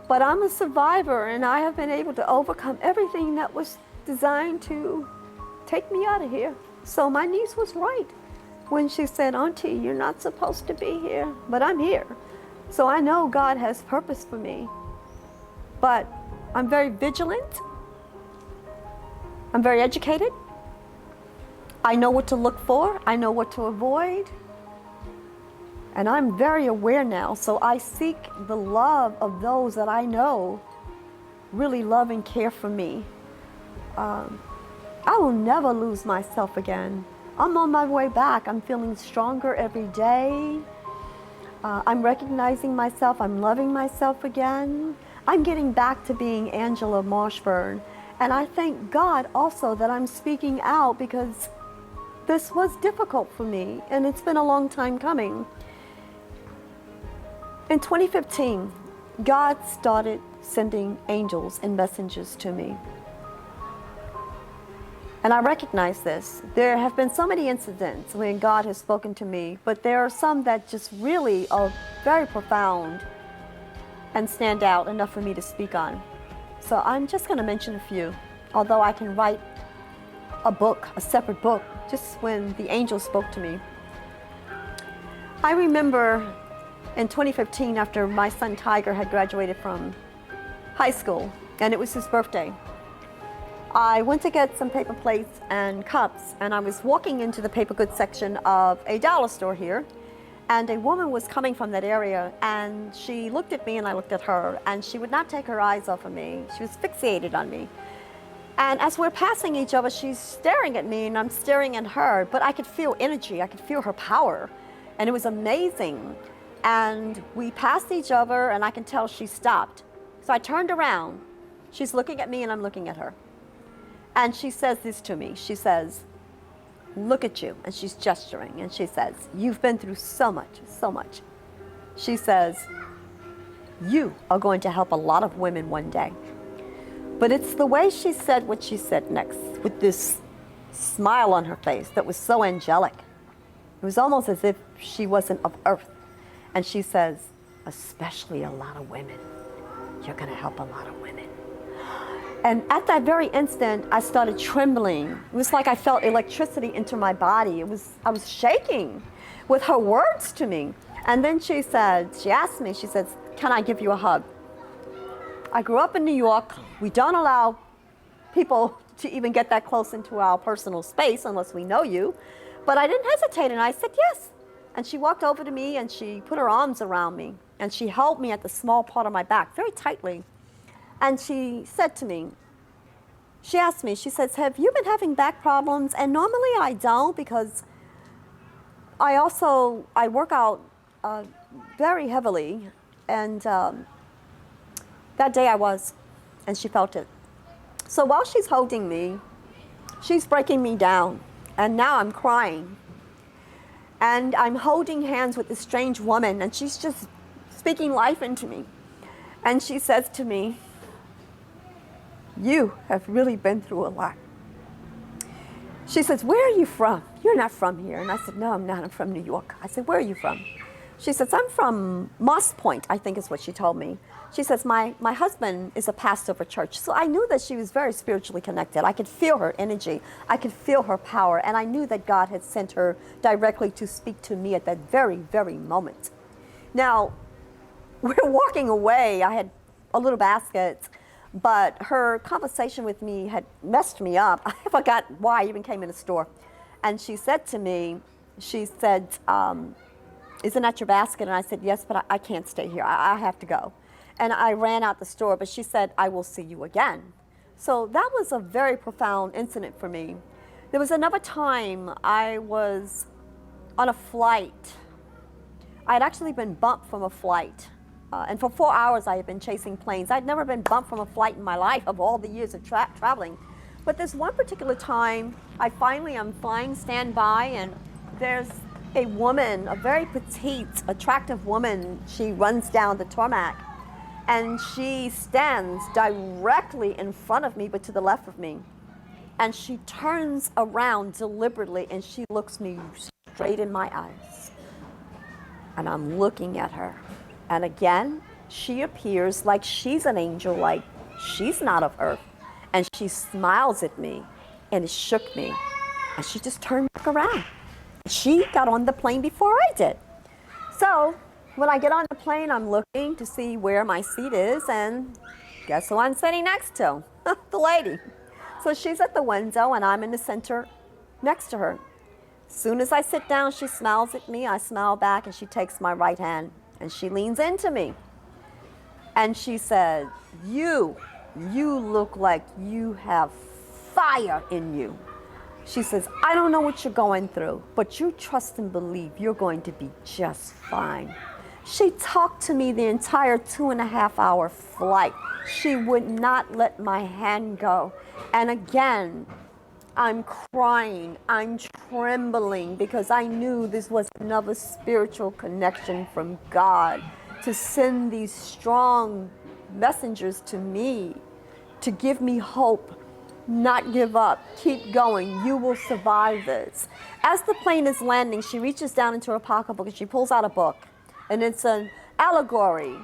but I'm a survivor, and I have been able to overcome everything that was designed to take me out of here. So my niece was right when she said, "Auntie, you're not supposed to be here," but I'm here. So I know God has purpose for me, but I'm very vigilant. I'm very educated. I know what to look for. I know what to avoid. And I'm very aware now, so I seek the love of those that I know really love and care for me. I will never lose myself again. I'm on my way back. I'm feeling stronger every day. I'm recognizing myself. I'm loving myself again. I'm getting back to being Angela Marshburn. And I thank God also that I'm speaking out, because this was difficult for me, and it's been a long time coming. In 2015, God started sending angels and messengers to me. And I recognize this. There have been so many incidents when God has spoken to me, but there are some that just really are very profound and stand out enough for me to speak on. So I'm just going to mention a few, although I can write a book, a separate book, just when the angel spoke to me. I remember in 2015, after my son Tiger had graduated from high school, and it was his birthday, I went to get some paper plates and cups, and I was walking into the paper goods section of a dollar store here, and a woman was coming from that area, and she looked at me and I looked at her, and she would not take her eyes off of me. She was fixated on me. And as we're passing each other, she's staring at me and I'm staring at her, but I could feel energy, I could feel her power, and it was amazing. And we passed each other, and I can tell she stopped. So I turned around. She's looking at me and I'm looking at her. And she says this to me. She says, "Look at you." And she's gesturing, and she says, "You've been through so much, so much." She says, "You are going to help a lot of women one day." But it's the way she said what she said next, with this smile on her face that was so angelic. It was almost as if she wasn't of earth. And she says, "Especially a lot of women. You're going to help a lot of women." And at that very instant, I started trembling. It was like I felt electricity into my body. I was shaking with her words to me. And then she asked me, she says, "Can I give you a hug?" I grew up in New York. We don't allow people to even get that close into our personal space unless we know you. But I didn't hesitate, and I said yes. And she walked over to me and she put her arms around me and she held me at the small part of my back very tightly. And she said to me, she asked me, she says, "Have you been having back problems?" And normally I don't, because I work out very heavily. And that day I was, and she felt it. So while she's holding me, she's breaking me down. And now I'm crying. And I'm holding hands with this strange woman, and she's just speaking life into me. And she says to me, "You have really been through a lot." She says, "Where are you from? You're not from here." And I said, "No, I'm not. I'm from New York." I said, "Where are you from?" She says, "I'm from Moss Point," I think is what she told me. She says, my husband is a pastor of a church. So I knew that she was very spiritually connected. I could feel her energy. I could feel her power. And I knew that God had sent her directly to speak to me at that very, very moment. Now, we're walking away. I had a little basket, but her conversation with me had messed me up. I forgot why I even came in the store. And she said to me, she said, isn't that your basket? And I said, yes, but I can't stay here. I have to go. And I ran out the store, but she said, I will see you again. So that was a very profound incident for me. There was another time I was on a flight. I had actually been bumped from a flight. And for 4 hours I had been chasing planes. I'd never been bumped from a flight in my life of all the years of traveling. But this one particular time, I finally am flying standby, and there's a woman, a very petite, attractive woman. She runs down the tarmac, and she stands directly in front of me, but to the left of me. And she turns around deliberately, and she looks me straight in my eyes. And I'm looking at her. And again, she appears like she's an angel, like she's not of earth. And she smiles at me, and it shook me. And she just turned back around. She got on the plane before I did. So when I get on the plane, I'm looking to see where my seat is, and guess who I'm sitting next to? The lady. So she's at the window, and I'm in the center next to her. As soon as I sit down, she smiles at me. I smile back, and she takes my right hand, and she leans into me. And she said, you look like you have fire in you. She says, I don't know what you're going through, but you trust and believe you're going to be just fine. She talked to me the entire 2.5-hour flight. She would not let my hand go. And again, I'm crying, I'm trembling, because I knew this was another spiritual connection from God to send these strong messengers to me, to give me hope, not give up, keep going, you will survive this. As the plane is landing, she reaches down into her pocketbook and she pulls out a book, and it's an allegory.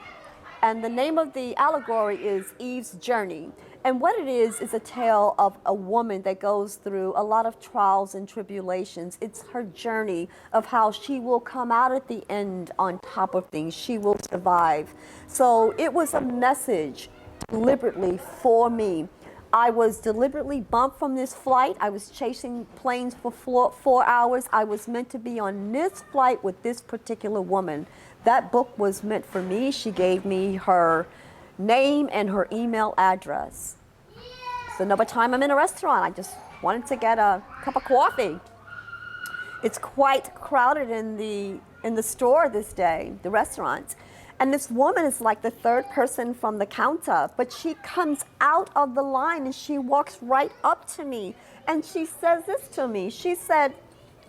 And the name of the allegory is Eve's Journey. And what it is a tale of a woman that goes through a lot of trials and tribulations. It's her journey of how she will come out at the end on top of things. She will survive. So it was a message deliberately for me. I was deliberately bumped from this flight. I was chasing planes for 4 hours. I was meant to be on this flight with this particular woman. That book was meant for me. She gave me her name and her email address. So another time I'm in a restaurant, I just wanted to get a cup of coffee. It's quite crowded in the store this day, the restaurant. And this woman is like the third person from the counter, but she comes out of the line and she walks right up to me. And she says this to me. She said,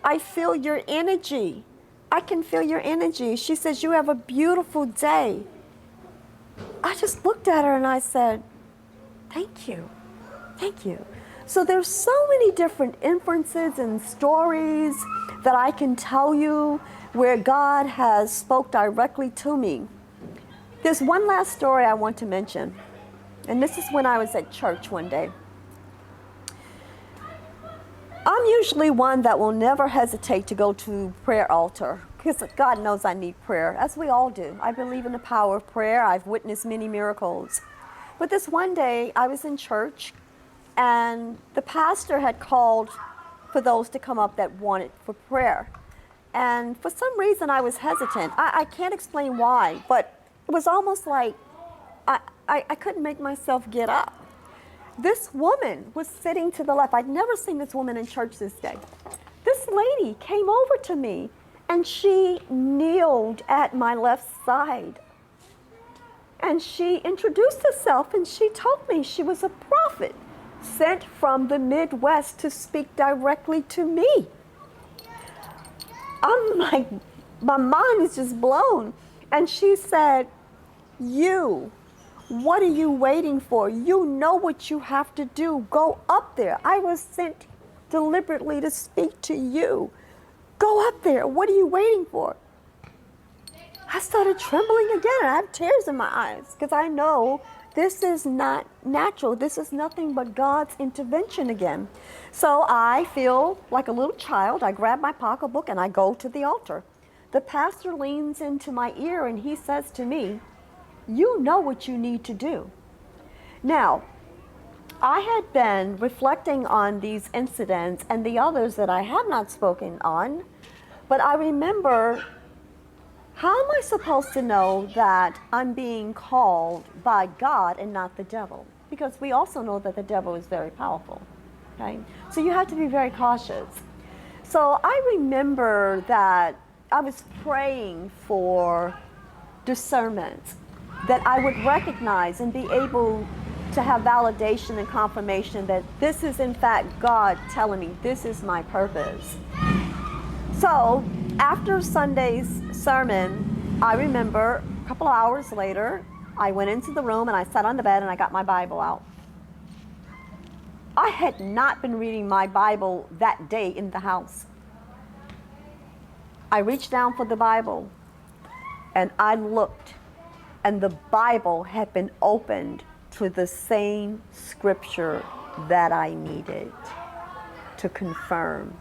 I feel your energy. I can feel your energy. She says, you have a beautiful day. I just looked at her and I said, thank you. Thank you. So there's so many different inferences and stories that I can tell you where God has spoke directly to me. There's one last story I want to mention, and this is when I was at church one day. I'm usually one that will never hesitate to go to prayer altar, because God knows I need prayer, as we all do. I believe in the power of prayer. I've witnessed many miracles. But this one day, I was in church, and the pastor had called for those to come up that wanted for prayer. And for some reason, I was hesitant. I can't explain why, but it was almost like I couldn't make myself get up. This woman was sitting to the left. I'd never seen this woman in church this day. This lady came over to me, and she kneeled at my left side. And she introduced herself, and she told me she was a prophet sent from the Midwest to speak directly to me. I'm like, my mind is just blown. And she said, what are you waiting for? You know what you have to do. Go up there. I was sent deliberately to speak to you. Go up there. What are you waiting for? I started trembling again. I have tears in my eyes because I know this is not natural. This is nothing but God's intervention again. So I feel like a little child. I grab my pocketbook and I go to the altar. The pastor leans into my ear and he says to me, you know what you need to do. Now, I had been reflecting on these incidents and the others that I have not spoken on, but I remember How am I supposed to know that I'm being called by God and not the devil? Because we also know that the devil is very powerful. Okay? So you have to be very cautious. So I remember that I was praying for discernment, that I would recognize and be able to have validation and confirmation that this is in fact God telling me this is my purpose. So after Sunday's sermon, I remember a couple of hours later, I went into the room and I sat on the bed and I got my Bible out. I had not been reading my Bible that day in the house. I reached down for the Bible and I looked, and the Bible had been opened to the same scripture that I needed to confirm.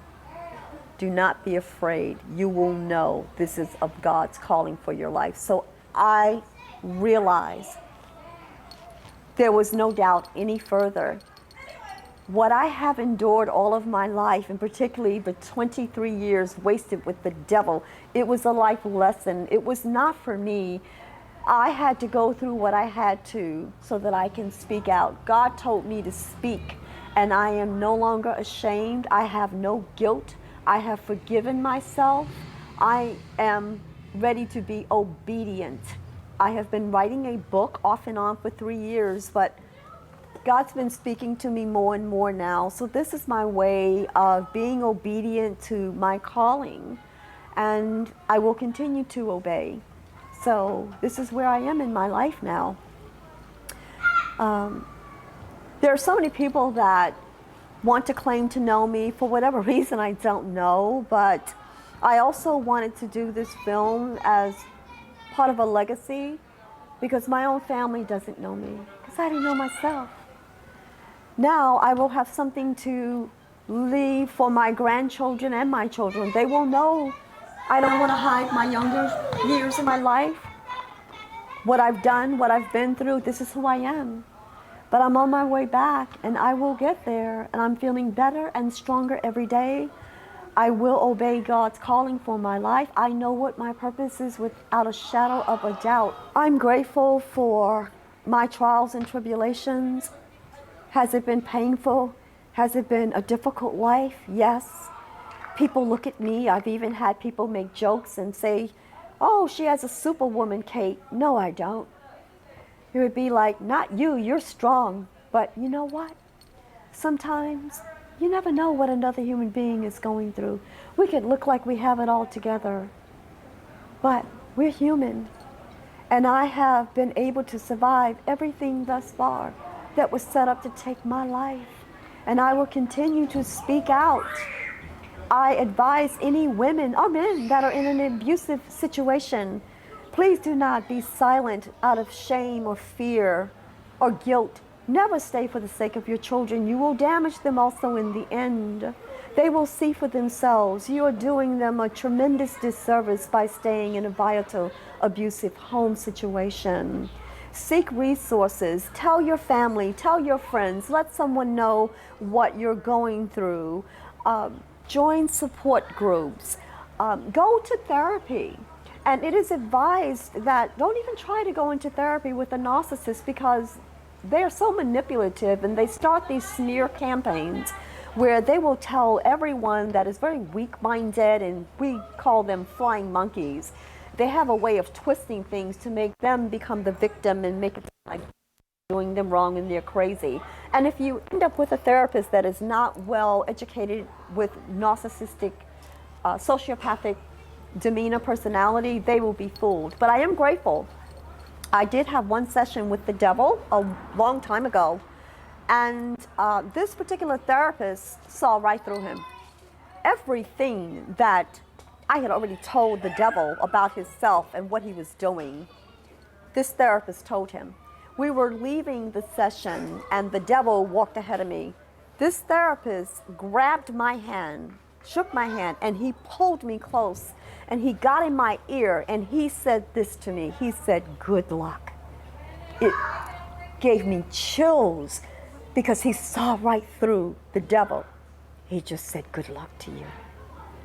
Do not be afraid. You will know this is of God's calling for your life. So I realized there was no doubt any further. What I have endured all of my life, and particularly the 23 years wasted with the devil, it was a life lesson. It was not for me. I had to go through what I had to so that I can speak out. God told me to speak, and I am no longer ashamed. I have no guilt. I have forgiven myself. I am ready to be obedient. I have been writing a book off and on for 3 years, but God's been speaking to me more and more now. So this is my way of being obedient to my calling, and I will continue to obey. So this is where I am in my life now. There are so many people that want to claim to know me. For whatever reason, I don't know, but I also wanted to do this film as part of a legacy because my own family doesn't know me, because I didn't know myself. Now I will have something to leave for my grandchildren and my children. They will know I don't want to hide my younger years in my life, what I've done, what I've been through. This is who I am. But I'm on my way back, and I will get there, and I'm feeling better and stronger every day. I will obey God's calling for my life. I know what my purpose is without a shadow of a doubt. I'm grateful for my trials and tribulations. Has it been painful? Has it been a difficult life? Yes. People look at me. I've even had people make jokes and say, "Oh, she has a superwoman, Kate." No, I don't. It would be like, "Not you, you're strong." But you know what? Sometimes you never know what another human being is going through. We could look like we have it all together, but we're human. And I have been able to survive everything thus far that was set up to take my life. And I will continue to speak out. I advise any women or men that are in an abusive situation, please do not be silent out of shame or fear or guilt. Never stay for the sake of your children. You will damage them also in the end. They will see for themselves. You are doing them a tremendous disservice by staying in a volatile, abusive home situation. Seek resources. Tell your family, tell your friends, let someone know what you're going through. Join support groups. Go to therapy. And it is advised that don't even try to go into therapy with a narcissist, because they are so manipulative, and they start these smear campaigns where they will tell everyone that is very weak-minded, and we call them flying monkeys. They have a way of twisting things to make them become the victim and make it like doing them wrong and they're crazy. And if you end up with a therapist that is not well educated with narcissistic, sociopathic demeanor, personality, they will be fooled. But I am grateful. I did have one session with the devil a long time ago, and this particular therapist saw right through him. Everything that I had already told the devil about himself and what he was doing, this therapist told him. We were leaving the session, and the devil walked ahead of me. This therapist grabbed my hand, shook my hand, and he pulled me close, and he got in my ear, and he said this to me. He said, "Good luck." It gave me chills because he saw right through the devil. He just said, "Good luck to you."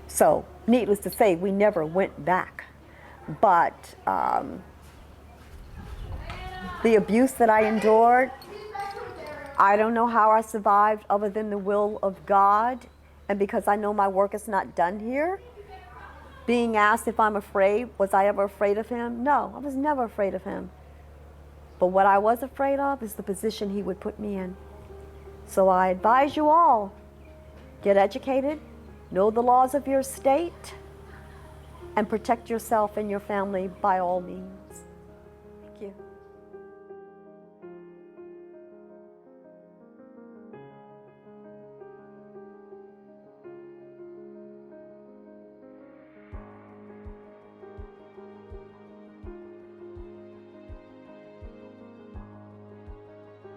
So, needless to say, we never went back. But the abuse that I endured, I don't know how I survived other than the will of God. And because I know my work is not done here, being asked if I'm afraid, was I ever afraid of him? No, I was never afraid of him. But what I was afraid of is the position he would put me in. So I advise you all, get educated, know the laws of your state, and protect yourself and your family by all means. Thank you.